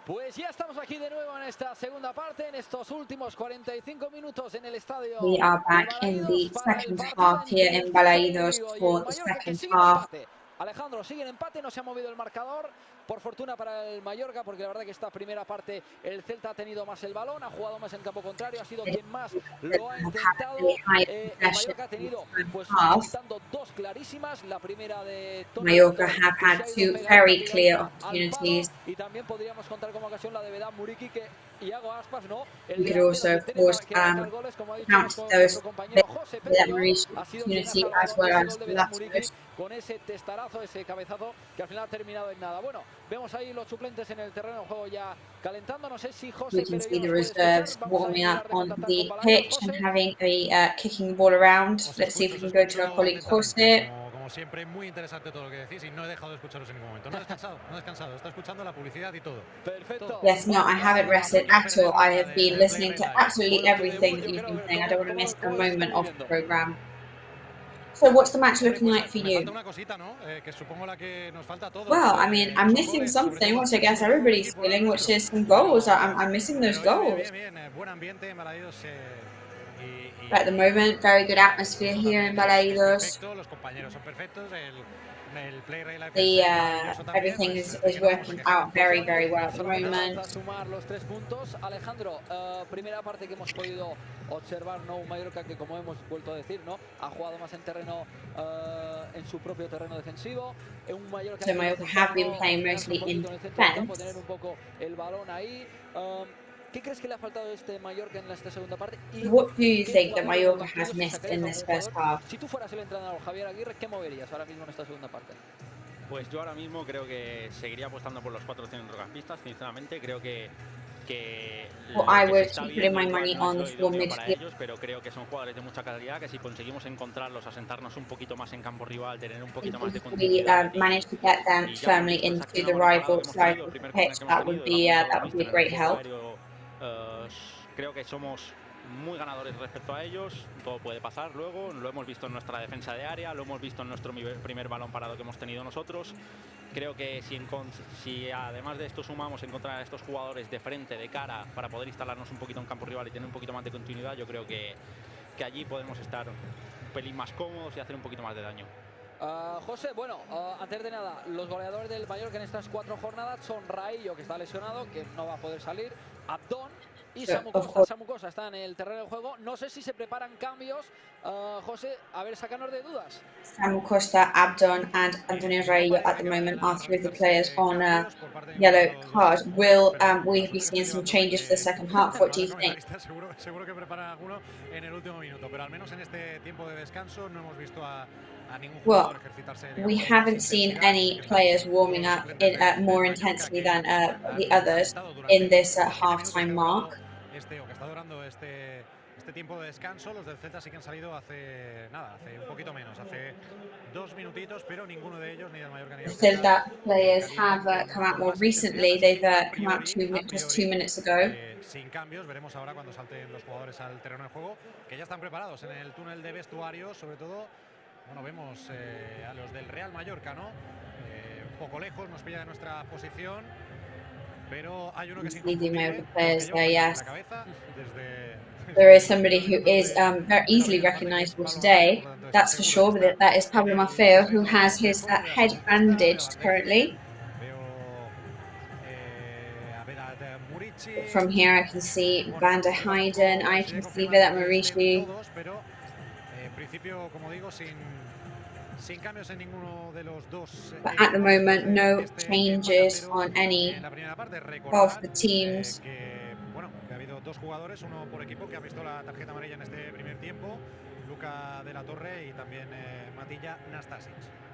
Pues ya estamos aquí de nuevo en esta segunda parte, en estos últimos 45 minutos en el estadio. We are back in the second half here in Balaidos for the second half. Alejandro, sigue en empate, no se ha movido el marcador. Por fortuna para el Mallorca, porque la verdad que esta primera parte el Celta ha tenido más el balón, ha jugado más en campo contrario, ha sido quien más lo ha intentado. El Mallorca ha tenido, pues, intentando dos clarísimas. La primera de Mallorca have had two very clear opportunities. Y también podríamos contar como ocasión la de Vedán Muriqui, que Iago Aspas, ¿no? We could also, of course, count those opportunity as well as Lazarus. Con ese testarazo, ese cabezazo que al final ha terminado en nada. Bueno, vemos ahí los suplentes en el terreno de juego ya calentando. No sé si José. We can see the reserves warming up on the pitch and having a kicking the ball around. Let's see if we can go to our colleague José. Como siempre, muy interesante todo lo que decís y no he dejado de escucharos en ningún momento. No he descansado, está escuchando la publicidad y todo. Perfecto. Yes, no, I haven't rested at all. I have been listening to absolutely everything that you've been saying. I don't want to miss a moment of the programme. So what's the match looking like for you? Well, I mean, I'm missing something, which I guess everybody's feeling, which is some goals. I'm missing those goals. At the moment, very good atmosphere here in Balaidos. Everything is working out very, very well at the moment. Sumar los 3 puntos. Alejandro, primera parte que hemos podido observar, ¿no? Un Mallorca que, como hemos vuelto a decir, ¿no? Ha jugado más en terreno, en su propio terreno defensivo. Un Mallorca so Mallorca have been playing mostly in defense. Tener un poco el balón ahí. ¿Qué crees que le ha faltado a este Mallorca en esta segunda parte? What do you think that Mallorca has missed in this first half? Si tú fueras el entrenador Javier Aguirre, ¿qué moverías ahora mismo en esta segunda parte? Pues yo ahora mismo creo que seguiría apostando por los 4 centrocampistas. Sinceramente, creo que well, I would put my money on the full midfield. Pero creo que son jugadores de mucha calidad, que si conseguimos encontrarlos, asentarnos un poquito más en campo rival, tener un poquito más de continuidad. We manage to get them firmly into the rival side of the pitch. That would be a great help. Creo que somos muy ganadores respecto a ellos, todo puede pasar luego, lo hemos visto en nuestra defensa de área, lo hemos visto en nuestro primer balón parado que hemos tenido nosotros. Creo que si además de esto sumamos encontrar a estos jugadores de frente, de cara, para poder instalarnos un poquito en campo rival y tener un poquito más de continuidad, yo creo que allí podemos estar un pelín más cómodos y hacer un poquito más de daño. José, bueno, antes de nada, los goleadores del Mallorca en estas 4 jornadas son Raillo, que está lesionado, que no va a poder salir, Abdón y Samu Costa. Samu Costa está en el terreno del juego. No sé si se preparan cambios. José, a ver, sácanos de dudas. Samu Costa, Abdon, and Antonio Raillo at the moment are 3 of the players on a yellow card. Will we be seeing some changes for the second half? What do you think? Seguro que preparan alguno en el último minuto, pero al menos en este tiempo de descanso no hemos visto a ningún jugador ejercitarse. We haven't seen any players warming up more intensely than the others in this half-time mark. Que está durando este tiempo de descanso. Los del Celta sí que han salido hace un poquito menos, hace 2 minutitos, pero ninguno de ellos, ni del Mallorca ni del Celta players have come out more recently. They've come out just 2 minutes ago. Sin cambios, veremos ahora cuando salten los jugadores al terreno de juego, que ya están preparados en el túnel de vestuarios, sobre todo. Bueno, vemos a los del Real Mallorca, ¿no? Un poco lejos, nos pilla de nuestra posición, pero hay uno que se inconfundible, There is somebody who is very easily recognizable today, that's for sure, but that is Pablo Maffeo, who has his head bandaged currently. From here I can see Van der Heyden, I can see Vedat Murici. But at the moment, no changes on any of the teams. Bueno, ha habido 2 jugadores, uno por equipo, que ha visto la tarjeta amarilla en este primer tiempo, Luca de la Torre y también Matilla Nastasic.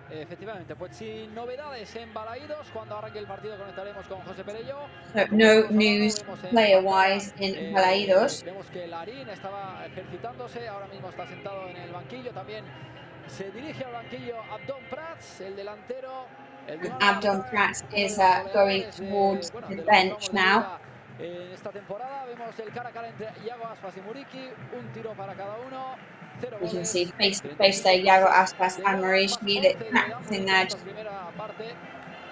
Efectivamente, pues sin novedades en Balaídos, cuando arranque el partido conectaremos con José Perello. So, no news player-wise in Balaídos. Vemos que Larín estaba ejercitándose, ahora mismo está sentado en el banquillo, también se dirige al banquillo Abdon Prats, el delantero. Abdon Prats is going towards the bench now. En esta temporada vemos el cara a cara entre Iago Aspas y Muriqui, un tiro para cada uno. You can see face to face there, Iago Aspas and Muriqui, they're practicing there.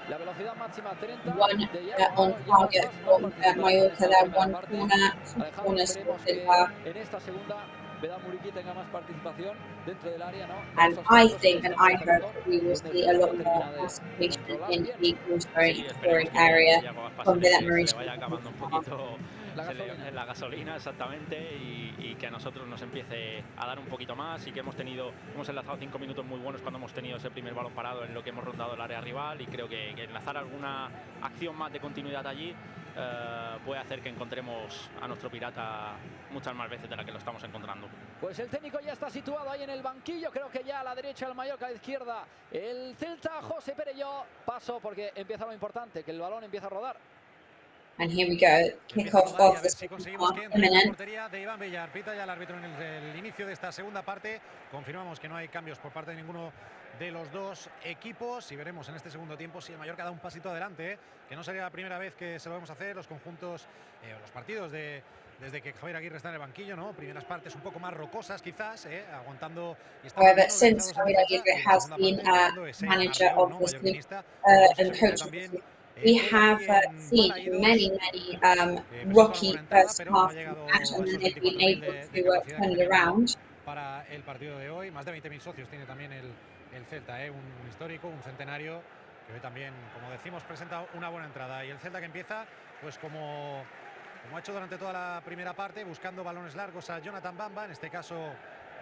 La velocidad máxima 30. One on target for Mallorca there, 1 corner, 2 corners for Silva. En esta segunda, Vedat Muriqui tenga más participación dentro del área, ¿no? And I think and I hope that we will see a lot more participation in the goal-scoring area from Vedat Muriqui. La gasolina, exactamente, y que a nosotros nos empiece a dar un poquito más, y que hemos enlazado 5 minutos muy buenos cuando hemos tenido ese primer balón parado en lo que hemos rondado el área rival, y creo que enlazar alguna acción más de continuidad allí puede hacer que encontremos a nuestro pirata muchas más veces de la que lo estamos encontrando. Pues el técnico ya está situado ahí en el banquillo, creo que ya a la derecha el Mallorca, a la izquierda el Celta. José Perello, paso porque empieza lo importante, que el balón empieza a rodar. And here we go, kick-off of the second half imminent. Pita ya el árbitro en el inicio de esta segunda parte. Confirmamos que no hay cambios por parte de ninguno de los 2 equipos, y veremos en este segundo tiempo si el Mallorca da un pasito adelante, que no sería la primera vez que se lo vamos a hacer. Los conjuntos, los partidos desde que Javier Aguirre está en el banquillo, ¿no? Primeras partes un poco más rocosas quizás, aguantando. However, since Javier Aguirre has been manager of this league and coach, we have seen many rocky first half match, and then they've been able to turn it around. Para el partido de hoy, más de 20.000 socios tiene también el Celta, un histórico, un centenario, que hoy también, como decimos, presenta una buena entrada. Y el Celta que empieza, pues como ha hecho durante toda la primera parte, buscando balones largos a Jonathan Bamba. En este caso,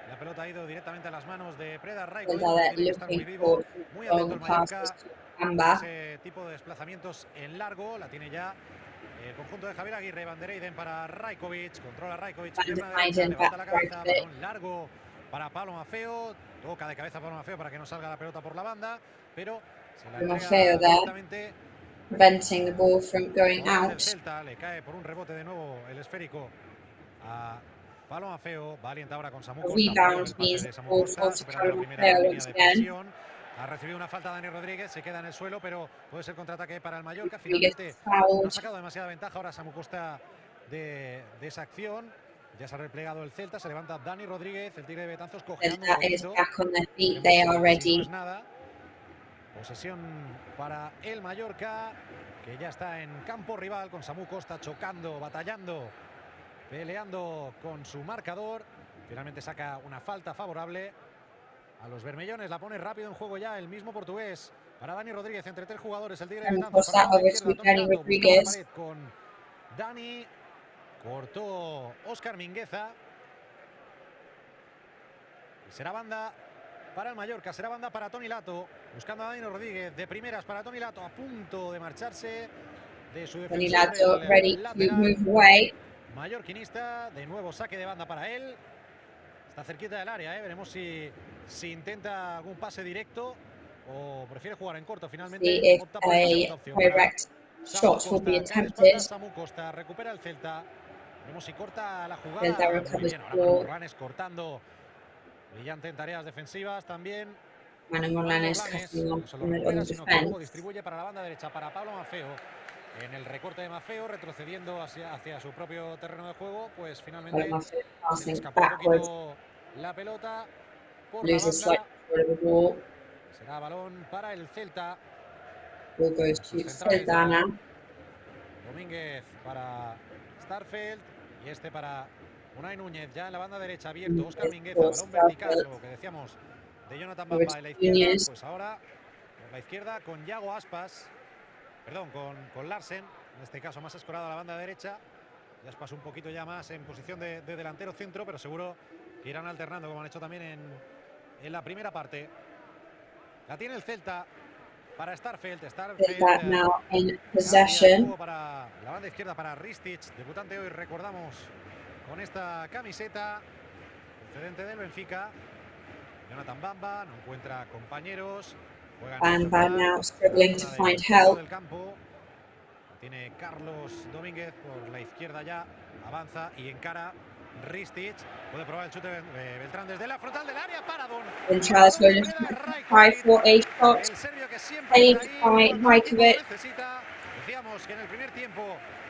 la pelota ha ido directamente a las manos de Preda Raikovic, que tiene que estar muy vivo, muy atento el Mallorca. Ese tipo de desplazamientos en largo la tiene ya el conjunto de Javier Aguirre. Van der Heyden para Raikovic, controla Raikovic, levanta la cabeza, balón largo para Pablo Maffeo, toca de cabeza Pablo Maffeo para que no salga la pelota por la banda, pero se la entrega directamente, preventing the ball from going out. Celta, le cae por un rebote de nuevo el esférico a Pablo Maffeo. Valiente ahora con Samu Costa. Rebound means ball falls to Pablo Maffeo once again. Ha recibido una falta Dani Rodríguez, se queda en el suelo, pero puede ser contraataque para el Mallorca. Finalmente no ha sacado demasiada ventaja ahora Samu Costa de esa acción. Ya se ha replegado el Celta, se levanta Dani Rodríguez, el Tigre de Betanzos cojeando Celta un is poquito. back on their feet. They are No ready. es nada. Posesión para el Mallorca, que ya está en campo rival con Samu Costa chocando, batallando, peleando con su marcador. Finalmente saca una falta favorable a los bermellones. La pone rápido en juego ya el mismo portugués. Para Dani Rodríguez entre tres jugadores. El Tigre de Betanzos. Costa over to Dani Rodríguez. Con Dani. Cortó Óscar Mingueza. Y será banda para el Mallorca, será banda para Toni Lato. Buscando a Dani Rodríguez de primeras para Toni Lato. A punto de marcharse de su defensor. Toni Lato ready to move away. Mallorquinista, de nuevo saque de banda para él. Está cerquita del área, veremos si intenta algún pase directo o prefiere jugar en corto. Finalmente opta por esta segunda opción. Direct shot will be attempted. Samu Costa recupera el Celta. Veremos si corta la jugada. Celta Muy recovers bien, ahora ball. Morlanes cortando. Brillante en tareas defensivas también. Manu Morlanes No cutting on solo recupera, sino que luego defense. distribuye para la banda derecha para Pablo Mafeo. En el recorte de Mafeo, retrocediendo hacia su propio terreno de juego, pues finalmente se Passing escapó un backwards. poquito la pelota por la Loses banda. slightly forward of the ball. Será balón para el Celta. Ball goes to Celta now. Domínguez para Starfelt y este para Unai Núñez, ya en la banda derecha abierto. Óscar Mingueza, balón vertical, lo que decíamos de Jonathan Bamba en la izquierda. Pues ahora por la izquierda con Yago Aspas, perdón, con Larsen, en este caso más escorado a la banda derecha. Y Aspas un poquito ya más en posición de delantero centro, pero seguro que irán alternando como han hecho también en la primera parte. La tiene el Celta para Starfelt. Celta now in possession. Para la banda izquierda para Ristic, debutante hoy, recordamos, con esta camiseta, procedente del Benfica. Jonathan Bamba no encuentra compañeros. Bamba now struggling to find help. Del campo. Tiene Carlos Domínguez por la izquierda, ya avanza y encara Ristic. Puede probar el chute Beltrán desde la frontal del área. Paradón. And Charles going to try for a shot. Saved by Rajkovic. Decíamos que en el primer tiempo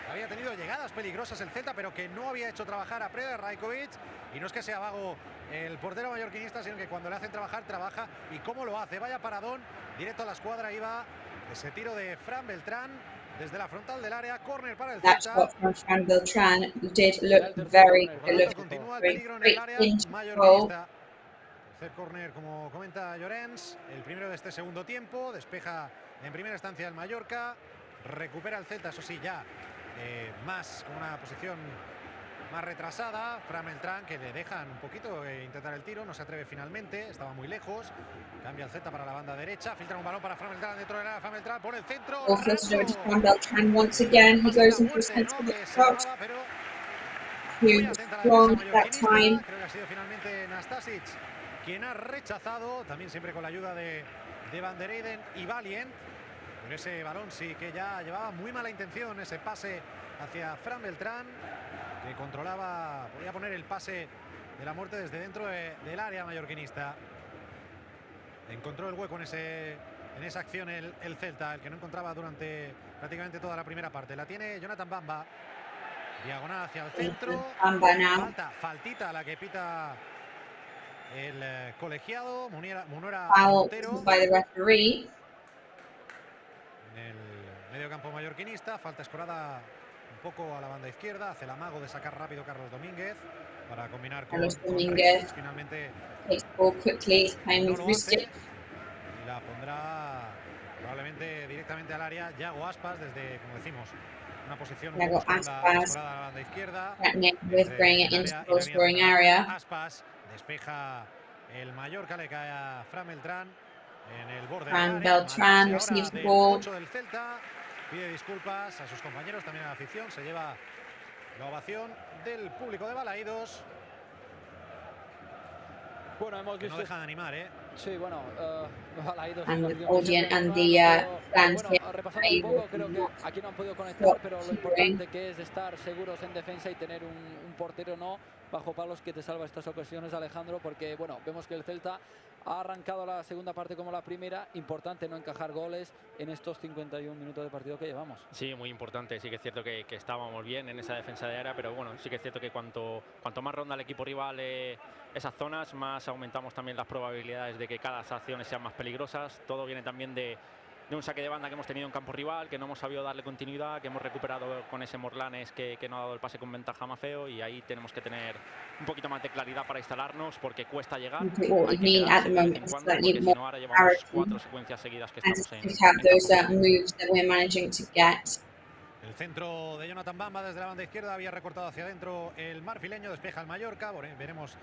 había tenido llegadas peligrosas el Celta, pero que no había hecho trabajar a Predrag Rajkovic. Y no es que sea vago el portero mallorquinista, sino que cuando le hacen trabajar, trabaja. ¿Y cómo lo hace? Vaya paradón, directo a la escuadra. Iba ese tiro de Fran Beltrán desde la frontal del área. Córner para el That Celta. shot from Fran Beltrán did look very good. Continúa el Going peligro en el área straight into goal. mallorquinista. Tercer córner, como comenta Llorens, el primero de este segundo tiempo. Despeja en primera instancia el Mallorca. Recupera el Celta, eso sí, ya más con una posición más retrasada. Fran Beltrán, que le dejan un poquito intentar el tiro, no se atreve finalmente, estaba muy lejos. Cambia el Celta para la banda derecha, filtra un balón para Fran Beltrán dentro del área. Fran Beltrán por el centro. Fran Beltrán once again. He goes into the centre of the shot. Too strong that time. Creo que ha sido finalmente Nastasic quien ha rechazado, también siempre con la ayuda de Van der Eyden y Valiant. Pero ese balón sí que ya llevaba muy mala intención, ese pase hacia Fran Beltrán, que controlaba, podía poner el pase de la muerte desde dentro del área mallorquinista. Encontró el hueco en esa acción el Celta, el que no encontraba durante prácticamente toda la primera parte. La tiene Jonathan Bamba, diagonal hacia el centro. Faltita la que pita el colegiado, Munera Montero. By the referee. En el medio campo mallorquinista, falta escorada un poco a la banda izquierda, hace el amago de sacar rápido Carlos Domínguez para combinar con Domínguez. Finalmente Takes ball quickly, he's playing with Ristic. Y la pondrá probablemente directamente al área Yago Aspas desde, como decimos, una posición Yago escorada Aspas. a la banda izquierda. With bringing it into the goal scoring area. Aspas despeja el Mallorca, le cae a Fran Beltrán en el borde Fran del área. Beltrán receives the ball. Del Celta, pide disculpas a sus compañeros, también a la afición, se lleva la ovación del público de Balaídos. Bueno, hemos visto... no deja de animar, Sí, bueno, Balaídos... And the audience and the fans here. Repasando un poco, creo que aquí no han podido conectar, pero lo importante que es estar seguros en defensa y tener un portero bajo palos que te salva estas ocasiones, Alejandro, porque bueno, vemos que el Celta ha arrancado la segunda parte como la primera. Importante no encajar goles en estos 51 minutos de partido que llevamos. Sí, muy importante. Sí que es cierto que estábamos bien en esa defensa de área, pero bueno, sí que es cierto que cuanto más ronda el equipo rival esas zonas, más aumentamos también las probabilidades de que cada acciones sean más peligrosas. Todo viene también de un saque de banda que hemos tenido en campo rival, que no hemos sabido darle continuidad, que hemos recuperado con ese Morlanes que no ha dado el pase con ventaja a Mafeo, y ahí tenemos que tener un poquito más de claridad para instalarnos, porque cuesta llegar. Hay que quedarse de vez en cuando, porque si no ahora llevamos 4 secuencias seguidas que estamos en El centro de Jonathan Bamba desde la banda izquierda, había recortado hacia adentro el marfileño, despeja el Mallorca. Bueno, veremos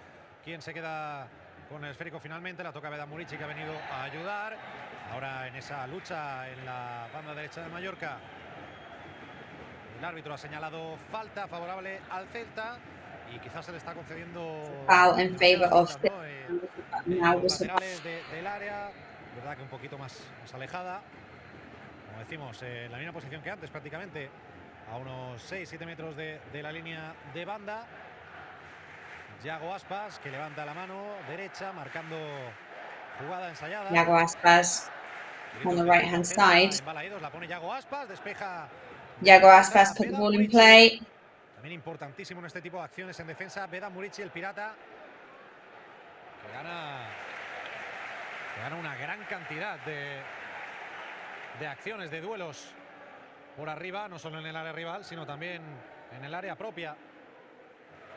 quién se queda con el esférico finalmente. La toca Beda Murici, que ha venido a ayudar. Ahora en esa lucha en la banda derecha de Mallorca, el árbitro ha señalado falta favorable al Celta y quizás se le está concediendo foul in favor of los laterales del área. Verdad que un poquito más alejada, como decimos, en la misma posición que antes prácticamente, a unos 6-7 metros de la línea de banda. Yago Aspas, que levanta la mano derecha, marcando jugada ensayada. Yago Aspas on the right hand side. La pone Yago Aspas, despeja. Yago Aspas put the ball in play. También importantísimo en este tipo de acciones en defensa, Beda Murici, el pirata, que gana una gran cantidad de acciones, de duelos por arriba, no solo en el área rival, sino también en el área propia.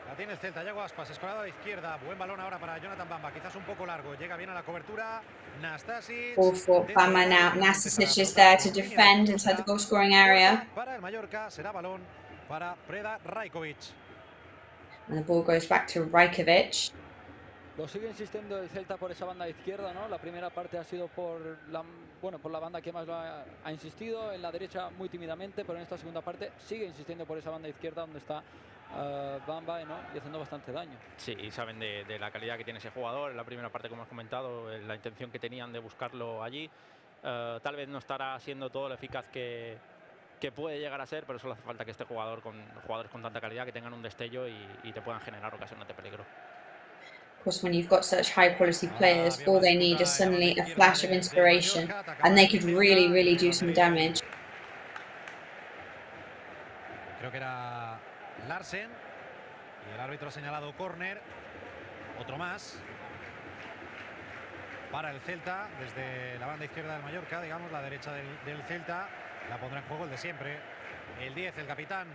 La tiene el Celta, Yago Aspas, escorado a la izquierda. Buen balón ahora para Jonathan Bamba, quizás un poco largo. Llega bien a la cobertura. Nastasic. All for Bamba now. Nastasic is there to defend inside the goal scoring area. Para el Mallorca será balón para Preda Rajkovic. And the ball goes back to Rajkovic. Lo sigue insistiendo el Celta por esa banda izquierda, ¿no? La primera parte ha sido por la banda que más lo ha insistido, en la derecha muy tímidamente, pero en esta segunda parte sigue insistiendo por esa banda izquierda donde está Bamba, ¿no? Y haciendo bastante daño. Sí, y saben de la calidad que tiene ese jugador. En la primera parte, como hemos comentado, la intención que tenían de buscarlo allí. Tal vez no estará siendo todo lo eficaz que puede llegar a ser, pero solo hace falta que este jugador, con jugadores con tanta calidad, que tengan un destello y te puedan generar ocasiones de peligro. Of course, when you've got such high quality players, all they need is suddenly a flash of inspiration and they could really, really do some damage. Creo que era Larsen y el árbitro ha señalado córner. Otro más para el Celta desde la banda izquierda del Mallorca, digamos, la derecha del Celta. La pondrá en juego el de siempre, el 10, el capitán,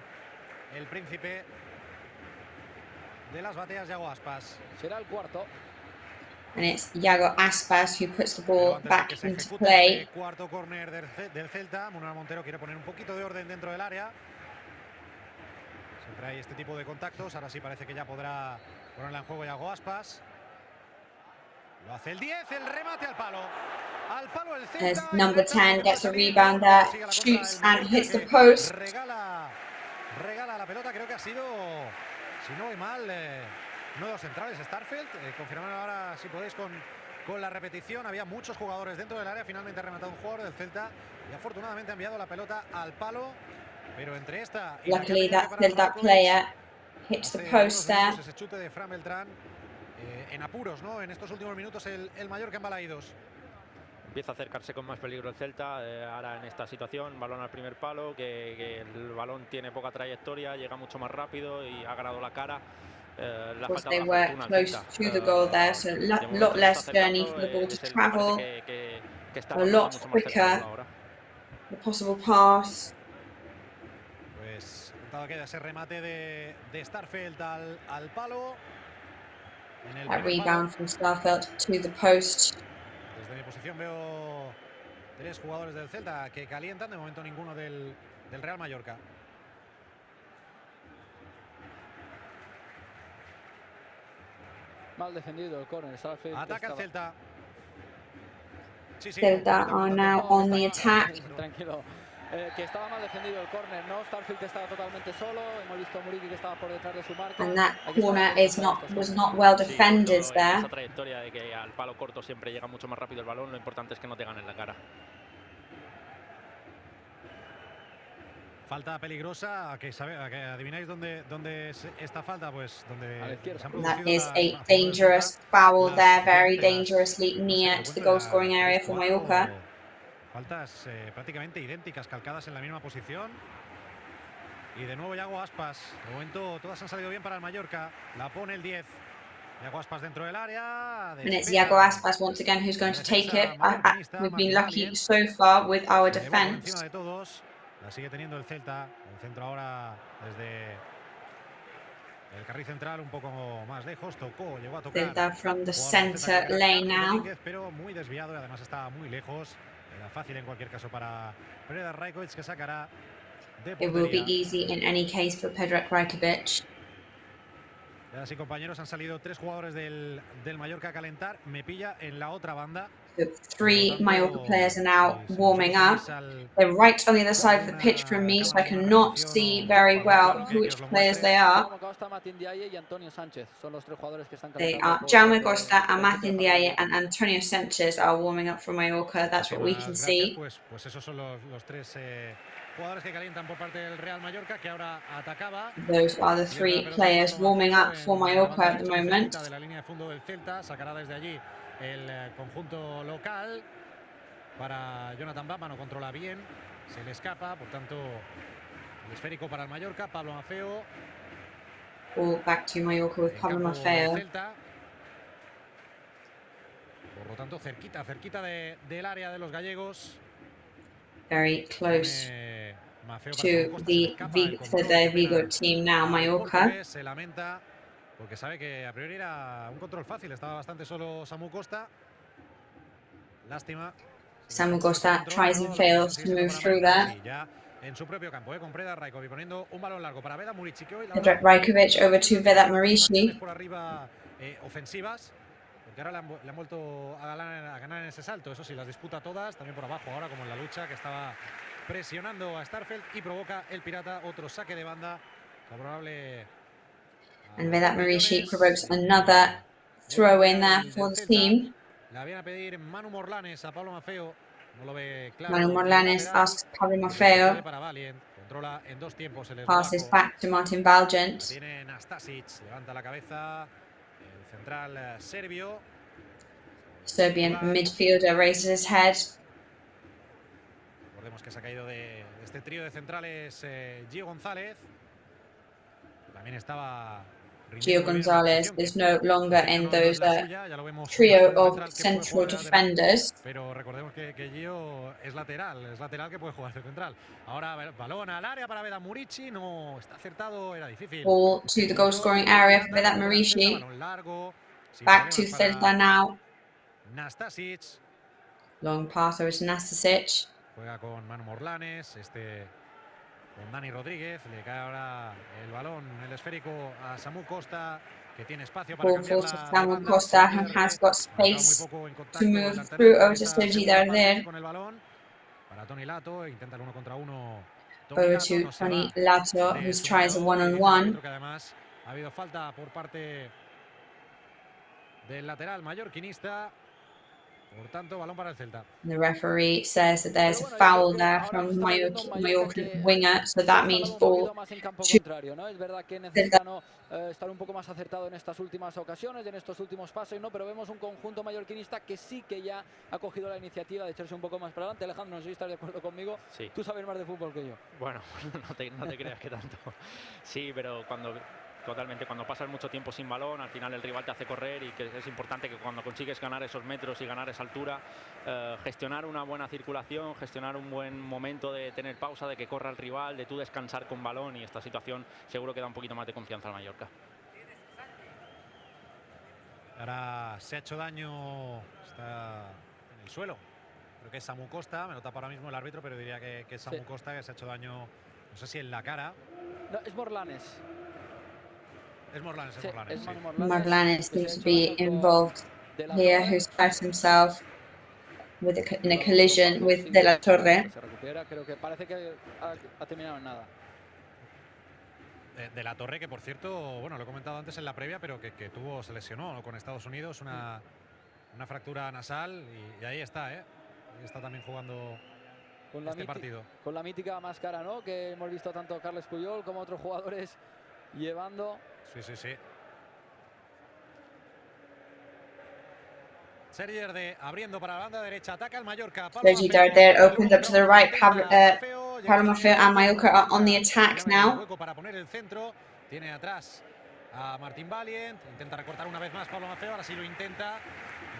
el príncipe de las bateas, Yago Aspas. Será el cuarto. And it's Yago Aspas who puts the ball back into play. Este cuarto córner del Celta. Manuel Montero quiere poner un poquito de orden dentro del área. Siempre hay este tipo de contactos. Ahora sí parece que ya podrá ponerla en juego Yago Aspas. Lo hace el 10, el remate al palo. Al palo el Celta. As number 10 gets a rebound there, shoots and hits the post. Regala la pelota, creo que ha sido, si no voy mal, uno de los centrales, Starfelt. Confirmad ahora, si podéis, con la repetición. Había muchos jugadores dentro del área. Finalmente ha rematado un jugador del Celta y afortunadamente ha enviado la pelota al palo. Pero entre esta y luckily that player hits the post there. Ese chute de Fran Beltrán en apuros, ¿no? En estos últimos minutos el Mallorca en Balaídos. Empieza a acercarse con más peligro el Celta, ahora en esta situación, balón al primer palo, que el balón tiene poca trayectoria, llega mucho más rápido y ha ganado la cara. They were close to the goal there, so a lot less journey for the ball to travel, a lot quicker, the possible pass. Pues queda ese remate de Starfelt al palo. A rebound from Starfelt to the post. Desde mi posición veo 3 jugadores del Celta que calientan, de momento ninguno del Real Mallorca. Mal defendido el córner. Ataca el Celta. Sí, Celta are now on the attack. Tranquilo. Que estaba mal defendido el córner, ¿no? Starfield estaba totalmente solo. Hemos visto a Muriqui que estaba por detrás de su marca. And that corner was not well defended there. Esa trayectoria de que al palo corto siempre llega mucho más rápido el balón. Lo importante es que no te ganen la cara. Falta peligrosa, a que adivináis dónde es esta falta, pues donde se han That producido is a dangerous foul there, very dangerously near to the goal scoring area for Mallorca. Faltas prácticamente idénticas, calcadas en la misma posición. Y de nuevo Iago Aspas. De momento todas han salido bien para el Mallorca. La pone el 10. Iago Aspas dentro del área. And it's Iago Aspas once again who's going to take it. We've been lucky so far with our defense. La sigue teniendo el Celta. El centro ahora desde el carril central un poco más lejos. Llegó a tocar. Celta from the center lane now. Pero muy desviado y además estaba muy lejos. Era fácil en cualquier caso para Predrag Rajkovic, que sacará de portería. It will be easy in any case for Predrag Rajkovic. Ya sí, compañeros, han salido 3 jugadores del Mallorca a calentar. Me pilla en la otra banda. So 3 Mallorca players are now warming up. They're right on the other side of the pitch from me, so I cannot see very well which players they are. They are Jaume Costa, Amat Ndiaye and Antonio Sanchez are warming up for Mallorca. That's what we can see. Pues esos son los 3 jugadores que calientan por parte del Real Mallorca, que ahora atacaba. Those are the 3 players warming up for Mallorca at the moment. De la línea de fondo del Celta, sacará desde allí el conjunto local para Jonathan Bamba, no controla bien, se le escapa, por tanto el esférico para el Mallorca. Pablo Maffeo. All back to Mallorca with Pablo Maffeo. Por lo tanto, cerquita del área de los gallegos. Very close to the Vigo team now, Mallorca. Se lamenta porque sabe que a priori era un control fácil, estaba bastante solo Samu Costa. Lástima. Samu Costa tries and fails to move through there. Ya en su propio campo, con Predrag Rajkovic poniendo un balón largo para Vedat Murici, que hoy Predrag Rajkovic over to Vedat Murici. Por arriba ofensivas, porque ahora le han vuelto a ganar en ese salto. Eso sí, las disputa todas, también por abajo ahora, como en la lucha, que estaba presionando a Starfelt y provoca el Pirata otro saque de banda favorable. And Vedat Murici provokes another throw in there for the team. La viene a pedir Manu Morlanes a Pablo Maffeo. No lo ve claro. Manu Morlanes asks Pablo Maffeo. Controla en 2 tiempos el passes back to Martin Valgent. Tiene Nastasic, levanta la cabeza. El central serbio. Serbian midfielder raises his head. Recordemos que se ha caído de este trío de centrales Gio González. También estaba Gio González is no longer in those trio of central defenders. Pero recordemos que Gio es lateral que puede jugar de central. Ahora balón al área para Vedat Murici, no está acertado, era difícil. Ball to the goal scoring area for Vedat Murici. Back to Celta now. Nastasic. Long pass over to Nastasic. Juega con Manu Morlanes, con Dani Rodríguez, le cae ahora el balón, el esférico a Samu Costa, que tiene espacio para cambiar la Samu Costa, who has got space to move through over to Sergi Darder. Con el balón para Toni Lato, intenta el 1 contra 1. Over to Toni Lato, who tries a one-on-one. Además, ha habido falta por parte del lateral mallorquinista. Por tanto, balón para el Celta. The referee says that there's a foul there from the Mallorca winger, so that means ball to Es verdad que necesita estar un poco más acertado en estas últimas ocasiones, en estos últimos pasos, pero vemos un conjunto mallorquinista que sí que ya ha cogido la iniciativa de echarse un poco más para adelante. Alejandro, no sé si estás de acuerdo conmigo. Sí. Tú sabes más de fútbol que yo. Bueno, no te creas que tanto. Sí, pero totalmente, cuando pasas mucho tiempo sin balón, al final el rival te hace correr, y que es importante que cuando consigues ganar esos metros y ganar esa altura, gestionar una buena circulación, gestionar un buen momento de tener pausa, de que corra el rival, de tú descansar con balón, y esta situación seguro que da un poquito más de confianza al Mallorca. Ahora se ha hecho daño, está en el suelo. Creo que es Samu Costa, me lo tapa ahora mismo el árbitro, pero diría que es Samu Costa, que se ha hecho daño, no sé si en la cara. No, es Morlanes. Es Morlanes, es Morlanes. Sí. Morlanes seems to be involved here, who's hurt himself in a collision with De La Torre. Se recupera, creo que parece que ha terminado en nada. De La Torre, que por cierto, bueno, lo he comentado antes en la previa, pero que se lesionó con Estados Unidos, una fractura nasal, y ahí está, Ahí está también jugando este partido. Con la mítica máscara, ¿no? Que hemos visto tanto Carles Puyol como otros jugadores llevando. Sí, sí, sí. Sergi Darder abriendo para la banda derecha, ataca el Mallorca. Sergi Darder opens up to the right. Pablo Maffeo and Mallorca are on the attack now. Para poner el centro, tiene atrás a Martín Valiant, intenta recortar una vez más Pablo Maffeo, ahora sí lo intenta,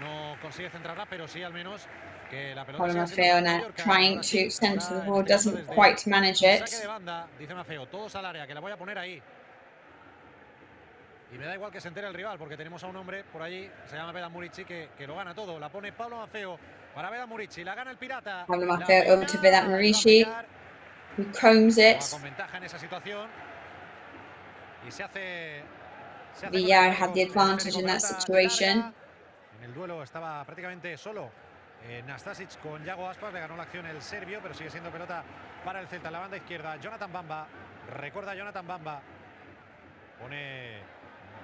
no consigue centrarla, pero sí al menos que la pelota. Pablo Maffeo now trying to center the ball, doesn't quite manage it. Saque de banda, dice Maffeo, todos al área, que la voy a poner ahí. Y me da igual que se entere el rival, porque tenemos a un hombre por allí, se llama Vedan Murici, que lo gana todo. La pone Pablo Maffeo para Vedan Murici, la gana el Pirata. Pablo Maffeo over to Vedan Murici, who combs it. Con ventaja en esa situación. Y se hace Villar had the advantage in that situation. En el duelo estaba prácticamente solo Nastasic con Yago Aspas, le ganó la acción el serbio, pero sigue siendo pelota para el Celta. En la banda izquierda, Jonathan Bamba, recuerda Jonathan Bamba. Pone...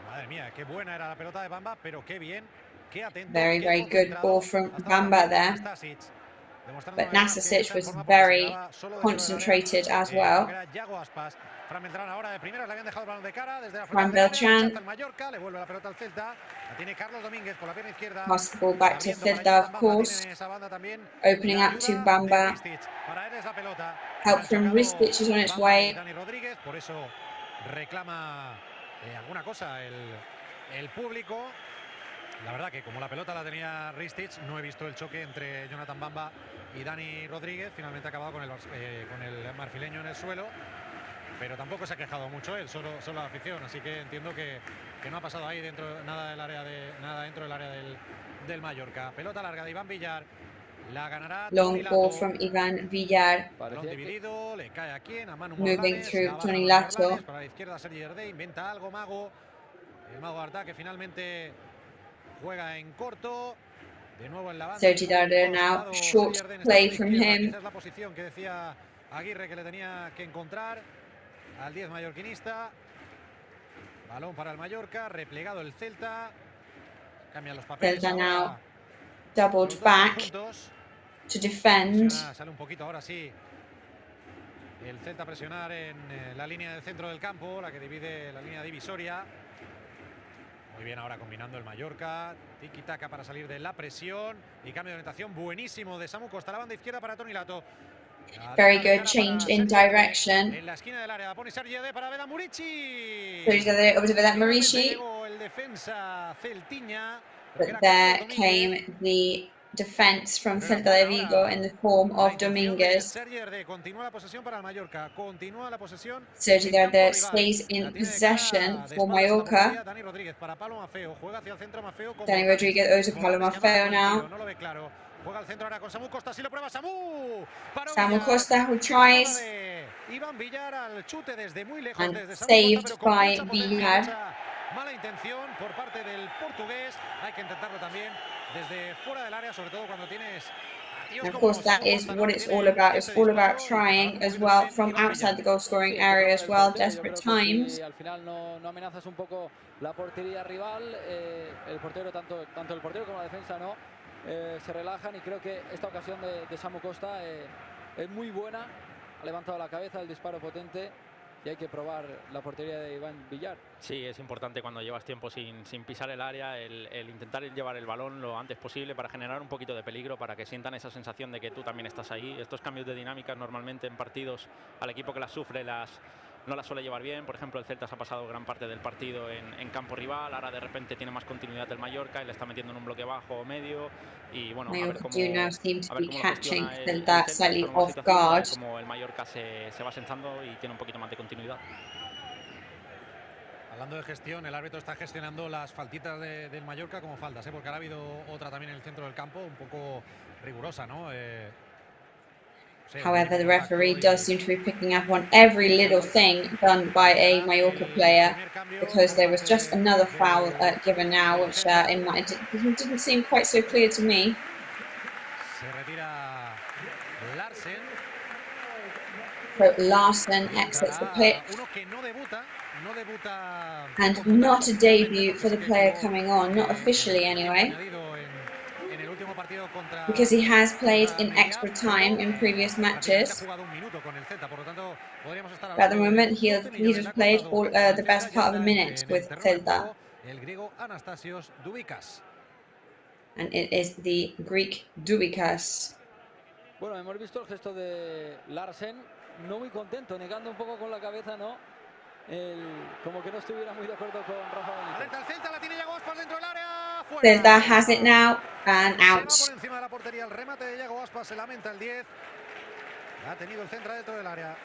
Madre mía, qué buena era la pelota de Bamba, pero qué bien, qué atento. Very, very good ball from Bamba there. But Nastasic was very concentrated as well. Fran Beltran passes the ball back to Celta, of course. Opening up to Bamba. Help from Ristic is on its way. Por eso reclama alguna cosa el público. La verdad que como la pelota la tenía Ristic, no he visto el choque entre Jonathan Bamba y Dani Rodríguez. Finalmente ha acabado con el marfileño en el suelo, pero tampoco se ha quejado mucho él, solo la afición. Así que entiendo que no ha pasado ahí nada dentro del área del Mallorca. Pelota larga de Iván Villar. La ganará. Long ball from Iván Villar. Balón dividido, le cae a quién, a Manu Moving Morlanes, through Tony Lato. para la izquierda Sergi Darder, inventa algo Mago. El Mago Arta, que finalmente juega en corto. De nuevo en la banda. Sergi Darder now, short play from him. Esa es la posición que decía Aguirre que le tenía que encontrar al 10 mallorquinista. Balón para el Mallorca, replegado el Celta. Cambian los papeles. Celta now doubled back to defend. Sale un poquito ahora sí el Celta a presionar en la línea del centro del campo, la que divide la línea divisoria. Muy bien ahora combinando el Mallorca. Tiki-taka para salir de la presión. Y cambio de orientación buenísimo de Samu Costa. La banda izquierda para Tony Lato. Very good change in direction. En la esquina del área pone Sergi Darder para Vedan Murici. Sergi Darder over to Vedan Murici. El defensa celtiña. But there came the defense from Celta de Vigo in the form of Dominguez. Sergi Darder continúa la posesión para el Mallorca. Continúa la posesión. Sergi Darder stays in possession for Mallorca. Dani Rodríguez para Pablo Maffeo. Juega hacia el centro Maffeo. Dani Rodríguez over to Pablo Maffeo now. No lo ve claro. Juega al centro ahora con Samu Costa. Si lo prueba Samu. Samu Costa who tries. Iván Villar al chute desde muy lejos. And desde saved by Villar. Mala intención por parte del portugués. Hay que intentarlo también desde fuera del área, sobre todo cuando tienes. And of course, that is what it's all about. It's all about trying as well from outside the goal-scoring area as well. Desperate times. Al final no amenazas un poco la portería rival. El portero, tanto el portero como la defensa, no se relajan, y creo que esta ocasión de Samu Costa es muy buena. Ha levantado la cabeza, el disparo potente. Y hay que probar la portería de Iván Villar. Sí, es importante cuando llevas tiempo sin pisar el área, el intentar llevar el balón lo antes posible para generar un poquito de peligro, para que sientan esa sensación de que tú también estás ahí. Estos cambios de dinámicas normalmente en partidos al equipo que las sufre no las suele llevar bien. Por ejemplo, el Celta se ha pasado gran parte del partido en campo rival, ahora de repente tiene más continuidad el Mallorca y le está metiendo en un bloque bajo o medio. Y bueno, a ver cómo now seem to be catching el Celta slightly off guard. Como el Mallorca se va sentando y tiene un poquito más de continuidad. Hablando de gestión, el árbitro está gestionando las faltitas del Mallorca como faltas, porque ahora ha habido otra también en el centro del campo, un poco rigurosa, ¿no? However, the referee does seem to be picking up on every little thing done by a Mallorca player, because there was just another foul given now, which it didn't seem quite so clear to me. Se retira Larsen. So Larsen exits the pitch. Uno que no debuta. And not a debut for the player coming on, not officially anyway. En el último because he has played in extra time in previous matches. But at the moment, he just played all, the best part of a minute with Celta. And it is the Greek Doubikas. Bueno, hemos visto el gesto de Larsen, no muy contento, negando un poco con la cabeza, ¿no? Como que no estuviera muy de acuerdo con Rafa Benítez. Celta has it now and out. Por encima de la portería el remate de Yago Aspas, se lamenta el 10. Ha tenido el centro dentro del área.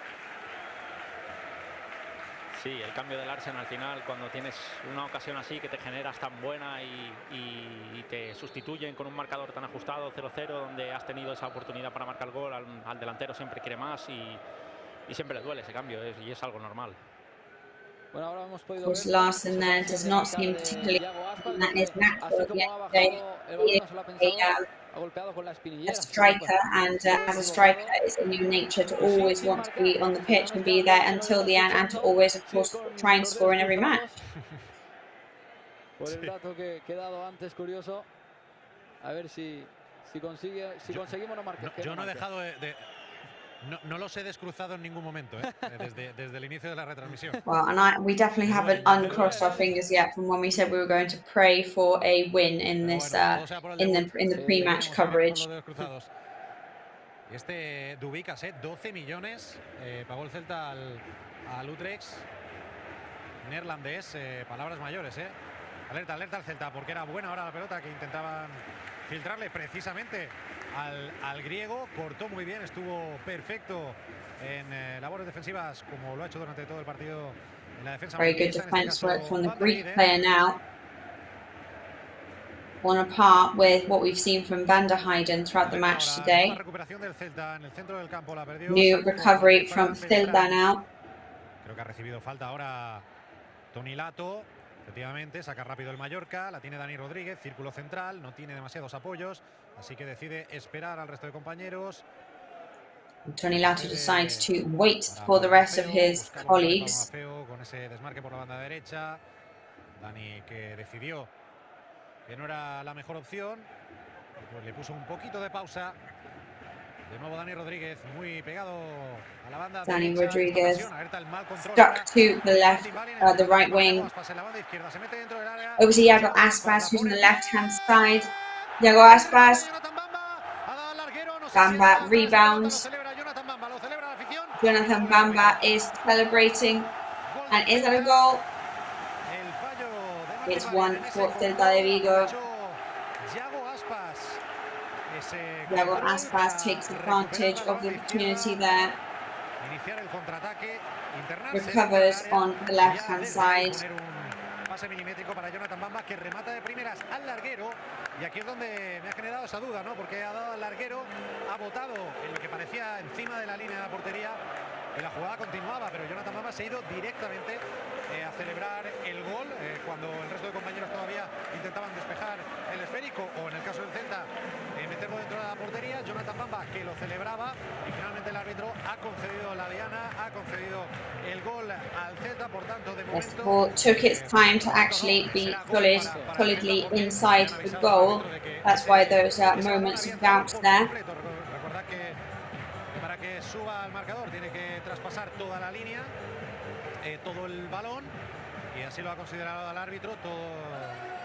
Sí, el cambio del Arsenal al final, cuando tienes una ocasión así que te generas tan buena y te sustituyen con un marcador tan ajustado, 0-0, donde has tenido esa oportunidad para marcar el gol, al delantero siempre quiere más y siempre le duele ese cambio, y es algo normal. Bueno, ahora hemos podido Of course, Larsen there does not seem particularly, and that is natural at the end of the day. He is a striker, and as a striker, it's in your nature to always want to be on the pitch and be there until the end, and to always, of course, try and score in every match. Por el dato que he dado antes, curioso. A ver si conseguimos no marcar. Yo no he dejado de no los he descruzado en ningún momento, desde el inicio de la retransmisión. Well, and we definitely haven't uncrossed our fingers yet from when we said we were going to pray for a win in this in the pre-match coverage. Y este Doubikas, 12 millones, pagó el Celta al Utrecht, neerlandés, palabras mayores, Alerta al Celta, porque era buena ahora la pelota que intentaban filtrarle precisamente al griego. Cortó muy bien, estuvo perfecto en labores defensivas, como lo ha hecho durante todo el partido en la defensa. Very good defense work from the Greek player now. On a par with what we've seen from Van der Heyden throughout the match today. New recovery from Celta now. Creo que ha recibido falta ahora Tonilato. Efectivamente, saca rápido el Mallorca, la tiene Dani Rodríguez, círculo central, no tiene demasiados apoyos, así que decide esperar al resto de compañeros. Tonilato decides to wait for the rest of his colleagues. Con ese desmarque por la banda derecha, Dani que decidió que no era la mejor opción, pues le puso un poquito de pausa. De nuevo Dani Rodríguez, muy pegado a la banda. Dani Rodríguez stuck to the left, the right wing. Over to Yago Aspas, who's on the left-hand side. Yago Aspas. Bamba rebounds. Jonathan Bamba is celebrating. And is that a goal? It's one for Celta de Vigo. Yago Aspas takes advantage of the opportunity there. Recovers on the left-hand side. Pase milimétrico para Jonathan Bamba, que remata de primeras al larguero. Y aquí es donde me ha generado esa duda, ¿no? Porque ha dado al larguero, ha botado en lo que parecía encima de la línea de la portería. Y la jugada continuaba, pero Jonathan Bamba se ha ido directamente a celebrar el gol cuando el resto de compañeros todavía intentaban despejar el esférico, o en el caso del Celta meterlo dentro de la portería. Jonathan Bamba que lo celebraba, y finalmente el árbitro ha concedido la diana, ha concedido el gol al Celta. Por tanto, de momento, the ball took its time to actually be solidly inside the goal. That's why those moments of doubt there. Recordad que para que suba al marcador tiene que traspasar toda la línea, todo el balón, y así lo ha considerado el árbitro. Todo,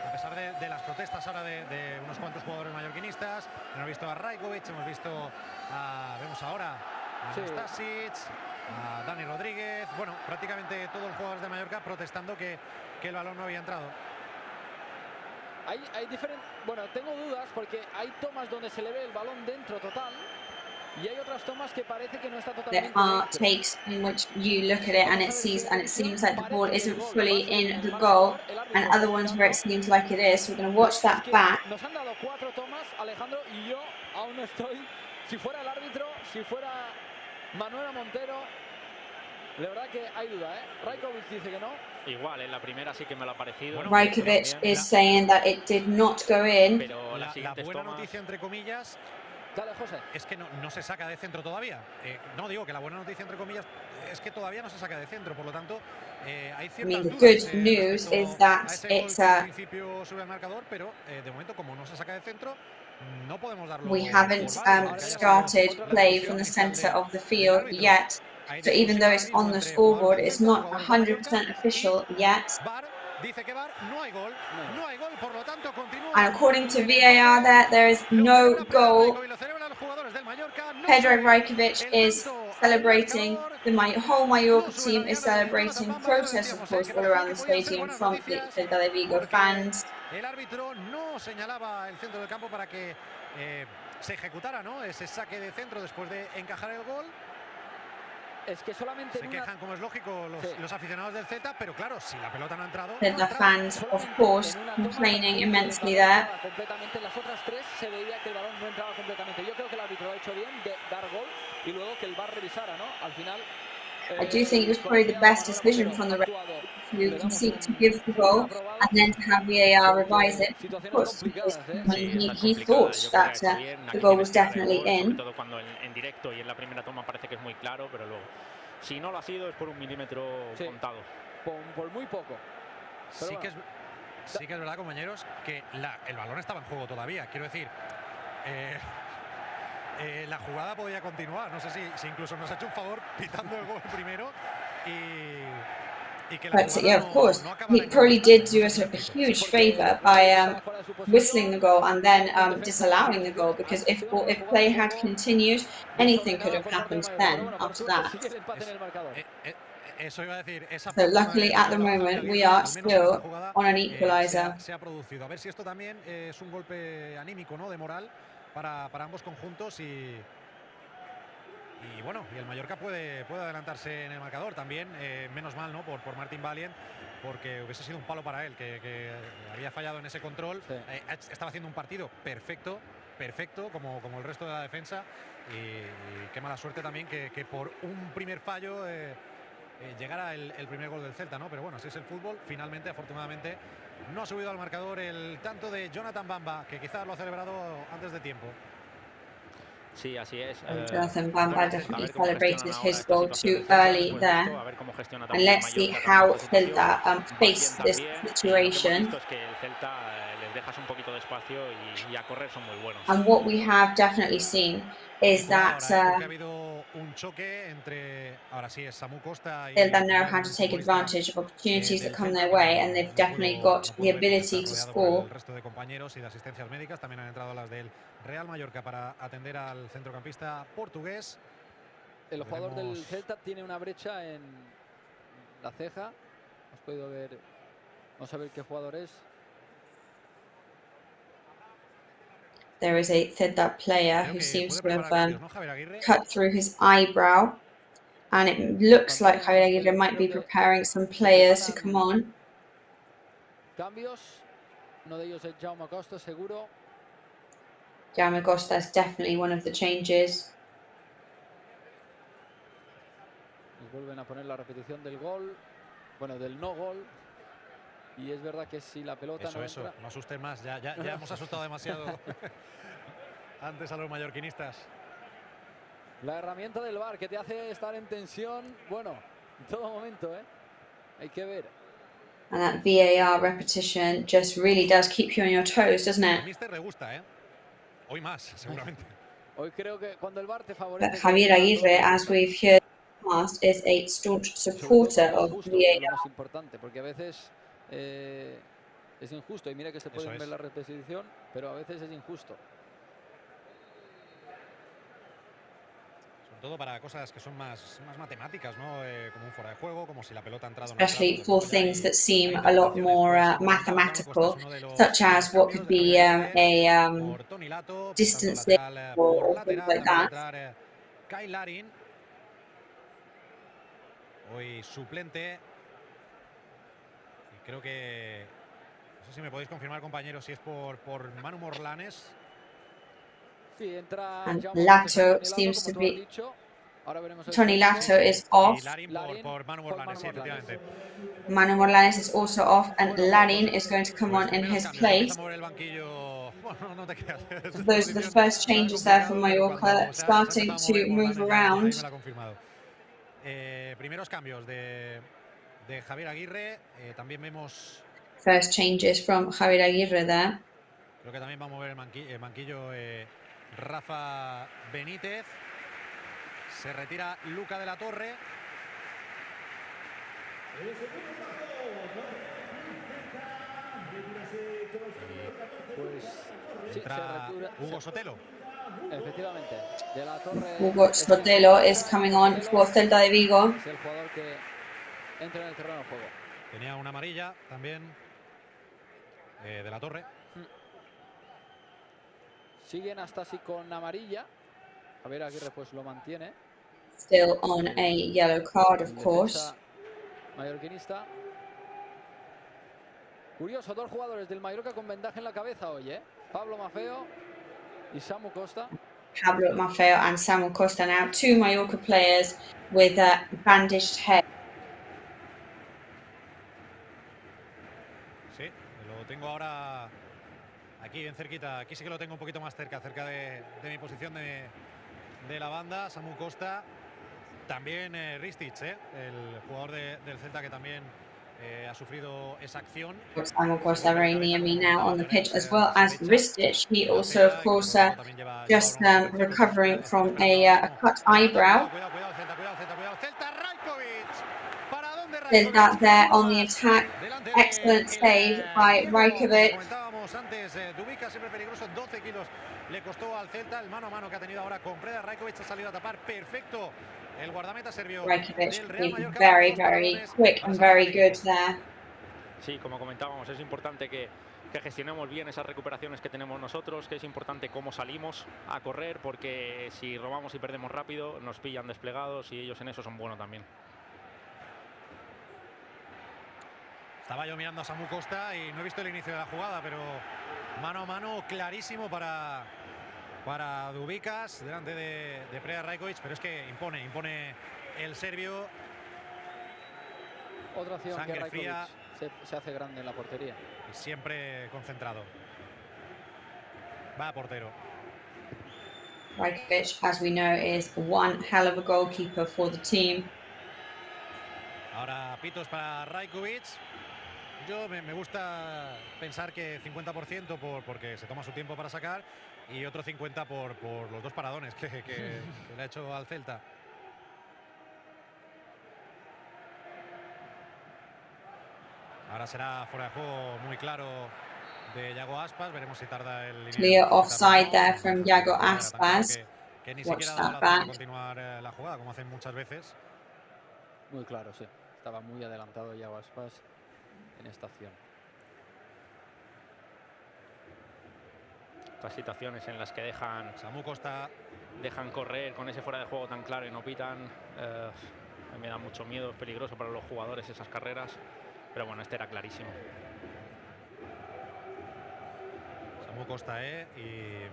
a pesar de las protestas ahora de unos cuantos jugadores mallorquinistas. Hemos visto a Rajkovic, vemos ahora a Stasic, a Dani Rodríguez, bueno, prácticamente todos los jugadores de Mallorca protestando que el balón no había entrado. Hay diferentes, bueno, tengo dudas porque hay tomas donde se le ve el balón dentro total. Y hay otras tomas que parece que no está totalmente. There are takes in which you look at it and it seems like the ball isn't fully in the goal, and other ones where it seems like it is. So we're going to watch that back. Nos han dado 4 tomas, Alejandro, y yo aún no estoy. Si fuera el árbitro, si fuera Manuela Montero, la verdad que hay duda, Rajkovic dice que no. Igual, en la primera sí que me lo ha parecido. Rajkovic is saying that it did not go in. Pero la buena noticia, entre comillas, dale, José, es que no se saca de centro todavía. No digo que la buena noticia, entre comillas, es que todavía no se saca de centro. Por lo tanto, hay ciertas dudas. The good news is that it's al principio sube el marcador, pero de momento, como no se saca de centro, We haven't started play from the center of the field yet. So even though it's on the scoreboard, it's not 100% official yet. And according to VAR there is no goal. Pedro Rajkovic is celebrating, the whole Mallorca team is celebrating, protests of course all around the stadium from the Celta de Vigo fans. El árbitro no señalaba el centro del campo para que se ejecutara, ¿no?, ese saque de centro después de encajar el gol. Es que solamente se quejan, como es lógico, los aficionados del Celta, pero claro, si la pelota no ha entrado. The fans, of course, complaining immensely there. Completamente. Las otras tres se veía que el balón no entraba completamente. Yo creo que el árbitro lo ha hecho bien de dar gol y luego que el VAR revisara, ¿no? Al final. I do think it was probably the best decision from the referee. You concede to give the goal and then to have VAR revise it. Of course, because he thought that the goal was definitely in. Sobre todo cuando en directo y en la primera toma parece que es muy claro, pero luego, si no lo ha sido, es por un milímetro contado. Por muy poco. Sí que es verdad, compañeros, que el balón estaba en juego todavía. Quiero decir, la jugada podía continuar. No sé si incluso nos ha hecho un favor pitando el gol primero y que la But yeah, of course, he probably did do us a huge favour by whistling the goal and then disallowing the goal, because if play had continued, anything could have happened then after that. So luckily at the moment we are still on an equaliser. Se ha producido. A ver si esto también es un golpe anímico, ¿no?, de moral para ambos conjuntos y bueno, y el Mallorca puede adelantarse en el marcador también. Menos mal, ¿no?, por Martín Valiant, porque hubiese sido un palo para él, que había fallado en ese control. Estaba haciendo un partido perfecto, como el resto de la defensa, y qué mala suerte también que por un primer fallo llegara el primer gol del Celta, ¿no? Pero bueno, así es el fútbol. Finalmente, afortunadamente, no ha subido al marcador el tanto de Jonathan Bamba, que quizás lo ha celebrado antes de tiempo. Sí, así es. Jonathan Bamba definitely celebrated his goal too early there. And let's see how Celta face this situation. And what we have definitely seen is that Celta know how to take advantage of opportunities that come their way, and they've definitely got the ability to score. Real Mallorca para atender al centrocampista portugués. El jugador del Celta tiene una brecha en la ceja. Has podido ver. Vamos a ver qué jugador es. There is a Celta player who seems to have cut through his eyebrow, and it looks like Javier Aguirre might be preparing some players to come on. Cambios. Uno de ellos es Jaume Costa, seguro. Jaume Costa is definitely one of the changes. Vuelven a poner la repetición del gol, bueno, del no gol. Y es verdad que si la pelota no entra... no asusten más, ya hemos asustado demasiado antes a los mallorquinistas. La herramienta del VAR que te hace estar en tensión, bueno, en todo momento, ¿eh? Hay que ver. And that VAR repetition just really does keep you on your toes, doesn't it? A Mister le gusta, ¿eh? Hoy más, seguramente. Hoy creo que cuando el VAR te favorece... But Javier Aguirre, as we've heard in the past, is a staunch supporter of VAR. Es importante, porque a veces es injusto, y mira que se puede ver la repetición, pero a veces es injusto. Sobre todo para cosas que son más matemáticas, ¿no? Como un fuera de juego, como si la pelota ha entrado. Especially for things that seem a lot more mathematical, such as what could be a distancing or things like that. Hoy suplente. Y creo que... No sé si me podéis confirmar, compañeros, si es por Manu Morlanes. Sí, entra... And Lato seems to be... Tony Lato is off. Por Manu Morlanes, sí, efectivamente. Manu Morlanes is also off, and Larin is going to come on in his place. Those are the first changes there for Mallorca, starting to move around. Primeros cambios de Javier Aguirre. También vemos... First changes from Javier Aguirre there. Creo que también va a mover el banquillo Rafa Benítez. Se retira Luca de la Torre. Pues sí, entra Hugo Sotelo. Efectivamente, de la Torre. Hugo Sotelo is coming on for Celta de Vigo. Es el jugador que entra en el terreno de juego. Tenía una amarilla también de la Torre. Siguen hasta así con amarilla. A ver, Aguirre pues lo mantiene. Still on a yellow card, of course. Mallorquinista. Curioso, dos jugadores del Mallorca con ventaja en la cabeza hoy, ¿eh? Pablo Maffeo y Samu Costa. Pablo Maffeo and Samu Costa now, two Mallorca players with a bandaged head. Sí, lo tengo ahora aquí bien cerquita. Aquí sí que lo tengo un poquito más cerca de mi posición de la banda. Samu Costa, también Ristic, el jugador del Celta que también ha sufrido esa acción. Samu Costa very near me now on the pitch, as well as Ristic. He also, of course, just recovering from a cut eyebrow. Celta there on the attack. Excellent save by Rajkovic. Antes, Dubica siempre peligroso, 12 kilos le costó al Celta, el mano a mano que ha tenido ahora con Preda. Rajkovic ha salido a tapar, perfecto el guardameta serbio. Rajkovic being very, very quick and very good there. Sí, como comentábamos, es importante que gestionemos bien esas recuperaciones que tenemos nosotros, que es importante cómo salimos a correr, porque si robamos y perdemos rápido, nos pillan desplegados y ellos en eso son buenos también. Estaba yo mirando a Samu Costa y no he visto el inicio de la jugada, pero mano a mano clarísimo para Dubicas delante de Preda Rajkovic, pero es que impone el serbio. Otra acción Sangre que Rajkovic fría. se hace grande en la portería. Y siempre concentrado. Va a portero. Rajkovic, as we know, is one hell of a goalkeeper for the team. Ahora pitos para Rajkovic. Yo me gusta pensar que 50% porque se toma su tiempo para sacar y otro 50% por los dos paradones que le ha hecho al Celta. Ahora será fuera de juego muy claro de Yago Aspas. Veremos si tarda el... Clear offside there from Yago Aspas. Que ni Watch siquiera that da la back. de continuar la jugada, como hacen muchas veces. Muy claro, sí. Estaba muy adelantado Yago Aspas en esta acción. Estas situaciones en las que Samu Costa dejan correr con ese fuera de juego tan claro y no pitan, me da mucho miedo, es peligroso para los jugadores esas carreras, pero bueno, este era clarísimo. Samu Costa y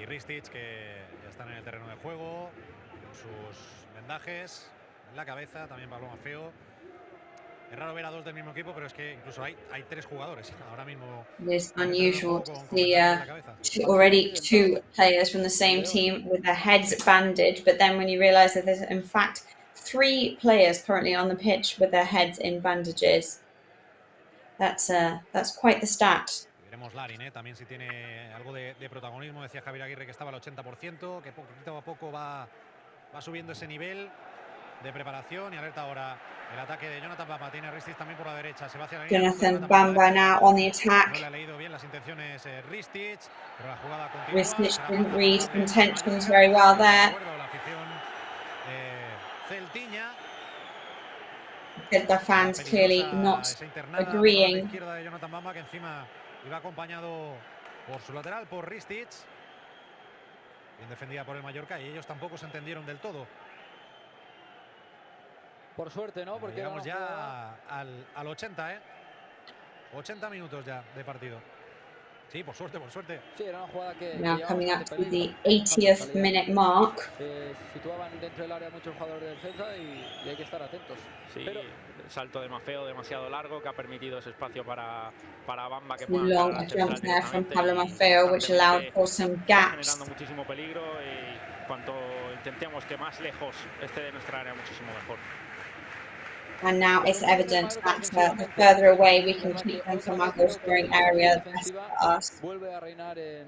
Ristic, que ya están en el terreno de juego con sus vendajes en la cabeza, también Pablo Maffeo. Es raro ver a dos del mismo equipo, pero es que incluso hay tres jugadores ahora mismo. It is unusual to see already two players from the same team with their heads bandaged, but then when you realise that there's in fact 3 players currently on the pitch with their heads in bandages, that's quite the stat. Veremos Larin, también si tiene algo de protagonismo. Decía Javier Aguirre que estaba al 80%, que poquito a poco va subiendo ese nivel de preparación. Y alerta ahora el ataque de Jonathan Bamba. Tiene a Ristic también por la derecha. Se va hacia la línea. Jonathan Bamba now on the attack. No le ha leído bien las intenciones Ristic, pero la jugada continúa. Ristic didn't read intentions very well there. La afición celtiña. Celta fans clearly not agreeing. La izquierda de Jonathan Bamba, que encima iba acompañado por su lateral, por Ristic. Bien defendida por el Mallorca, y ellos tampoco se entendieron del todo. Por suerte, ¿no? Porque llegamos ya al 80, 80 minutos ya de partido. Sí, por suerte, por suerte. Sí, era una jugada que... Now coming up to the 80th minute mark. Se situaban dentro del área muchos jugadores del Celta y hay que estar atentos. Sí, pero el salto de Maffeo demasiado largo que ha permitido ese espacio para Bamba que pueda long jump there from Pablo Maffeo, which allowed for some gaps. Generando muchísimo peligro y cuanto intentemos que más lejos esté de nuestra área, muchísimo mejor. And now it's evident that the further away we can keep them from our goal scoring area, the better for us. Vuelve a reinar en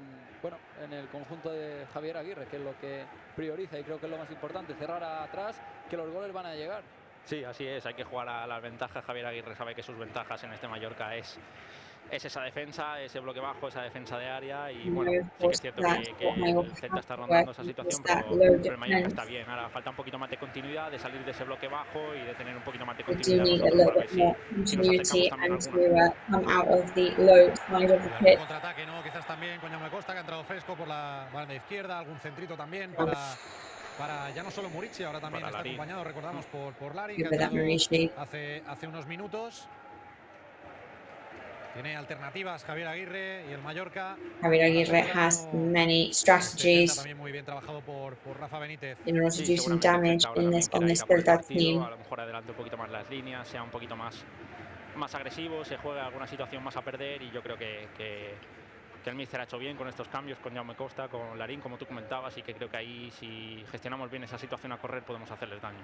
el conjunto de Javier Aguirre, que es lo que prioriza y creo que es lo más importante, cerrar atrás, que los goles van a llegar. Sí, así es, hay que jugar a las ventajas. Javier Aguirre sabe que sus ventajas en este Mallorca es esa defensa, ese bloque bajo, esa defensa de área y bueno, sí que es cierto que el Celta está rondando esa situación, pero el Mallorca está bien. Ahora falta un poquito más de continuidad, de salir de ese bloque bajo y de tener un poquito más de continuidad nosotros para ver si nos acercamos también a alguna. Algún contraataque, ¿no? Quizás también con Jaume Costa, que ha entrado fresco por la banda izquierda, algún centrito también para ya no solo Murici, ahora también está acompañado, recordamos, por Larin, que ha entrado hace unos minutos. Tiene alternativas Javier Aguirre y el Mallorca. Javier Aguirre has many strategies también muy bien trabajado por Rafa Benítez. in order to do some damage on this Celta team. A lo mejor adelante un poquito más las líneas, sea un poquito más agresivo, se juega alguna situación más a perder y yo creo que el míster ha hecho bien con estos cambios, con Jaume Costa, con Larin, como tú comentabas, y que creo que ahí si gestionamos bien esa situación a correr podemos hacerles daño.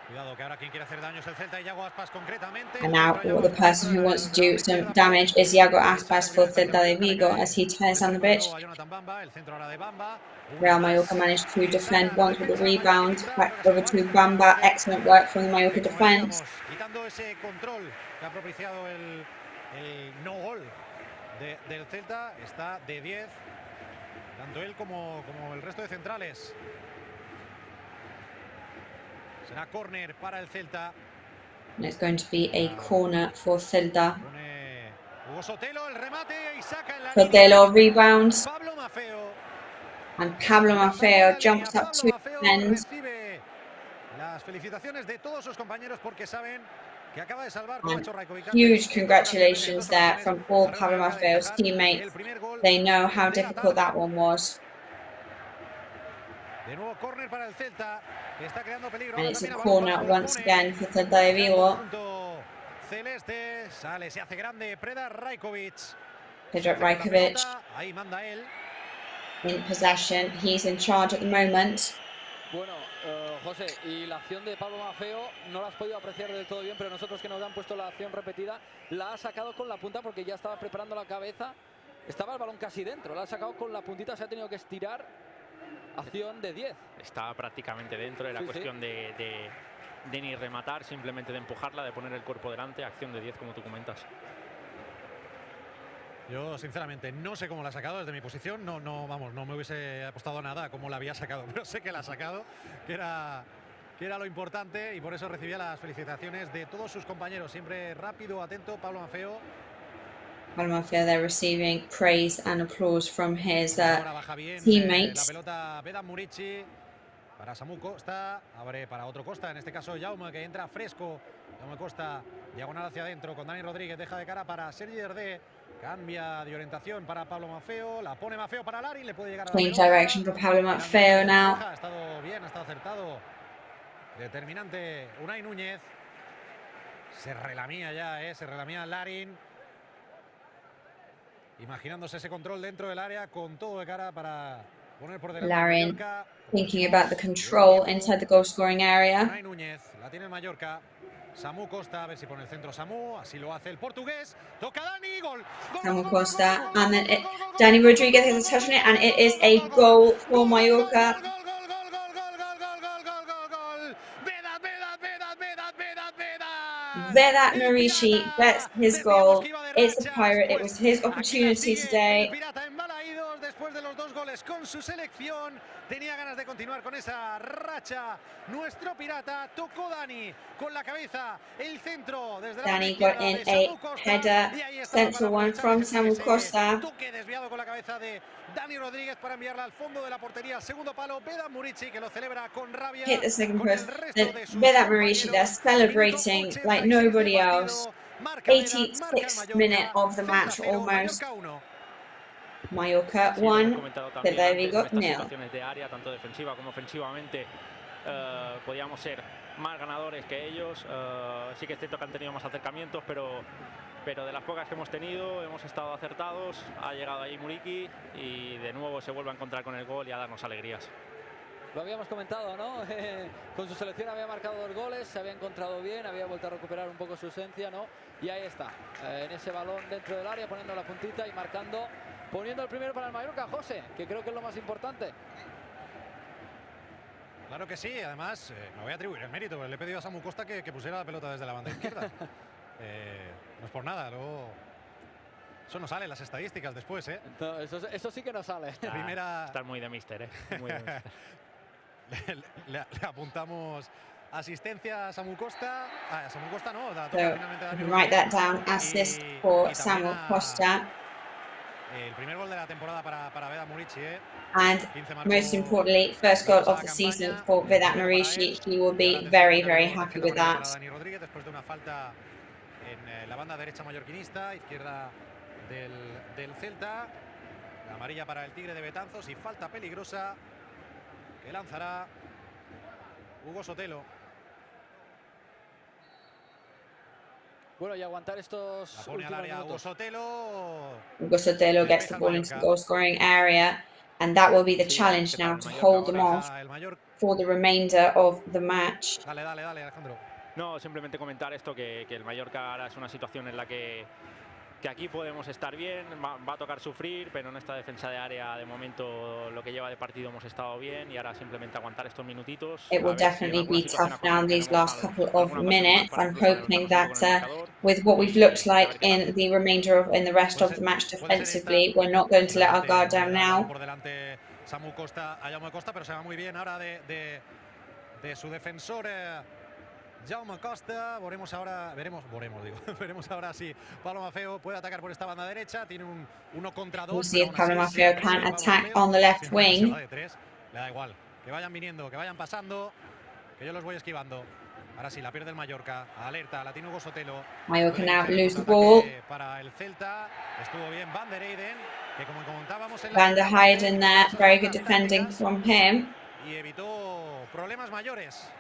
Cuidado, que ahora quien quiere hacer daño es el Celta y Iago Aspas concretamente. And now the person who wants to do some damage is Iago Aspas for Celta de Vigo as he turns on the pitch. Real Mallorca managed to defend once with a rebound. Back over to Bamba. Excellent work from the Mallorca defense. Quitando ese control que ha propiciado el no gol del Celta, está de 10, tanto él como el resto de centrales. Será córner para el Celta. And it's going to be a corner for Celta. Sotelo, el remate y saca en la Sotelo rebounds. Pablo Maffeo. And Pablo Maffeo jumps up to defend. Recibe las felicitaciones de todos sus compañeros porque saben que acaba de salvar como ha hecho Rajkovic. Huge congratulations there from all Pablo Maffeo's teammates. They know how difficult that one was. De nuevo córner para el Celta, que está creando peligro. And it's a corner once again for Celta de Vigo. Celeste sale, se hace grande. Preda Rajkovic. Predrag Rajkovic ahí manda él. in possession. He's in charge at the moment. Bueno, José, y la acción de Pablo Maffeo no la has podido apreciar del todo bien, pero nosotros que nos han puesto la acción repetida, la ha sacado con la punta porque ya estaba preparando la cabeza. Estaba el balón casi dentro, la ha sacado con la puntita, se ha tenido que estirar. Acción de 10. Estaba prácticamente dentro, era cuestión de ni rematar, simplemente de empujarla, de poner el cuerpo delante. Acción de 10, como tú comentas. Yo, sinceramente, no sé cómo la ha sacado desde mi posición. No me hubiese apostado nada cómo la había sacado, pero sé que la ha sacado, que era lo importante, y por eso recibía las felicitaciones de todos sus compañeros. Siempre rápido, atento, Pablo Maffeo. Pablo Maffeo there receiving praise and applause from his teammates. La pelota Vedan Murici para Samu Costa, abre para otro Costa, en este caso Jaume, que entra fresco. Jaume Costa, diagonal hacia adentro con Dani Rodríguez, deja de cara para Sergi Erdé. Cambia de orientación para Pablo Maffeo, la pone Maffeo para Larin, le puede llegar a la Change direction for Pablo Maffeo now. Ha estado bien, ha estado acertado. Determinante Unai Núñez. Se relamía ya, se relamía Larin. Imaginándose ese control dentro del área con todo de cara para poner por delante. Larin thinking about the control inside the goal scoring area. Unai Núñez, la tiene el Mallorca. Samu Costa, a ver si pone el centro Samu, así lo hace el portugués. Toca Dani, gol. Samu Costa, and then Dani Rodríguez is touching it, and it is a goal for Mallorca. Vedat Murici gets his goal. It's a Pirate. It was his opportunity today. Después de los 2 goles con su selección, tenía ganas de continuar con esa racha. Nuestro pirata tocó Dani con la cabeza, el centro desde Dani got in a header, central one from Samu Costa. Toque desviado con la cabeza de Dani Rodríguez para enviarla al fondo de la portería. Segundo palo, Vedat Murici, que lo celebra con rabia. Hit the second post. Vedat Murici, they're celebrating like nobody else. 86th minute of the match almost. Mallorca 1, Celta de Vigo 0. De área, tanto defensiva como ofensivamente, podíamos ser más ganadores que ellos. Sí que es cierto que han tenido más acercamientos, pero de las pocas que hemos tenido hemos estado acertados. Ha llegado ahí Murici y de nuevo se vuelve a encontrar con el gol y a darnos alegrías. Lo habíamos comentado, ¿no? Con su selección había marcado 2 goles, se había encontrado bien, había vuelto a recuperar un poco su esencia, ¿no? Y ahí está, en ese balón dentro del área, poniendo la puntita y marcando, poniendo el primero para el Mallorca, José, que creo que es lo más importante. Claro que sí, además, me voy a atribuir el mérito, porque le he pedido a Samu Costa que pusiera la pelota desde la banda izquierda. No es por nada, luego... Eso no sale en las estadísticas después, ¿eh? No, eso sí que no sale. Está muy de mister, ¿eh? Muy de mister. le apuntamos asistencia a Samu Costa. A Samu Costa no, la So, toca finalmente Dani write that Rodríguez. down, assist for Samu Costa. El primer gol de la temporada para Vedat Murici, ¿eh? And most importantly, first goal of the season for Vedat Murici. He will be very, very happy with that. Dani Rodríguez después de una falta en la banda derecha mallorquinista, izquierda del Celta. La amarilla para el Tigre de Betanzos y falta peligrosa que lanzará Hugo Sotelo. Bueno, y aguantar estos la pone al área minutos. Hugo Sotelo. Hugo Sotelo gets the ball into the goal-scoring area, and that will be the challenge now to hold them off for the remainder of the match. Dale, Alejandro. No, simplemente comentar esto, que el Mallorca ahora es una situación en la que aquí podemos estar bien, va a tocar sufrir, pero en esta defensa de área de momento lo que lleva de partido hemos estado bien y ahora simplemente aguantar estos minutitos. It will definitely be tough now these last couple of minutes. I'm hoping that with what we've looked like in the rest of the match defensively, we're not going to let our guard down now. Por delante Samu Costa, Jaume Costa, pero se va muy bien ahora de su defensor Jaume Costa. Veremos ahora si Pablo Maffeo puede atacar por esta banda derecha. Tiene un 1 contra 2. We'll see if Pablo Maffeo can attack on the left wing. Le da igual, que vayan viniendo, que vayan pasando, que yo los voy esquivando. Ahora sí, la pierde el Mallorca. Alerta, la tiene Hugo Sotelo. Mallorca now lose the ball. Para el Celta, estuvo bien Van der Heyden, que como comentábamos en Van der Heyden there, very good defending from him. Y evitó problemas mayores.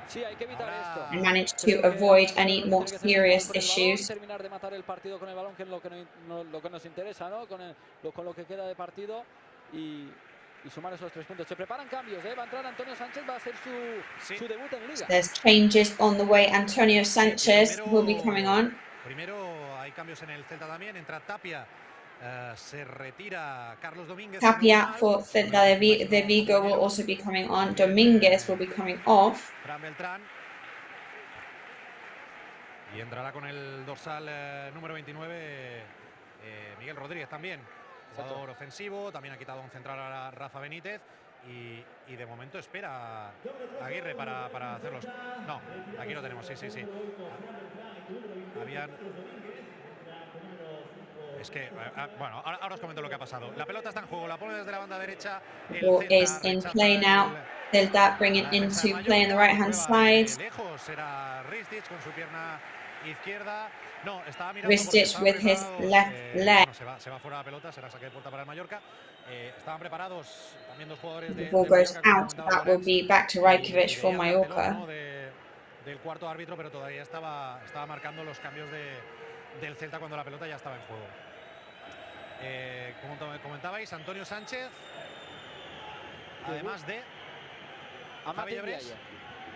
Sí, hay que evitar esto. And managed to avoid any more serious issues. Terminar de matar el partido con el balón, que es lo que nos interesa, ¿no? Con lo que queda de partido y sumar esos 3 puntos. Se preparan cambios, ¿eh? Va a entrar Antonio Sánchez, va a hacer su debut en Liga. There's changes on the way. Antonio Sánchez will be coming on. Primero hay cambios en el Celta también. Entra Tapia. Se retira Carlos Domínguez. Tapia for Celta de Vigo will also be coming on. Domínguez will be coming off. Fran Beltrán. Y entrará con el dorsal número 29 Miguel Rodríguez también. Jugador ofensivo. También ha quitado un central a Rafa Benítez. Y de momento espera a Aguirre para hacerlos. No, aquí lo tenemos, sí. Habían... Es que, bueno, ahora os comento lo que ha pasado. La pelota está en juego, la pone desde la banda derecha. Ball is in play now. Celta bringing into play on the right-hand side. Lejos era Ristic con su pierna izquierda. No, estaba mirando. Ristic with his left leg. Bueno, se va fuera la pelota, será saque de puerta para el Mallorca. Estaban preparados también 2 jugadores de... The ball goes out. That will be back to Rajkovic for Mallorca. Del cuarto árbitro, pero todavía estaba marcando los cambios del Celta cuando la pelota ya estaba en juego. Como comentabais, Antonio Sánchez, además de Javi Llebres,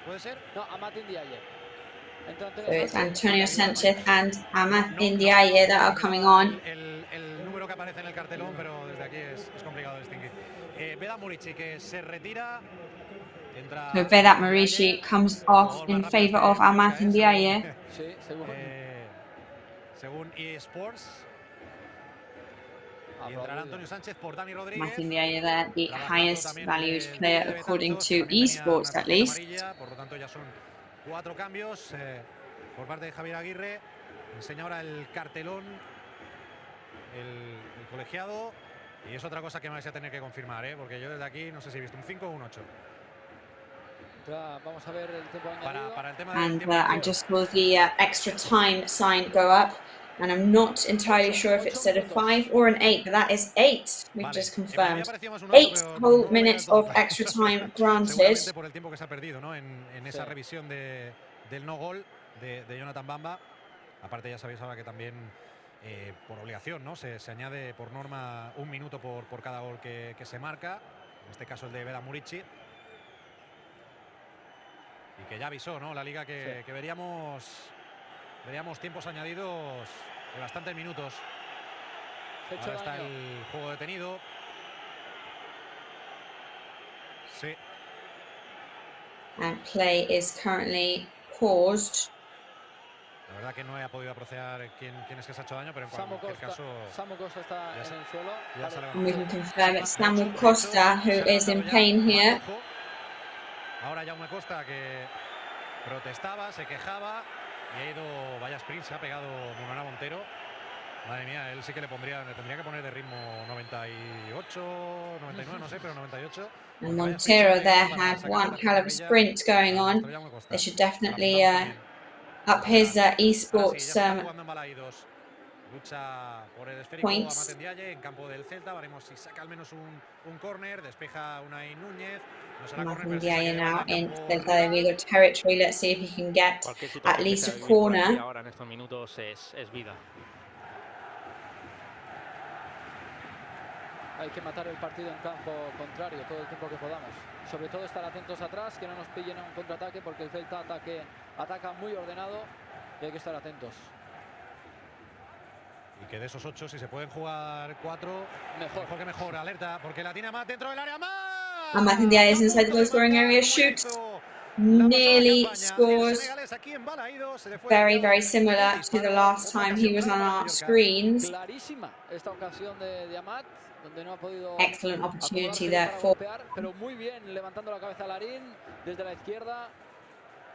¿puede ser? No, Amat Ndiaye. So it's Antonio Sánchez and Amat Ndiaye that are coming on. El número que aparece en el cartelón, pero desde aquí es complicado distinguir. Vedat Murici, que se retira. So Vedat Murici comes off in favor of Amat Ndiaye. Sí, según eSports. Y entrará Antonio Sánchez por Dani Rodríguez. Amat Ndiaye there, the highest valued player according to eSports at least. Por lo tanto ya son 4 cambios por parte de Javier Aguirre. Enseña ahora el cartelón el colegiado. Y es otra cosa que me vais a tener que confirmar, porque yo desde aquí no sé si he visto un 5 o un 8. Vamos a ver el tiempo añadido. Para el tema And I just saw the extra time sign go up. And I'm not entirely sure if it said a 5 or an 8, but that is 8. We've just confirmed. 8 whole minutes of extra time granted. Por el tiempo que se ha perdido, ¿no? En esa revisión del no gol de Jonathan Bamba. Aparte ya sabéis ahora que también por obligación, ¿no? Se añade por norma 1 minuto por cada gol que se marca. este caso el de Veda Murici. Y que ya avisó, ¿no? La liga que veríamos tiempos añadidos de bastantes minutos. Ahora está el juego detenido. Sí. And play is currently paused. La verdad que no he podido apreciar quién es que se ha hecho daño, pero en cualquier caso... Samu Costa está en el suelo. We can confirm it's Samu Costa who is in pain here. Ahora Jaume Costa que protestaba, se quejaba y ha ido, vaya sprint, se ha pegado Munana Montero. Madre mía, él sí que le tendría que poner de ritmo 98, 99, no sé, pero 98. And Montero there had one hell of a sprint going on. They should definitely up his esports lucha por el esférico a Matendiaye en campo del Celta. Veremos si saca al menos un córner, despeja Unai Núñez. Matendiaye now in Celta de Vigo territory. Let's see if he can get at least a corner. Ahora en estos minutos es vida. Hay que matar el partido en campo contrario todo el tiempo que podamos. Sobre todo estar atentos atrás, que no nos pillen en un contraataque, porque el Celta ataca muy ordenado y hay que estar atentos. Y que de esos 8, si se pueden jugar 4, mejor que mejor. Alerta, porque la tiene Amat dentro del área. ¡Amat! And Matendiaye is inside the goal scoring area, shoots, nearly scores. Very, very similar to the last time he was on our screens. Clarísima esta ocasión de Amat, donde no ha podido. Excellent opportunity there for. Pero muy bien levantando la cabeza Larín desde la izquierda,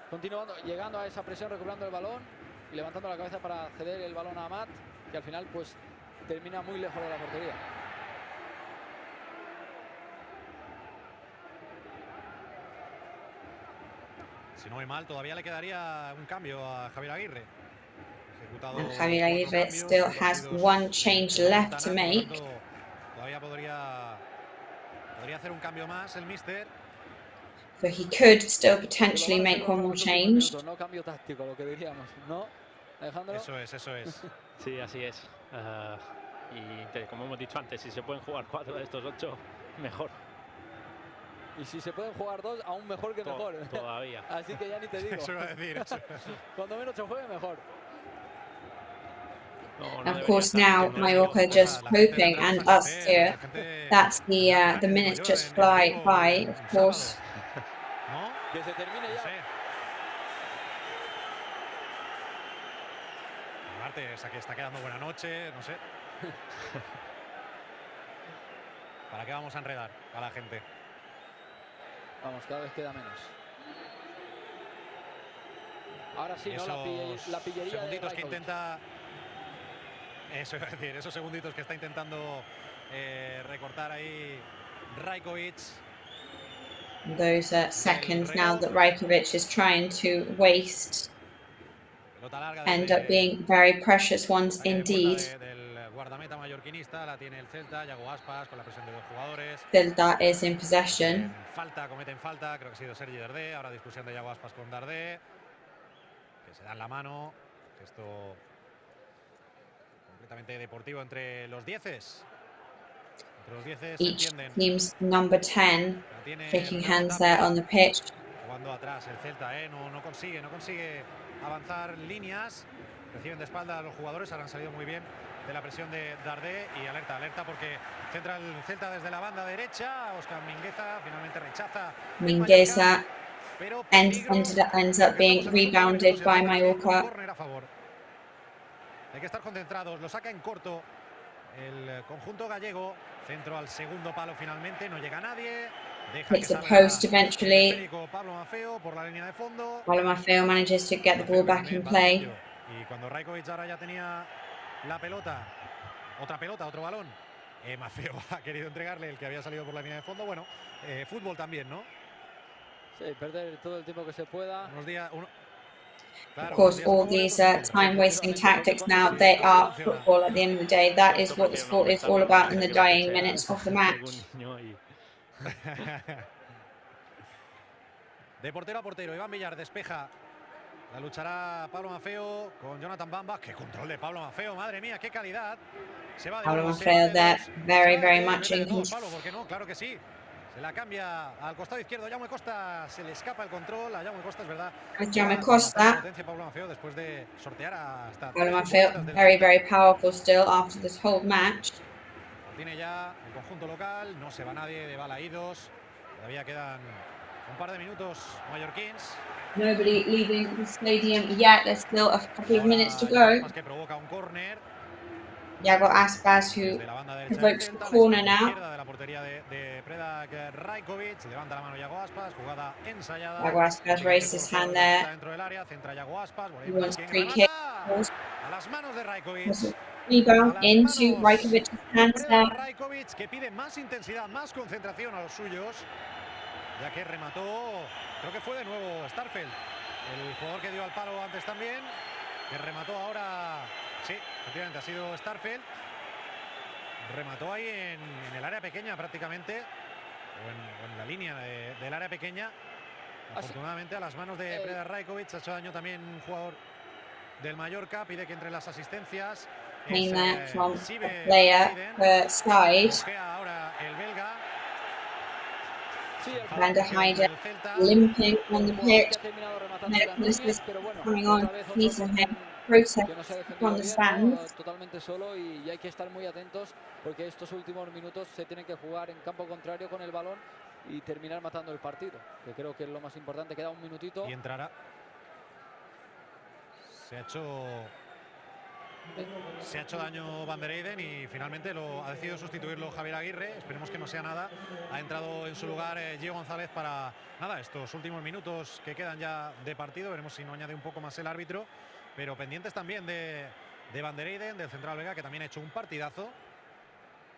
continuando, llegando a esa presión, recuperando el balón y levantando la cabeza para ceder el balón a Amat, que al final pues termina muy lejos de la portería. Si no voy mal, todavía le quedaría un cambio a Javier Aguirre. And Javier Aguirre still has one change left to make. Todavía podría hacer un cambio más el míster. So he could still potentially make one more change. No cambio táctico, lo que diríamos, ¿no, Alejandro? Eso es. Sí, así es. Y como hemos dicho antes, si se pueden jugar 4 de estos 8, mejor. Y si se pueden jugar 2, aún mejor que mejor. Todavía. Así que ya ni te digo. Eso iba a decir. Cuando menos se juegue, mejor. Of course, now Mallorca just hoping, and us here, that the minutes just fly by. Of course. Que se termine ya. Martes, aquí está quedando buena noche, no sé. ¿Para qué vamos a enredar a la gente? Vamos, cada vez queda menos. Ahora sí, ¿no? La pillería segunditos de que intenta. Eso iba a decir, esos segunditos que está intentando recortar ahí Rajkovic. Those seconds now that Rajkovic is trying to waste end up being very precious ones indeed. Guardameta mallorquinista, la tiene el Celta, Yago Aspas con la presión de 2 jugadores. Celta is in possession. Cometen falta, creo que ha sido Sergi Dardé, ahora discusión de Yago Aspas con Dardé, que se dan la mano, esto completamente deportivo entre los 10s. Each team's number 10 shaking hands there on the pitch. Jugando atrás el Celta, no consigue avanzar líneas, reciben de espalda a los jugadores, ahora han salido muy bien de la presión de Dardé y alerta porque centra el Celta desde la banda derecha. Oscar Mingueza finalmente rechaza. Mingueza ends up being rebounded by Mallorca. Hay que estar concentrados, lo saca en corto el conjunto gallego, centro al segundo palo finalmente, no llega nadie. Hits the post eventually. Pablo Maffeo por la línea de fondo. Pablo Maffeo manages to get the ball back in play. Y cuando Rajkovic ahora ya tenía la pelota, otro balón, Maffeo ha querido entregarle el que había salido por la línea de fondo. Bueno, fútbol también, ¿no? Sí, perder todo el tiempo que se pueda. Of course, all these time-wasting tactics now, they are football at the end of the day. That is what the sport is all about in the dying minutes of the match. De portero a portero, Iván Villar despeja. La luchará Pablo Maffeo con Jonathan Bamba. ¡Qué control de Pablo Maffeo! ¡Madre mía, qué calidad! Se va de Pablo Maffeo there, very much in control. ¿Por qué no? Claro que sí. Se la cambia al costado izquierdo. Jaume Costa se le escapa el control. A Jaume Costa, es verdad. Jaume Costa. Potencia Pablo Maffeo después de sortear hasta Pablo Maffeo, very, very powerful still after this whole match. Lo tiene ya el conjunto local. No se va nadie de balaídos. Todavía quedan un par de minutos mallorquins. Nobody leaving the stadium yet. There's still a couple of minutes to go. Que provoca un córner. Yago Aspas, who provokes the corner now. De la portería de Predrag Rajkovic. Levanta la mano Yago Aspas. Jugada ensayada. Yago Aspas raised his hand there. Dentro del área. Centra Yago Aspas. He wants free kick. A las manos de Rajkovic. Rebound into Rajkovic's hands there. Rajkovic, que pide más intensidad, más concentración a los suyos. Ya que remató, creo que fue de nuevo Starfelt, el jugador que dio al palo antes también, que remató ahora, sí, efectivamente ha sido Starfelt, remató ahí en el área pequeña prácticamente, o en la línea del área pequeña, afortunadamente a las manos de Predrag Rajkovic. Ha hecho daño también un jugador del Mallorca, pide que entre las asistencias. From the player per side. Ahora el belga. Van der Heijden limping on the pitch. Medical assist coming on, season him, protest from the stands. Totalmente solo y hay que estar muy atentos porque estos últimos minutos se tienen que jugar en campo contrario con el balón y terminar matando el partido, que creo que es lo más importante. Queda un minutito. Y entrará. Se ha hecho daño Van der Heijden y finalmente ha decidido sustituirlo Javier Aguirre. Esperemos que no sea nada. Ha entrado en su lugar Gio González para estos últimos minutos que quedan ya de partido. Veremos si no añade un poco más el árbitro. Pero pendientes también de Van der Heijden, del central belga, que también ha hecho un partidazo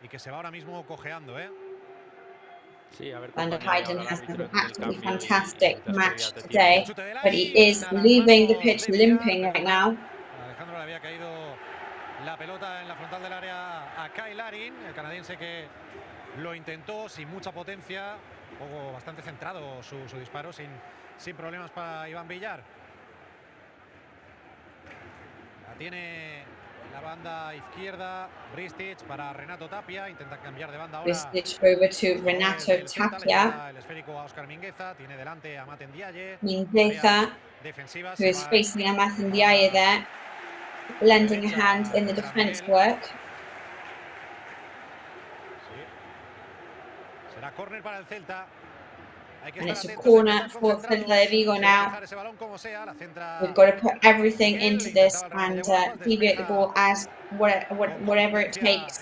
y que se va ahora mismo cojeando, Sí, a ver, Van der Heijden has had an absolutely fantastic match today, but he is leaving the pitch limping right now. Alejandro, le había caído la pelota en la frontal del área a Kyle Larin, el canadiense, que lo intentó sin mucha potencia, bastante centrado su disparo, sin problemas para Iván Villar. La tiene la banda izquierda Bristic para Renato Tapia, intenta cambiar de banda ahora. Bristic over to Renato Tapia. El esférico a Óscar Mingueza, tiene delante a MATCHDAY. Mingueza, who is facing a MATCHDAY there, lending a hand in the defense work. Será córner para el Celta. And it's a corner for Celta de Vigo now. We've got to put everything into this and deviate the ball as whatever it takes.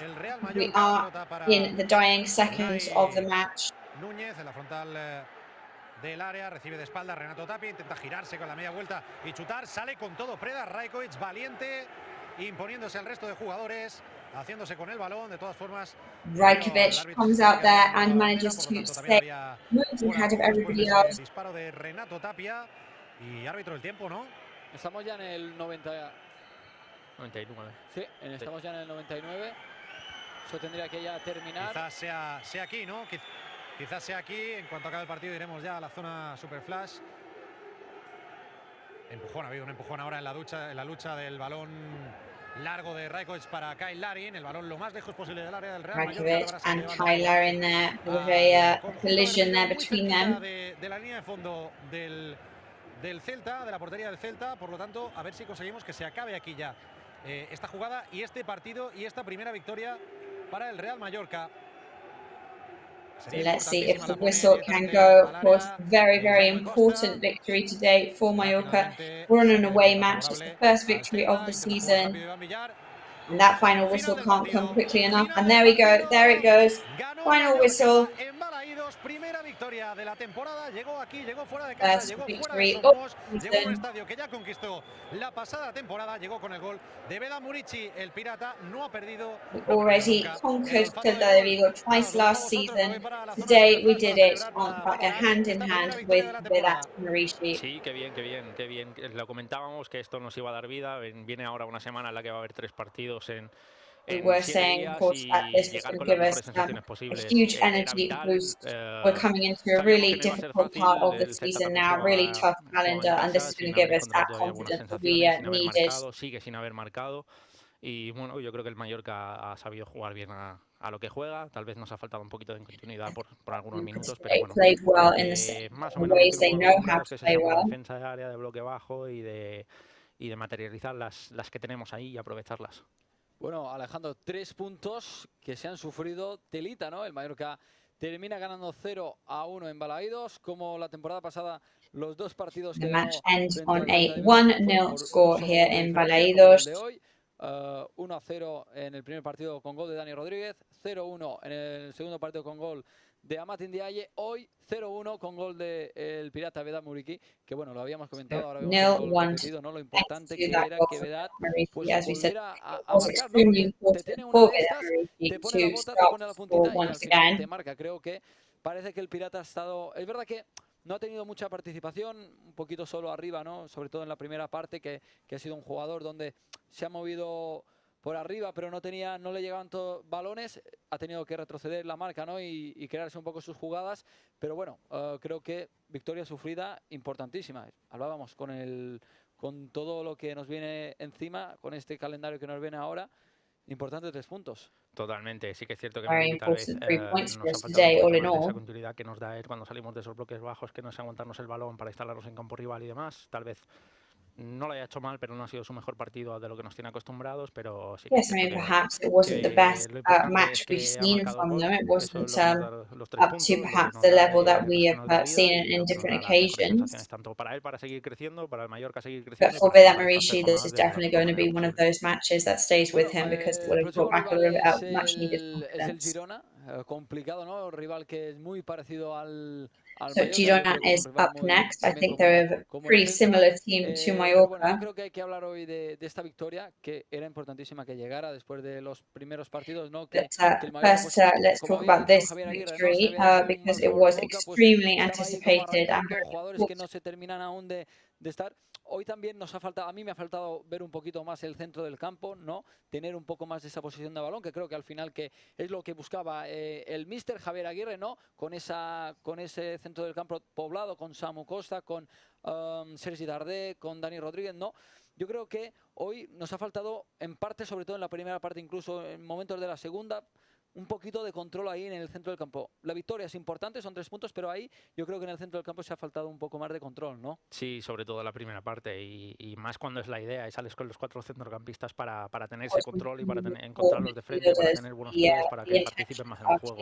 We are in the dying seconds of the match. Núñez en la frontal del área, recibe de espalda Renato Tapia, intenta girarse con la media vuelta y chutar, sale con todo Predrag Rajkovic, valiente, imponiéndose al resto de jugadores, haciéndose con el balón. De todas formas, Rajkovic comes out there and manages to stay moving ahead of everybody else. Disparo de Renato Tapia y árbitro del tiempo, ¿no? Estamos ya en el 99. Sí, estamos ya en el 99. Eso tendría que ya terminar. Quizás sea aquí, ¿no? Quizás sea aquí. En cuanto acabe el partido iremos ya a la zona super flash. Empujón, ha habido un empujón ahora en la lucha del balón largo de Rajkovic para Kyle Larin. El balón lo más lejos posible del área del Real Rajkovic and Kyle Larin there with a collision there between them. De la línea de fondo del Celta, de la portería del Celta. Por lo tanto, a ver si conseguimos que se acabe aquí ya esta jugada y este partido y esta primera victoria para el Real Mallorca. So let's see if the whistle can go. Of course, very, very important victory today for Mallorca. We're on an away match. It's the first victory of the season. And that final whistle can't come quickly enough. And there we go. There it goes. Final whistle. Primera victoria de la temporada, llegó aquí, llegó fuera de casa, llegó fuera de Somos, llegó a un estadio que ya conquistó la pasada temporada, llegó con el gol de Vedat Muriqi, el pirata, no ha perdido. We already conquered Celta de Vigo twice last season. Today we did it hand in hand with Vedat Muriqi. Sí, qué bien, qué bien, qué bien. Lo comentábamos que esto nos iba a dar vida. Viene ahora una semana en la que va a haber 3 partidos en We were saying, of course, that this was going to give us a huge energy boost. We're coming into a really difficult part of the season now, really tough calendar, and this is going to give us that confidence that we needed. Sigue sin haber marcado y bueno, yo creo que el Mallorca ha sabido jugar bien a a lo que juega. Tal vez nos ha faltado un poquito de continuidad por algunos minutos, pero bueno, más o menos lo que estamos acostumbrados, que es esa buena defensa de área, de bloque bajo y de materializar las que tenemos ahí y aprovecharlas. Bueno, Alejandro, 3 puntos que se han sufrido telita, ¿no? El Mallorca termina ganando 0-1 en Balaídos, como la temporada pasada, los 2 partidos que The match ganó ends frente on al a Celta de Vigo 1-0 por score un solo here gol de in diferencia, como el Balaidos. de hoy. 1-0 en el primer partido con gol de Dani Rodríguez, 0-1 en el segundo partido con gol de MATCHDAY, hoy 0-1 con gol del Pirata Vedat Muriqui, que bueno, lo habíamos comentado, ahora vemos el gol repetido, ¿no? Lo importante que era que Vedat pues volviera a marcar, ¿no? Porque te tiene una de estas, te pone la bota, te pone la puntita y al final te marca. Creo que parece que el Pirata ha estado... Es verdad que no ha tenido mucha participación, un poquito solo arriba, ¿no? Sobre todo en la primera parte, que ha sido un jugador donde se ha movido por arriba, pero no le llegaban todos balones, ha tenido que retroceder la marca, ¿no? Y crearse un poco sus jugadas, pero bueno, creo que victoria sufrida importantísima. Hablábamos con todo lo que nos viene encima, con este calendario que nos viene ahora, importante 3 puntos. Totalmente, sí que es cierto que Very tal vez important 3 points nos for ha us faltado today, un all poquito in más de esa all. continuidad que nos da él cuando salimos de esos bloques bajos, que no es aguantarnos el balón para instalarnos en campo rival y demás. Tal vez no lo haya hecho mal, pero no ha sido su mejor partido de lo que nos tiene acostumbrados, pero sí que Yes, I mean, perhaps it wasn't the best match we've seen from them. It wasn't up to perhaps the level that we have seen in different occasions. Tanto para él para seguir creciendo, para el Mallorca seguir But creciendo. for Vedat Muriqi, this is definitely going to be one of those matches that stays with him because it will have brought back a little bit of much needed Es el confidence. Girona, complicado, ¿no? Rival que es muy parecido al So Mallorca. Girona is up next. I think they're a pretty similar team to Pero bueno, yo Mallorca. creo que hay que hablar hoy de esta victoria, que era importantísima que llegara después de los primeros partidos, ¿no? Que el Mallorca, First, pues, let's como talk había about dicho this Javier Aguirre, ¿no? victory Se veía ahí un because mal it sabor was de boca, pues extremely estaba ahí como anticipated and arrancando, jugadores que no se terminan aún de estar. Hoy también nos ha faltado, a mí me ha faltado ver un poquito más el centro del campo, ¿no? Tener un poco más de esa posición de balón, que creo que al final que es lo que buscaba el míster Javier Aguirre, ¿no? Con ese centro del campo poblado, con Samu Costa, con Sergi Darder, con Dani Rodríguez, ¿no? Yo creo que hoy nos ha faltado, en parte, sobre todo en la primera parte, incluso en momentos de la segunda, un poquito de control ahí en el centro del campo. La victoria es importante, son 3 puntos, pero ahí yo creo que en el centro del campo se ha faltado un poco más de control, ¿no? Sí, sobre todo la primera parte y más cuando es la idea y sales con los 4 centrocampistas para tener ese control y para encontrarlos de frente, para tener buenos pies, para que participen más en el juego.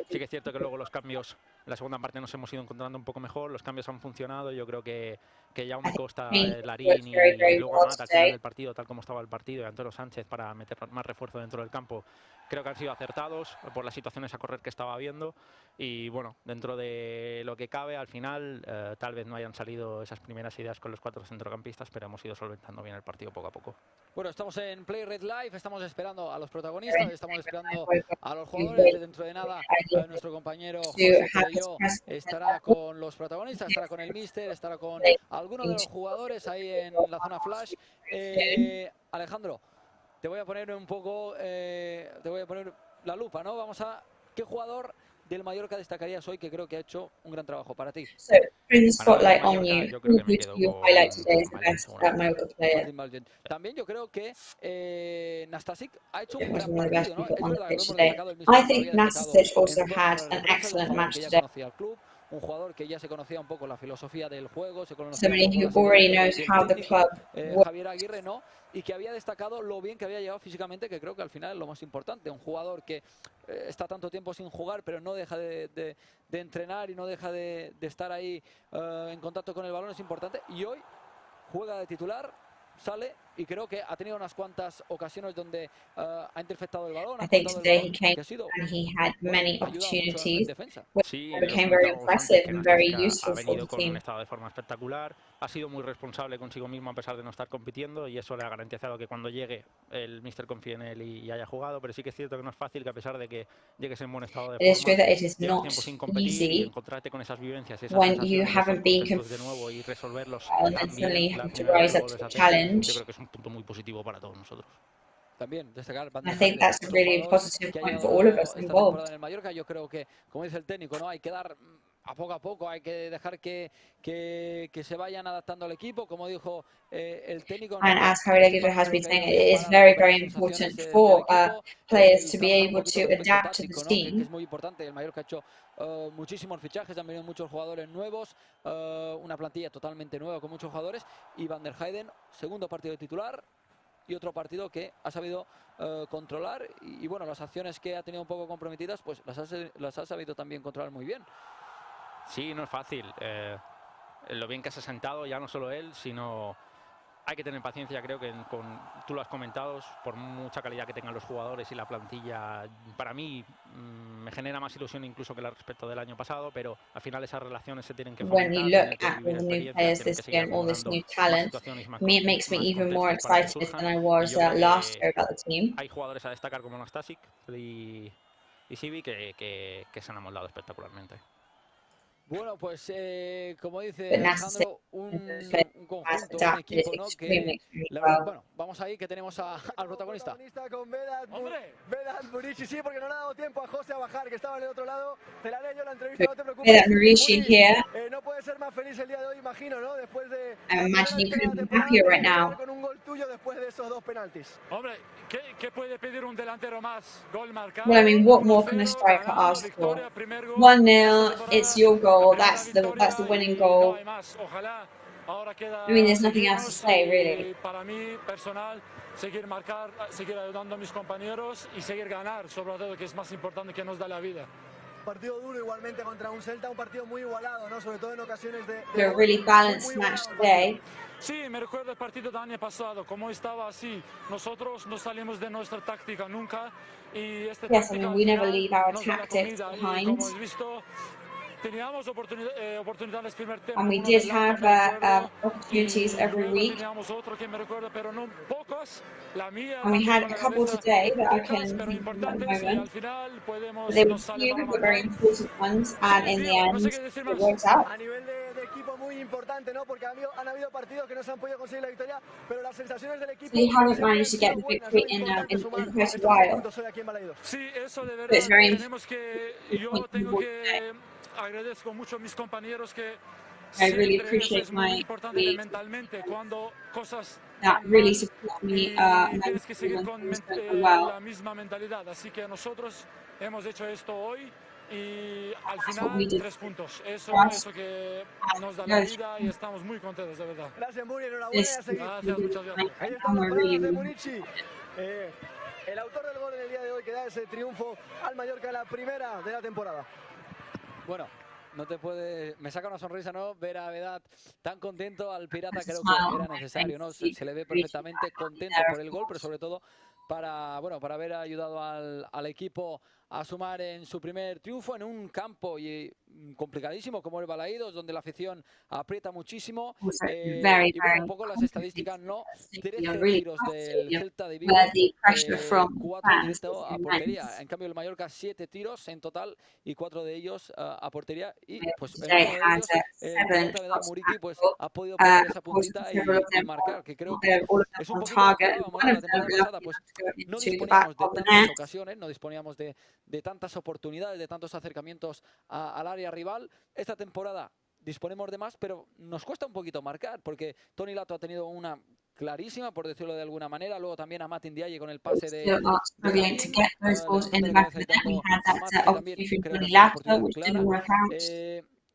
Sí que es cierto que luego los cambios, en la segunda parte nos hemos ido encontrando un poco mejor, los cambios han funcionado, yo creo que Jaume Costa, Larín y luego Amat al final del partido, tal como estaba el partido, y Antonio Sánchez para meter más refuerzo dentro del campo, creo que han sido acertados por las situaciones a correr que estaba viendo y bueno, dentro de lo que cabe al final tal vez no hayan salido esas primeras ideas con los 4 centrocampistas, pero hemos ido solventando bien el partido poco a poco. Bueno, estamos en Play Red Live, estamos esperando a los protagonistas, estamos esperando a los jugadores. Dentro de nada, nuestro compañero José Creyó estará con los protagonistas, estará con el míster, estará con alguno de los jugadores ahí en la zona flash. Alejandro, te voy a poner un poco, te voy a poner la lupa, ¿no? Vamos a... ¿Qué jugador del Mallorca destacarías hoy que creo que ha hecho un gran trabajo para ti? So, putting the spotlight on you, who would you highlight today as the best Mallorca player? También yo creo que Nastasic ha hecho un Was gran one of the best partido, ¿no? people Es on the verdad que lo pitch hemos today. destacado, el mismo I lo think había destacado Nastasic also en had la an defensa, excellent un jugador match que ya today. conocía al club, un jugador que ya se conocía un poco la filosofía del juego, se conocía Somebody un poco who las ideas already knows del how the técnico, club works. Javier Aguirre, ¿no? Y que había destacado lo bien que había llegado físicamente, que creo que al final es lo más importante. Un jugador que está tanto tiempo sin jugar, pero no deja de entrenar y no deja de estar ahí en contacto con el balón, es importante. Y hoy juega de titular, sale y creo que ha tenido unas cuantas ocasiones donde ha interceptado el balón. I think today he came and he had many opportunities, which became very impressive and very useful ha for venido the con un team. estado de forma espectacular, ha sido muy responsable consigo mismo a pesar de no estar compitiendo y eso le ha garantizado que cuando llegue el míster confíe en él y haya jugado, pero sí que es cierto que no es fácil que a pesar de que llegues en buen estado de It is forma, true that it is llevas not tiempo sin competir y easy encontrarte con esas vivencias, esas when you sensaciones, esos haven't been contextos de nuevo y resolverlos and tan suddenly bien la having to primera vez rise que up vuelves to a the hacer, challenge. yo creo que es un punto muy positivo para todos nosotros. También destacar I think that's a really positive point for all of us esta involved. temporada en el Mallorca. Yo creo que, como dice el técnico, ¿no? Hay que dar a poco hay que dejar que se vayan adaptando al equipo, como dijo el técnico. And as Javier has been saying, it is very, very important for players to be able to adapt to the team. Que es muy importante. El Mallorca ha hecho muchísimos fichajes, han venido muchos jugadores nuevos, una plantilla totalmente nueva con muchos jugadores. Y Van der Heyden, segundo partido de titular y otro partido que ha sabido controlar. Y bueno, las acciones que ha tenido un poco comprometidas, pues las ha sabido también controlar muy bien. Sí, no es fácil. Lo bien que se ha sentado, ya no solo él, sino hay que tener paciencia, creo que tú lo has comentado, por mucha calidad que tengan los jugadores y la plantilla, para mí me genera más ilusión incluso que la respecto del año pasado, pero al final esas relaciones se tienen que fomentar. When you look at all the new players this year and all this new talent, it makes me even more excited than I was last year about the team. Hay jugadores a destacar como Nastasic y Sibi que se han amoldado espectacularmente. Bueno, pues como dice Alejandro, un conjunto, un equipo, ¿no? Que, bueno, vamos ahí que tenemos al protagonista. Con Vedat Murici, sí, porque no le ha dado tiempo a José a bajar, que estaba en el otro lado. Te la haré yo la entrevista, no te preocupes. Vedat Murici here. No puede ser más feliz el día de hoy, imagino, ¿no? Después de... I imagine you couldn't be happier right now. Con un gol tuyo después de esos 2 penaltis. Hombre, ¿qué puede pedir un delantero más? Gol marcado. Well, I mean, what more can a striker ask for? 1-0, it's your goal. That's the winning goal. I mean, there's nothing else to say, really. Para mí, personal, seguir ayudando a mis compañeros y seguir ganar, sobre todo, que es más importante, que nos da la vida. Partido duro igualmente contra un Celta, un partido muy igualado, ¿no? Sobre todo en ocasiones de a really balanced match today. Sí, me recuerdo el partido del año pasado, como estaba así. Nosotros no salimos de nuestra táctica nunca. Y yes, I mean, we never leave our tactics behind. Como has visto, teníamos oportunidades primer tiempo. And we did have opportunities every week. Teníamos otro que me recuerdo, pero no pocas. La mía, and we had a couple today that I can think of at the moment. They were few, but very important ones, and in the end, it works out. A nivel de equipo muy importante, ¿no? Porque han habido partidos que no se han podido conseguir la victoria, pero las sensaciones del equipo... So you haven't managed to get the victory in quite a while. Sí, eso de verdad. But it's very yo tengo que agradezco mucho a mis compañeros que I really appreciate my colleagues mentalmente cuando cosas that really support me tienes que seguir con la misma mentalidad, así que nosotros hemos hecho esto hoy y al final 3 puntos, eso que nos da la vida y estamos muy contentos, de verdad. Gracias, Muri, enhorabuena. Gracias, muchas gracias. Ahí están las palabras de Murici, el autor del gol en el día de hoy, que da ese triunfo al Mallorca en la primera de la temporada. Bueno, no te puede... Me saca una sonrisa, ¿no? Ver a Vedat tan contento, al Pirata creo que era necesario, ¿no? Se le ve perfectamente contento por el gol, pero sobre todo para haber ayudado al equipo a sumar en su primer triunfo en un campo complicadísimo como el Balaídos, donde la afición aprieta muchísimo. Y un poco las estadísticas, ¿no? 13 tiros del Celta de Vigo, 4 directos a portería. En cambio el Mallorca 7 tiros en total y 4 de ellos a portería. Y pues en uno de ellos, Vedat Murici pues ha podido poner esa puntita y marcar, que creo que es un poquito lo que hablábamos la temporada pasada, pues no disponíamos de tantas ocasiones, no disponíamos de tantas oportunidades, de tantos acercamientos al área rival. Esta temporada disponemos de más, pero nos cuesta un poquito marcar, porque Toni Lato ha tenido una clarísima, por decirlo de alguna manera, luego también a MATCHDAY con el pase de...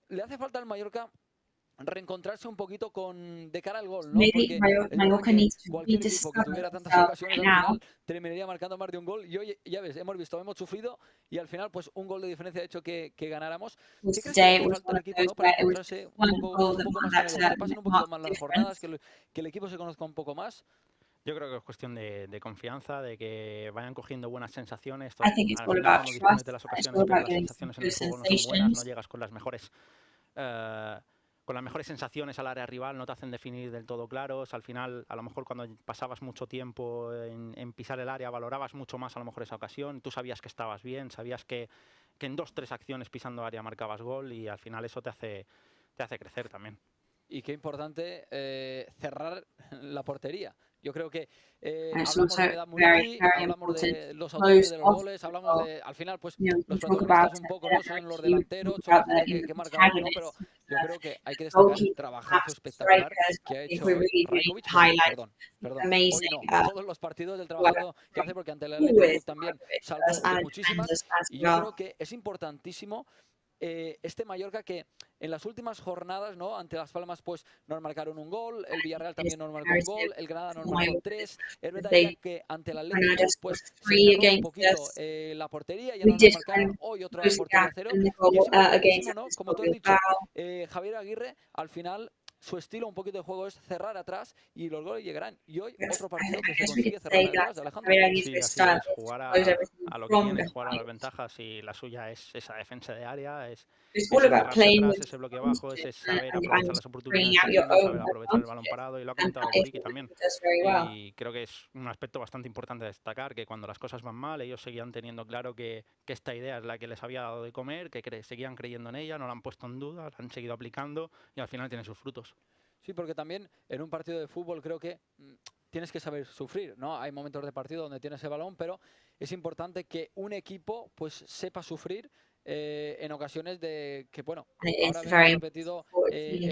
Le hace falta al Mallorca reencontrarse un poquito de cara al gol, ¿no? Porque Mallorca needs to cualquier equipo que tuviera tantas ocasiones al final terminaría marcando más de un gol. Y hoy, ya ves, hemos sufrido y al final pues un gol de diferencia ha hecho que ganáramos. ¿Qué crees que le falta al equipo, ¿no? Para encontrarse un poco más en el gol? Que pasen un poquito más las jornadas, que el equipo se conozca un poco más. Yo creo que es cuestión de confianza, de que vayan cogiendo buenas sensaciones. I think it's all about trust. De las ocasiones, pero las sensaciones en el juego no son buenas, no llegas con las mejores sensaciones al área rival, no te hacen definir del todo claros. Al final, a lo mejor cuando pasabas mucho tiempo en pisar el área, valorabas mucho más a lo mejor esa ocasión. Tú sabías que estabas bien, sabías que en 2-3 acciones pisando área marcabas gol y al final eso te hace crecer también. Y qué importante cerrar la portería. Yo creo que it's hablamos also de Vedat very, Muriqui, very hablamos de important los to autores de close los off goles, as hablamos well. de, al final, pues You know, we los can talk about protagonistas un poco Vedat no son los Muriqui, we delanteros, talk son la about gente the que marca gol, ¿no? Pero antagonists, yo creo que hay que destacar el goalkeepers, trabajazo perhaps espectacular strikers. que I ha think hecho we hoy really need to Rajkovic, highlight perdón, hoy amazing no, todos los partidos del work trabajazo que hace, porque ante el Athletic always Club también salvó as and muchísimas, defenders as y yo well. creo que es importantísimo este Mallorca que en las últimas jornadas, ¿no? Ante Las Palmas, pues nos marcaron un gol, el Villarreal también nos marcó un gol, el Granada nos marcó 3. Es verdad ya que ante el Athletic Club, pues se cerró un poquito la portería, ya no nos marcaron, hoy otra portería 0. Y es importantísimo, ¿no? Como tú has dicho, Javier Aguirre, al final su estilo un poquito de juego es cerrar atrás y los goles llegarán. Y hoy otro partido que se consigue cerrar atrás de Alejandro. Sí, así es, jugar a lo que tiene, jugar a las ventajas, y la suya es esa defensa de área, es cerrarse atrás, ese bloque bajo, ese saber aprovechar las oportunidades que tiene, saber aprovechar el balón parado, y lo ha comentado Muriqui también. Y creo que es un aspecto bastante importante a destacar, que cuando las cosas van mal, ellos seguían teniendo claro que esta idea es la que les había dado de comer, que seguían creyendo en ella, no la han puesto en duda, la han seguido aplicando y al final tiene sus frutos. Sí, porque también en un partido de fútbol creo que tienes que saber sufrir, ¿no? Hay momentos de partido donde tienes el balón, pero es importante que un equipo pues sepa sufrir en ocasiones de que, bueno, ahora mismo ha repetido el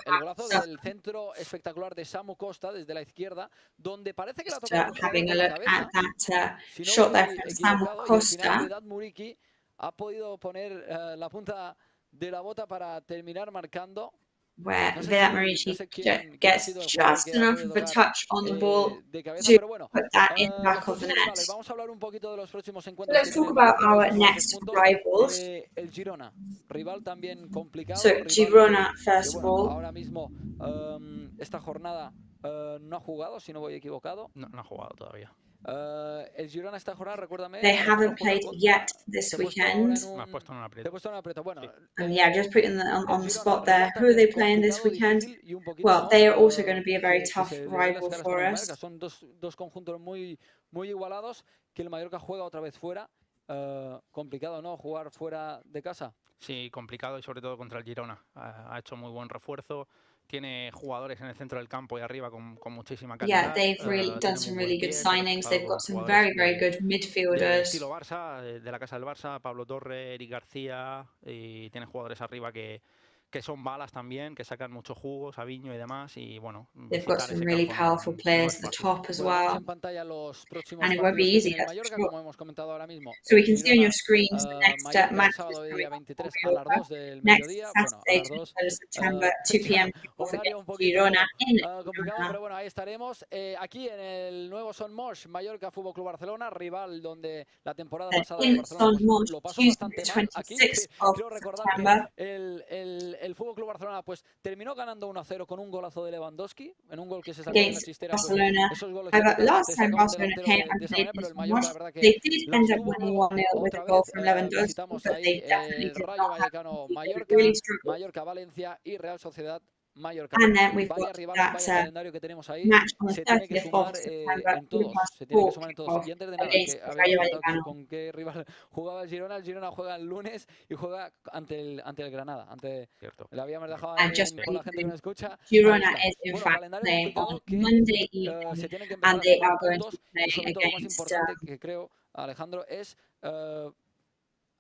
golazo del centro espectacular de Samu Costa desde la izquierda, donde parece que la toca Having a con la look cabeza, at that si no shot there estoy from Samu equivocado, y al final Costa. Vedat Muriqui ha podido poner la punta de la bota para terminar marcando. Where Vedat Muriqui gets just enough of a touch on the ball to put that in the back of the net. Vamos a hablar un poquito de los próximos So encuentros. let's talk about our next rivals. El Girona, rival también complicado. So Girona, first of all. Ahora mismo, esta jornada no ha jugado, si no voy equivocado. No ha jugado todavía. El Girona esta jornada, recuérdame. They haven't played yet this weekend. Me has puesto en un aprieto. Te he puesto en un aprieto. Bueno, Yeah, just putting on the spot there. Who are they playing this weekend? Well, they are also going to be a very tough rival for us. Son dos conjuntos muy igualados, que el Mallorca juega otra vez fuera. Complicado, ¿no? Jugar fuera de casa. Sí, complicado, y sobre todo contra el Girona. Ha hecho muy buen refuerzo. Tiene jugadores en el centro del campo y arriba con muchísima calidad. Yeah, they've really done some really good signings. They've got some very good midfielders. Estilo Barça, de la casa del Barça, Pablo Torre, Eric García, y tiene jugadores arriba que son balas también, que sacan mucho jugo, Sabiño y demás, y bueno. They've got some really powerful players at the top as well. En pantalla los próximos and it won't be easy. Mallorca, como hemos comentado ahora mismo. So we can see on your screens the next match sábado día 23 a las 2 del next mediodía. Saturday, 23 September, 2 p.m. Girona in complicado, pero bueno, ahí estaremos. Aquí en el nuevo Son Moix, Mallorca Fútbol Club Barcelona, rival donde la temporada pasada el Barcelona pues, lo pasó bastante mal. Aquí quiero recordar que el Fútbol Club Barcelona pues terminó ganando 1-0 con un golazo de Lewandowski, en un gol que se sacó en la chistera. Barcelona. Esos goles Last time Barcelona came and played this match, they did end up winning 1-0 with a goal from Lewandowski, but they definitely did not have Mallorca, really struggled. Mallorca, Valencia y Real Sociedad Mallorca. And then we've vaya got rival, that vaya calendario que tenemos ahí, match on the se tiene que 30th sumar of September. en todos, se tiene que sumar en todos. Y antes de nada, against que Rayo habíamos comentado Vallecano. con qué rival jugaba el Girona juega el lunes y juega ante el Granada. Le habíamos dejado And just con la gente que nos escucha. Girona is in fact playing on Monday evening, se tienen que and they are going puntos, to play y sobre todo lo más against importante que creo, Alejandro, es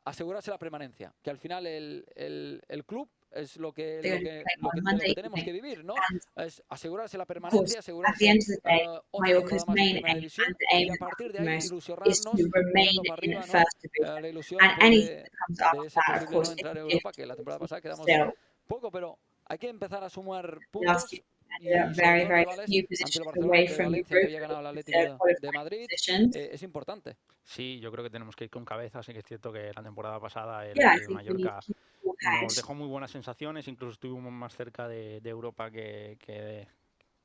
asegurarse la permanencia, que al final el club es lo que tenemos que vivir, ¿no? Es asegurarse la permanencia, asegurarse Mallorca's main aim and aim y a partir de and ahí most is ilusionarnos to remain mirando para in arriba, the ¿no? first division. La ilusión And anything that comes de after ese that, of posible no course, entrar en is Europa, que la temporada pasada quedamos still poco, pero hay que empezar a sumar last puntos. year. Y Very, sobre todo very rivales few ante el positions Barcelona, away ante from Valencia, que Europe había ganado el with Atlético their de qualifying Madrid, positions. es importante. Sí, yo creo que tenemos que ir con cabeza. Sí que es cierto que la temporada pasada el Yeah, I think we need Mallorca to keep cool head. nos dejó muy buenas sensaciones, incluso estuvimos más cerca de Europa que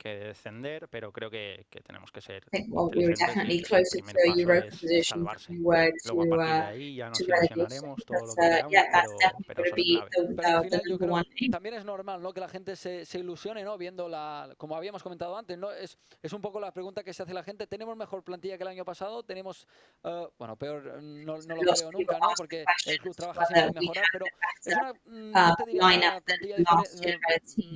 descender, pero creo que tenemos que ser I think, well, we were inteligentes definitely y el closer primer to a paso Europa es position than salvarse. we were Luego a partir de to ahí ya nos relegation. ilusionaremos todo lo But que queramos, yeah, that's definitely pero going eso to es be clave. Pero al the final yo number creo one aim. también es normal, ¿no? Que la gente se ilusione, ¿no? Viendo como habíamos comentado antes, ¿no? Es un poco la pregunta que se hace la gente. ¿Tenemos mejor plantilla que el año pasado? Tenemos, bueno, peor no lo creo nunca, ¿no? Porque el club trabaja siempre en mejorar, pero es no te diría una plantilla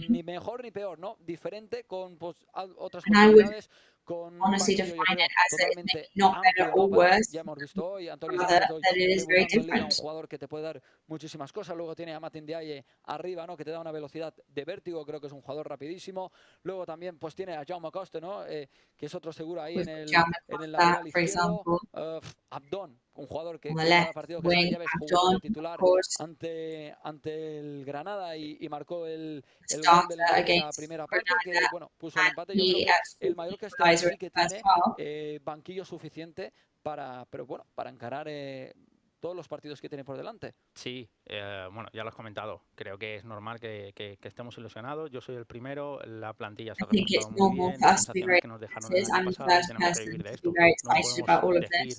ni mejor ni peor, ¿no? Diferente, con pues, otras And I would posibilidades, con un honestly banquillo, yo define creo, it as it totalmente not better amplio, or ¿no? Porque worse, ya hemos visto hoy, Antonio rather Sánchez hoy that it is very debutando en Liga, un different. jugador que te puede dar muchísimas cosas. Luego tiene a MATCHDAY arriba, ¿no? Que te da una velocidad de vértigo, creo que es un jugador rapidísimo. Luego también pues tiene a Jaume Costa, ¿no? Que es otro seguro ahí en el lateral izquierdo. Abdón, un jugador que cada partido que sale ya ves jugó de titular ante el Granada y marcó el gol del empate en la primera parte, que bueno, puso el empate. Yo creo que el Mallorca este año sí que tiene banquillo suficiente para encarar todos los partidos que tiene por delante. Sí, bueno, ya lo has comentado. Creo que es normal que estemos ilusionados. Yo soy el primero. La plantilla se ha reforzado muy bien. Las sensaciones que nos dejaron el año pasado y tenemos que vivir de esto. No podemos decir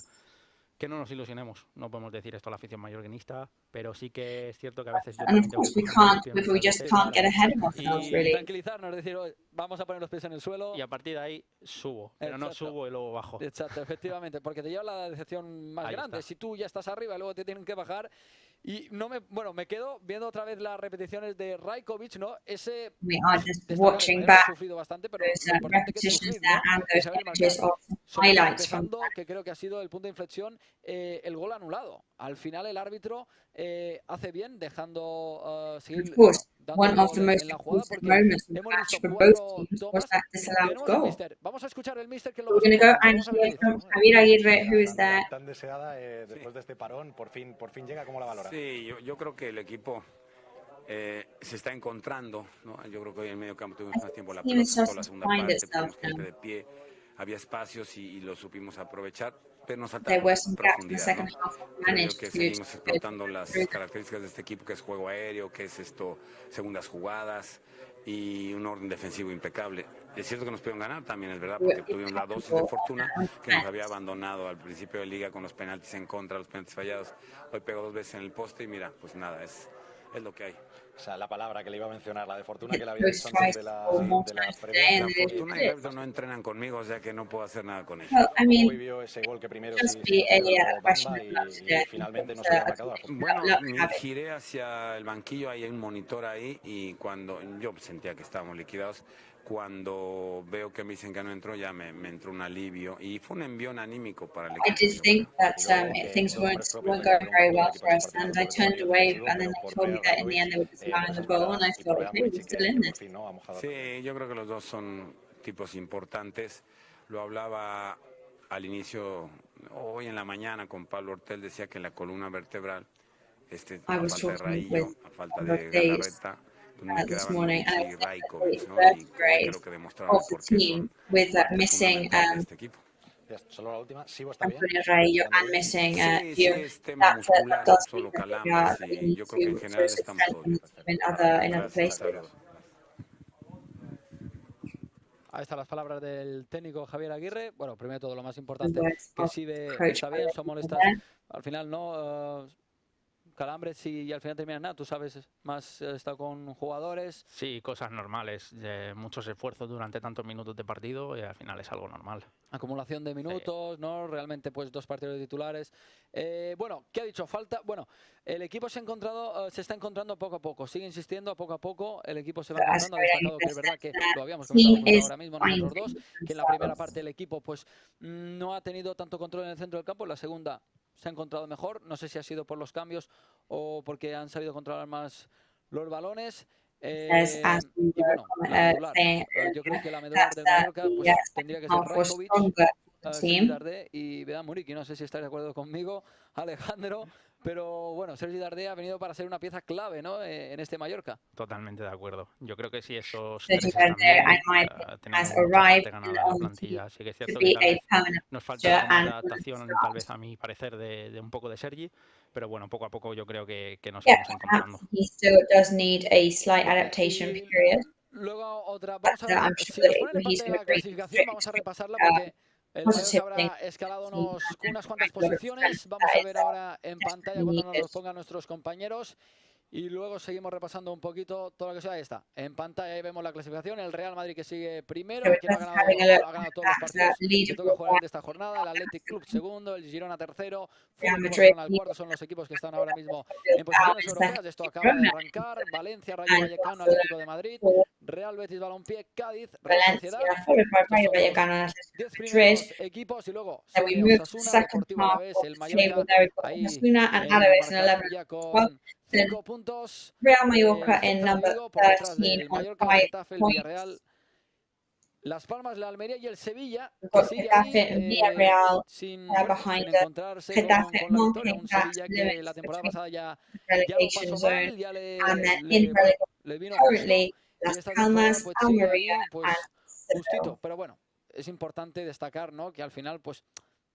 que no nos ilusionemos. No podemos decir esto a la afición mallorquinista, pero sí que es cierto que a veces yo también tengo y tranquilizarnos, decir, vamos a poner los pies en el suelo y a partir de ahí subo, pero no subo y luego bajo. Exacto, efectivamente, porque te lleva la decepción más grande. Si tú ya estás arriba y luego te tienen que bajar. Y me quedo viendo otra vez las repeticiones de Rajkovic, ¿no? Ese ha sufrido bastante, pero lo importante que es sufrir, ¿no? Empezando, que creo que ha sido el punto de inflexión, el gol anulado. Al final el árbitro hace bien dejando seguir dando en la jugada, porque hemos visto 4 tomas. Tenemos al míster. Vamos a escuchar el míster, que es lo más importante. Javier Aguirre, who is there. Tan deseada después de este parón, por fin llega. ¿Cómo la valora? Sí, yo creo que el equipo se está encontrando, ¿no? Yo creo que hoy en el medio campo tuvimos más tiempo la pelota, toda la segunda parte, tuvimos gente de pie, había espacios y lo supimos aprovechar, pero nos falta profundidad, ¿no? Creo que seguimos explotando las características de este equipo, que es juego aéreo, que es segundas jugadas y un orden defensivo impecable. Es cierto que nos pudieron ganar también, es verdad, porque tuvimos la dosis de fortuna que nos había abandonado al principio de liga con los penaltis en contra, los penaltis fallados. Hoy pegó 2 veces en el poste y mira, pues nada, es lo que hay. O sea, la palabra que le iba a mencionar, la de fortuna, que la había dicho antes de la previa. La fortuna y el árbitro no entrenan conmigo, o sea que no puedo hacer nada con ellos. Hoy vio ese gol que primero sí Bamba y finalmente no se había marcado. Bueno, giré hacia el banquillo, hay un monitor ahí y cuando yo sentía que estábamos liquidados, cuando veo que me dicen que no entró, ya me entró un alivio y fue un envión anímico para el equipo. I did think that things weren't going very well for us, and I turned away, and then they told me that in the end they were just allowing the goal, and I thought, okay, we're still in this. Sí, yo creo que los dos son tipos importantes. Lo hablaba al inicio, hoy en la mañana, con Pablo Ortel, decía que la columna vertebral, a falta de Raillo, a falta de Galarreta, this morning, and I think the first grade of the team with missing Antonio Raillo and missing you. That does mean that we need to strengthen in other places. Ahí están las palabras del técnico Javier Aguirre. Bueno, primero todo lo más importante, que SIGUE está bien, son molestas. Al final no... calambres y al final terminan nada. Tú sabes, más estado con jugadores. Sí, cosas normales, muchos esfuerzos durante tantos minutos de partido y al final es algo normal. Acumulación de minutos, ¿no? Realmente pues 2 partidos de titulares. Bueno, ¿qué ha dicho? Falta, bueno, el equipo se está encontrando poco a poco, sigue insistiendo poco a poco, el equipo se va encontrando. Ha destacado que es verdad que lo habíamos comentado ahora mismo nosotros dos, que en la primera parte el equipo pues no ha tenido tanto control en el centro del campo, en la segunda se ha encontrado mejor, no sé si ha sido por los cambios o porque han sabido controlar más los balones. Y bueno, yo creo que la medular del Mallorca pues, tendría que ser Rajkovic, Sergi y Vedan Muriqui. No sé si estáis de acuerdo conmigo, Alejandro, pero bueno, Sergi Darder ha venido para ser una pieza clave, ¿no? En este Mallorca. Totalmente de acuerdo. Yo creo que si esos tres están bien, tenemos mucha parte ganada la plantilla. Así que es cierto que tal vez nos falta una adaptación, tal vez a mi parecer, de un poco de Sergi, pero bueno, poco a poco yo creo que nos vamos encontrando. He still does need a slight adaptation period. Luego otra, vamos a ver, si nos ponen en pantalla la clasificación, vamos a repasarla porque el Mallorca habrá escalado unas cuantas posiciones. Vamos a ver ahora en pantalla cuando nos los pongan nuestros compañeros. Y luego seguimos repasando un poquito todo lo que sea. Ahí está. En pantalla ahí vemos la clasificación. El Real Madrid que sigue primero, que no ha ganado todos los partidos que toca jugar de esta jornada. El Athletic Club segundo, el Girona tercero, Futbol al cuarto. Son los equipos que están ahora mismo en posiciones europeas. Esto acaba de arrancar. Valencia, Rayo Vallecano, Atlético de Madrid, Real Betis Balompié, Cádiz, Real Valencia, Sociedad. followed by Rayo Estos son Vallecano los and 10 Athletic primeros Madrid. equipos y luego Then we sigue move to the Osasuna, second Deportivo half Alavés, of el the table. Mallorca, There we've got ahí Osasuna and en Alaves in marcador 11th ya and 12th. con Then 5 puntos. Real El Mallorca in Celta de number Vigo por detrás 13 del on Mallorca, el 5 Getafe, el points. Villarreal, Las Palmas, la Almería y el Sevilla, We've que got sigue Getafe ahí and Villarreal sin behind sin us. encontrarse Getafe con la victoria. Un marking that Sevilla que limit la temporada between pasada ya the lo relegation pasó zone, mal, ya and then in bueno, relegation le vino justo. currently Y Las esta temporada Palmas, pues sigue Almería ahí pues and justito. Seville. Pero bueno, es importante destacar, ¿no?, que al final pues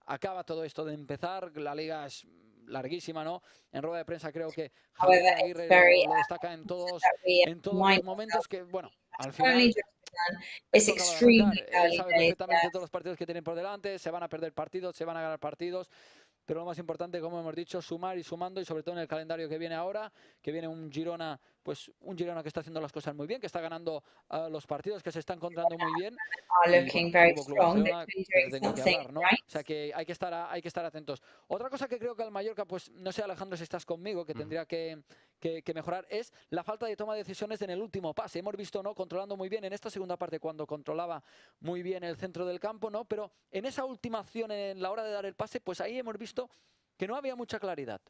acaba todo esto de empezar. La liga es larguísima, ¿no? En rueda de prensa creo que Javier However, it's Aguirre very lo destaca en todos that we los remind momentos, ourselves que bueno, al it's only final just begun. It's esto acaba de extremely arrancar. Él early sabe days, perfectamente yes. todos los partidos que tienen por delante, se van a perder partidos, se van a ganar partidos, pero lo más importante, como hemos dicho, sumar y sumando, y sobre todo en el calendario que viene ahora, que viene un Girona, pues un Girona que está haciendo las cosas muy bien, que está ganando los partidos, que se está encontrando muy bien, Are y looking bueno, very Fútbol Club strong, Barcelona, literally que te doing tengo que something hablar, ¿no? right. O sea que hay que estar atentos. Otra cosa que creo que al Mallorca, pues no sé, Alejandro, si estás conmigo, que tendría que mejorar, es la falta de toma de decisiones en el último pase. Hemos visto, ¿no?, controlando muy bien en esta segunda parte, cuando controlaba muy bien el centro del campo, ¿no? Pero en esa última acción, en la hora de dar el pase, pues ahí hemos visto que no había mucha claridad.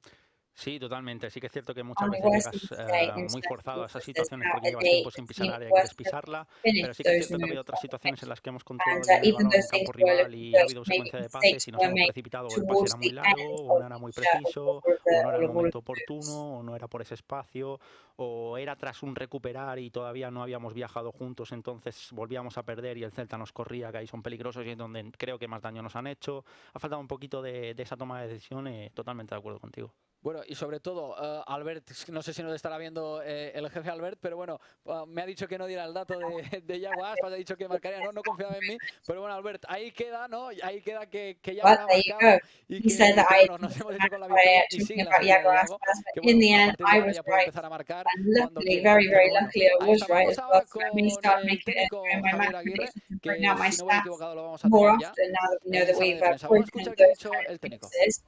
Sí, totalmente. Sí que es cierto que muchas On the veces worst llegas day, muy forzado a esas instead situaciones of porque a llevas day tiempo sin the pisar el team área y was quieres to pisarla, finish pero sí que es those cierto que ha habido moves otras on the situaciones pitch. en las que hemos And controlado bien el even balón though en things campo were rival looking y ha good, habido maybe secuencia de pases mistakes y nos were hemos made precipitado o el pase towards era muy the largo end o no era muy preciso o no era el all of momento oportuno o no era por ese espacio o era tras un recuperar y todavía no habíamos viajado juntos, entonces volvíamos a perder y el Celta nos corría, que ahí son peligrosos y es donde creo que más daño nos han hecho. Ha faltado un poquito de esa toma de decisión, totalmente de acuerdo contigo. Bueno, y sobre todo, Albert, no sé si nos estará viendo el jefe Albert, pero bueno, me ha dicho que no diera el dato de Yago Aspas, ha dicho que marcaría, no confiaba en mí, pero bueno, Albert, ahí queda, ¿no? Ahí queda que Yago Well, ha there you marcado go. y He said that que I bueno, nos hemos didn't hecho con la by victoria y talking sigue la about subida Iago de Yago, Aspas, but que in bueno, the a end, partir de I ahora was ya puede right. empezar a marcar And cuando luckily, quiera. very, Pero very bueno, luckily, I ahí was está. right Vamos as well. ahora So let me con start el making técnico my Javier match Aguirre, predictions and bring out que my si no voy stats equivocado lo vamos a more tener ya often now that we know en that sala we've de prensa. Vamos a broken escuchar qué ha those dicho el técnico. fixes.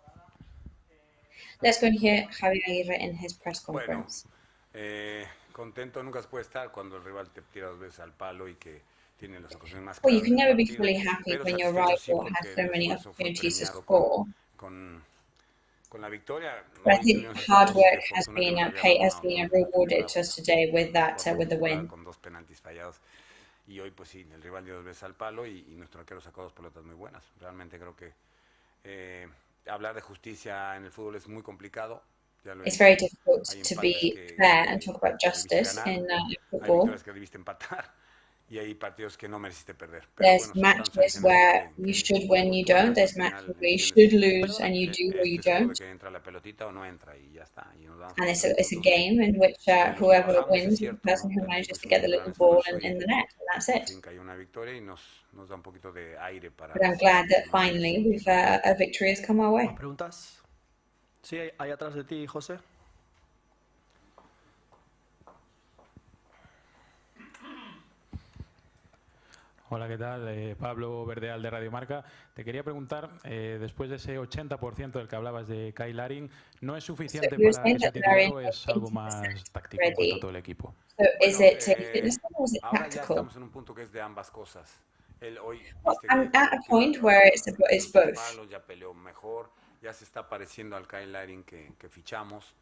Let's go and hear Javier Aguirre in his press conference. Bueno, contento nunca se puede estar cuando el rival te tira 2 veces al palo y que tiene las ocasiones más Well, you claras can del never be partido. fully happy Pero when your satisfecho sí rival has porque so el many esfuerzo fue opportunities to premiado score. con la victoria. But I Hoy think tuvimos esa hard dosis de work has fortuna que been nos había abandonado been toda la rewarded temporada to us today with the win. con 2 penaltis fallados. Y hoy, pues sí, el rival dio 2 veces al palo y nuestro arquero sacó 2 pelotas muy buenas. Realmente creo que hablar de justicia en el fútbol es muy complicado. It's very difficult to be fair and talk about justice in football. Hay victorias que debiste empatar y hay partidos que no mereciste perder. There's matches where you should win, you don't. There's matches where you should lose and you do or you don't. And it's a game in which whoever wins is the person who manages to get the little ball in the net, and that's it. But I'm glad that finally we've a victory has come our way. ¿Preguntas? Sí, ahí atrás de ti, José. Hola, ¿qué tal? Pablo Verdeal de Radio Marca. Te quería preguntar, después de ese 80% del que hablabas de Kyle Larin, ¿no es suficiente para que sea titular o es algo más táctico en cuanto a todo el equipo? Ahora ya estamos en un punto que es de ambas cosas. Él hoy I'm at a point where it's both. Ya peleó mejor, ya se está pareciendo al Kyle Larin que fichamos.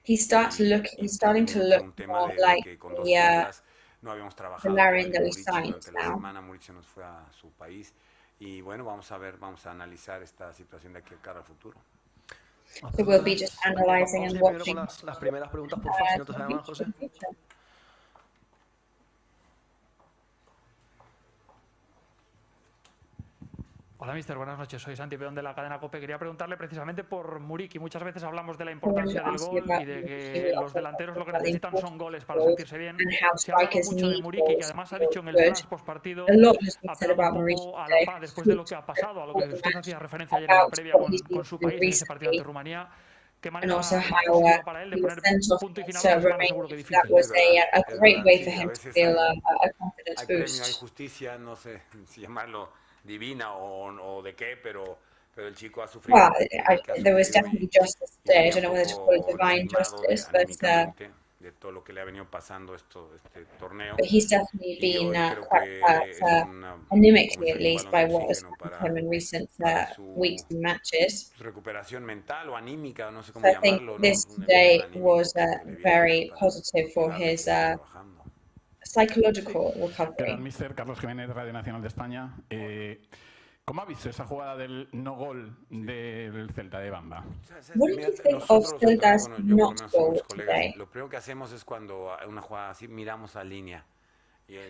He's starting to look more like no habíamos trabajado Larin that we Mauricio signed durante la now. semana. Mauricio nos fue a su país y bueno, vamos a analizar esta situación de aquí a cara al futuro. So we'll be just analyzing and watching. Las primeras preguntas, por favor, si no te sabe mal, José. Hola, mister. Buenas noches. Soy Santi Peón de la cadena COPE. Quería preguntarle precisamente por Muriqui. Muchas veces hablamos de la importancia del gol y de que los delanteros lo que necesitan son goles para sentirse bien. Se ha hablado mucho de Muriqui, que además ha dicho en el flash postpartido, apelando un poco a la paz después de lo que ha pasado, a lo que usted hacía referencia ayer en la previa con su país en ese partido ante Rumanía. ¿Qué manera más positiva para él de poner punto y final a una semana seguro que difícil? That was a great way for him to feel a confidence boost. Hay boost. justicia, no sé si llamarlo divina o de qué, pero el chico ha sufrido. Well, there was definitely justice today. I don't know whether to call it divine justice, but todo lo que le ha venido pasando este torneo. But he's definitely been quite anemically, at least, by what has happened to him in recent weeks and matches. Recuperación mental o anímica, no sé cómo So I think llamarlo, this ¿no? today was very positive for his psychological ¿Qué tal, recovery. mister? Carlos Jiménez, Radio Nacional de España. ¿Cómo ha visto esa jugada del no gol del Celta de Bamba? What did you think of Celta's not goal today? Lo primero que hacemos es cuando una jugada así miramos a línea.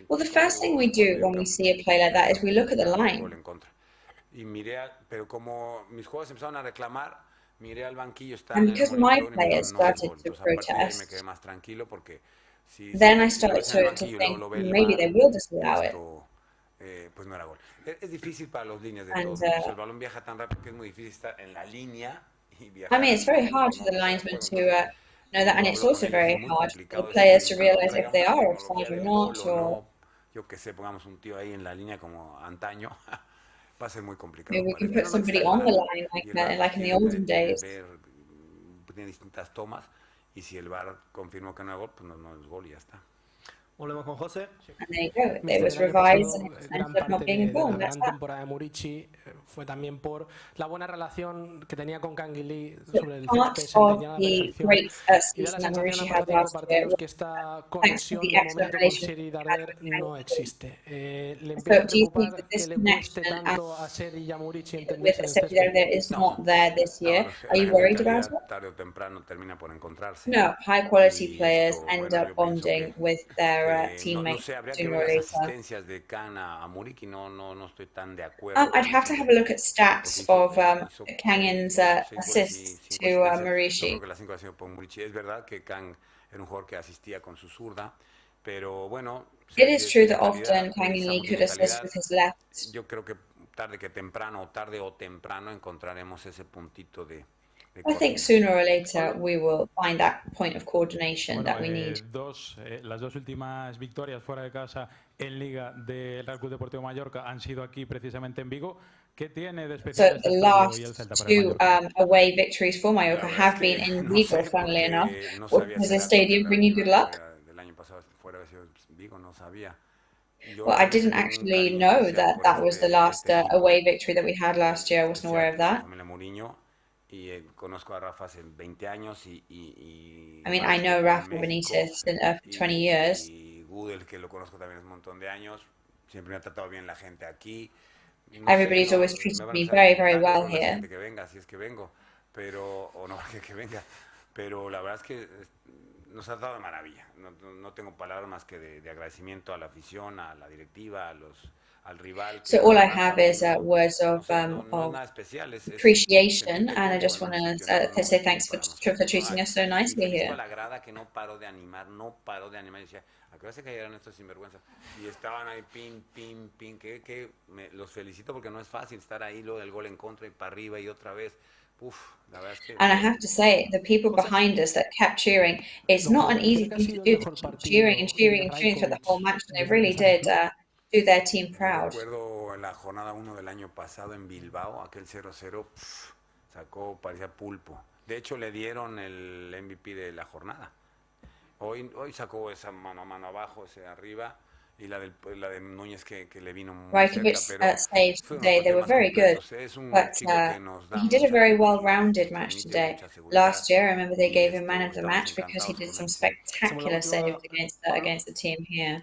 Well, the first thing we do when we see a play like that is we look at the line. Y miré, pero como mis jugadores empezaron a reclamar, miré al banquillo, And because my players started to protest, me quedé más tranquilo porque then I started to think maybe they will disallow it. Pues no era gol. Es difícil para los líneas de todos. El balón viaja tan rápido que es muy difícil estar en la línea y viajar. I mean, it's very hard for the linesmen to know that, and it's also very hard for the players to realize if they are offside or not. Or yo que sé, pongamos un tío ahí en la línea como antaño. Va a ser muy complicado. maybe we can put somebody on the line like in the olden days. Tiene distintas tomas y si el VAR confirmó que no es gol, pues no es gol y ya está. Volvemos con José. And there you go. It was revised and it ended up not being a goal. La gran temporada de Murici fue también por la buena relación que tenía con Canguilí sobre el Part of the great season that Mauricio had last year, que esta thanks to conexión the de excellent momento con relationship Seri he had Darder with no Canguilí. existe. Le So empieza a do you think preocupar that this que le cueste connection tanto a Seri y a Murici with entenderse en el Seri césped. Darder is not there this year? Are you worried about it? Tarde o temprano termina por encontrarse. No, high quality players end up bonding with their teammates Habría que sooner ver or las later. asistencias de Can a Muriqui, no estoy tan de acuerdo. I'd have to have a look at stats of Kangin's assists to Yo Maurici. creo que las 5 ha sido por Muriqui. Es verdad que Can era un jugador que asistía con su zurda, pero bueno. It is true that often Kangin could assist with his left. Yo creo que tarde o temprano encontraremos ese puntito de I think sooner or later we will find that point of coordination that we need. Las dos últimas victorias fuera de casa en Liga del Real Club Deportivo Mallorca han sido aquí precisamente en Vigo. ¿Qué tiene de especial So este the estadio last y el Celta para el two Mallorca? away victories for Mallorca have been in Vigo, funnily enough. Does the stadium bring you good luck? El año pasado fuera de Vigo no sabía. Well, I didn't actually know that that was the last away victory that we had last year. I wasn't aware of that. Y conozco a Rafa hace 20 años I mean, I know Rafa Benitez for 20 years. Y Gudel, que lo conozco también hace un montón de años. Siempre me ha tratado bien la gente aquí. Everybody's always treated me very, very well here. Que venga, si es que vengo, pero o no que venga, pero la verdad es que nos ha dado de maravilla. No tengo palabras más que de agradecimiento a la afición, a la directiva, al rival. So all I have is words of appreciation, and I just want to say thanks for treating us so nicely here. A la grada que no paró de animar, y decía, ¿a qué hora se cayeron estos sinvergüenzas? Y estaban ahí, pin, que los felicito porque no es fácil estar ahí, luego del gol en contra y para arriba y otra vez. La verdad es que... And I have to say, the people behind us that kept cheering, it's not an easy thing to do, to keep cheering and cheering and cheering for the whole match, and they really did do their team proud. Recuerdo en la jornada 1 del año pasado en Bilbao, aquel 0-0, parecía pulpo. De hecho, le dieron el MVP de la jornada. Hoy sacó esa mano a mano abajo, ese arriba, y la de Núñez que le vino muy cerca, saves today, they were very good, but he did a very well-rounded match today. Last year, I remember they gave him man of the match because he did some spectacular saves against the team here.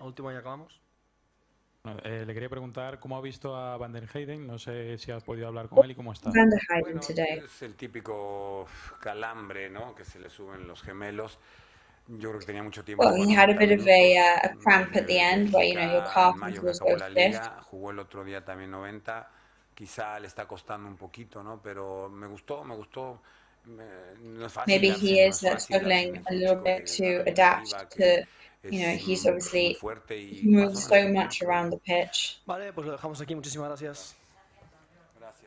Le quería preguntar cómo ha visto a Van der Heyden, no sé si ha podido hablar con él y cómo está. Van der Heyden today. Es el típico calambre, ¿no? Que se le suben los gemelos. Yo creo que tenía mucho tiempo. Well, he had a bit of a cramp at the end where, your calf was so stiff. Jugó el otro día también 90. Quizá le está costando un poquito, ¿no? Pero me gustó. No es fácil. Maybe he is struggling a little bit to adapt to, he's obviously, he moves so much around the pitch. Vale, pues lo dejamos aquí. Muchísimas gracias.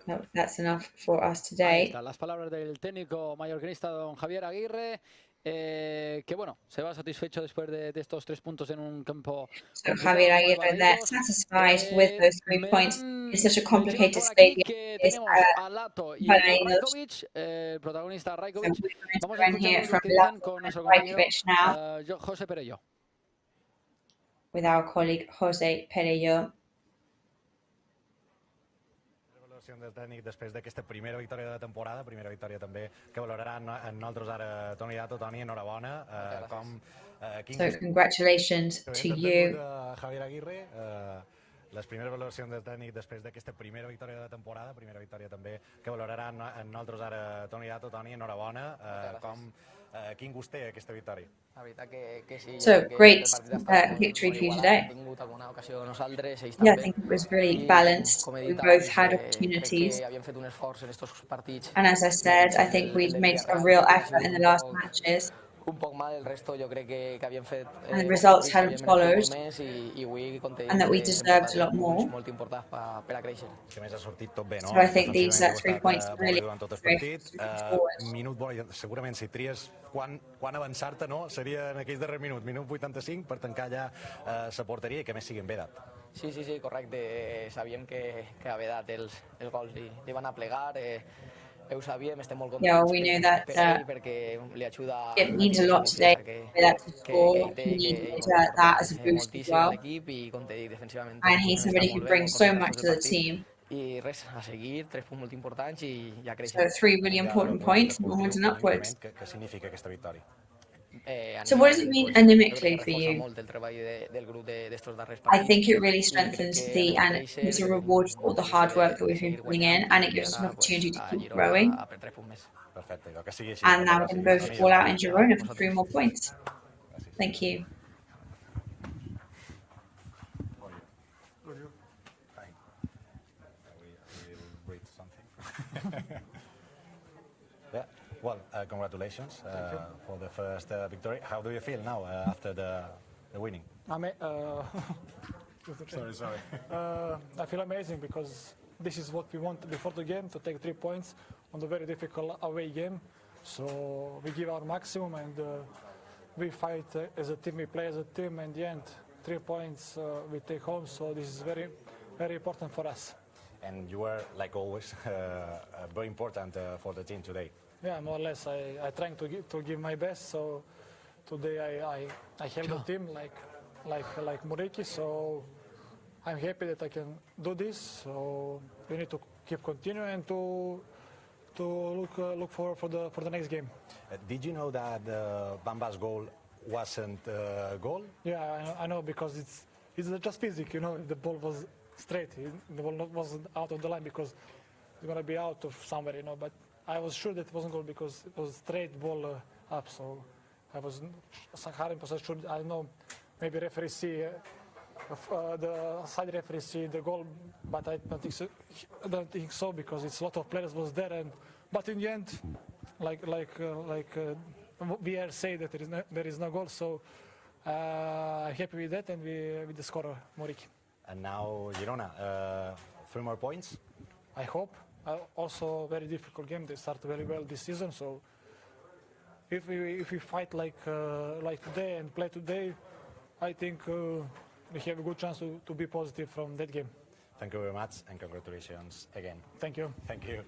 No, that's enough for us today. Las palabras del técnico mallorquinista don Javier Aguirre. que bueno, se va satisfecho después de estos 3 puntos en un campo. So Javier Aguirre there, satisfied with those 3 points in such a complicated stadium. Tenemos a Lato y Rajkovic, el protagonista Rajkovic. Vamos a escuchar lo que dicen con nuestro compañero José Perello. With our colleague José Perello. Del tècnic després d'aquesta primera victòria de la temporada, primera victòria també que valoraran nosaltres ara. Toni Dato, Toni, enhorabona. So congratulations to you. Javier Aguirre, les primeres valoracions del tècnic després d'aquesta primera victòria de la temporada, primera victòria també que valoraran nosaltres ara. Toni Dato, Toni, enhorabona. Quin gust té aquesta victòria? So great victory for you today. Yeah, I think it was really balanced. We both had opportunities. And as I said, I think we'd made a real effort in the last matches. And the results hadn't followed, and that we deserved a lot more. So I think these 3 points really Minut bo, segurament si tries quan avançar-te, no? Seria en aquells darrers minuts, minut 85, per tancar ja la porteria i que més siguin Vedat. Sí, correcte. Sabíem que a Vedat els gols li van a plegar. Ho sabíem, estem molt contents. Yeah, we knew that it means a lot today for that to score. He needed that as a boost as well. And he's somebody who brings so much to the team. I res, a seguir, 3 punts molt importants i ja creixem. So 3 really important points, onwards and upwards. Què significa aquesta victòria? So what does it mean anemically for you? I think it really strengthens and gives a reward for all the hard work that we've been putting in, and it gives us an opportunity to keep growing. And now we're going to go all out in Girona for 3 more points. Thank you. Well, congratulations for the first victory. How do you feel now after the winning? Sorry. I feel amazing because this is what we wanted before the game, to take 3 points on the very difficult away game. So we give our maximum and we fight as a team, we play as a team, and in the end, 3 points we take home. So this is very, very important for us. And you were, like always, very important for the team today. Yeah, more or less. I trying to give my best. So today I help the team like Muriqui. So I'm happy that I can do this. So we need to keep continuing to look for the next game. Did you know that Bamba's goal wasn't a goal? Yeah, I know, because it's just physics. You know, the ball was straight. The ball wasn't out of the line because it's gonna be out of somewhere. You know, but I was sure that it wasn't goal because it was straight ball up. So I was 100% sure. I know maybe referee see the side referee see the goal, but I don't think so because it's a lot of players was there. But in the end, like VR say that there is no goal. So I'm happy with that and with the scorer Muriqui. And now Girona, 3 more points. I hope. Also, very difficult game. They start very well this season. So, if we fight like today and play today, I think we have a good chance to be positive from that game. Thank you very much and congratulations again. Thank you. Thank you.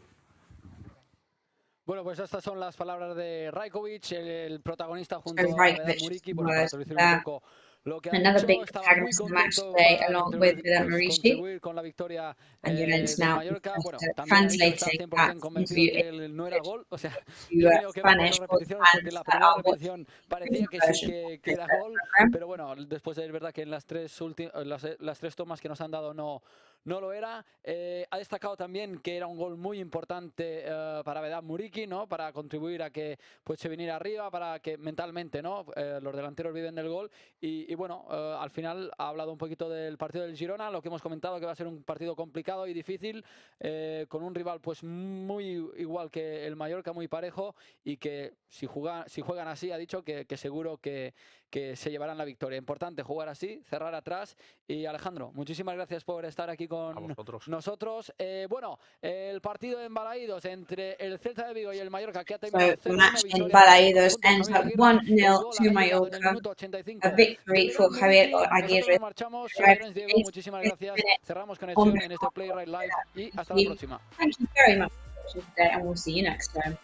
Bueno, pues estas son las palabras de Rajkovic, el protagonista junto a Muriqui. Bueno, para traducir un poco lo que ha another hecho, big estaba muy protagonist in the match contento today, para along with contribuir con la victoria and Juventus now Mallorca. Bueno, también ha dicho que está translating 100% that convencido into que él no era gol. O sea, yo he tenido que ver Spanish las repeticiones porque la primera repetición parecía que sí que era gol, pero bueno, después es verdad que en las tres tomas que nos han dado no lo era. Ha destacado también que era un gol muy importante para Vedat Muriqui, ¿no? Para contribuir a que pues se viniera arriba, para que mentalmente, ¿no? Los delanteros viven del gol y bueno, al final ha hablado un poquito del partido del Girona, lo que hemos comentado que va a ser un partido complicado y difícil, con un rival pues muy igual que el Mallorca, muy parejo, y que si juegan así, ha dicho que seguro que se llevarán la victoria. Importante jugar así, cerrar atrás. Y Alejandro, muchísimas gracias por estar aquí con nosotros. Bueno, el partido en Balaídos entre el Celta de Vigo y el Mallorca, que ha terminado So the match in Balaídos ends at 1-0 to Mallorca. A victory for Javier Aguirre. Muchísimas gracias. Cerramos conexión en este Play Right Live y hasta la próxima. Thank you very much for watching today, and we'll see you next time.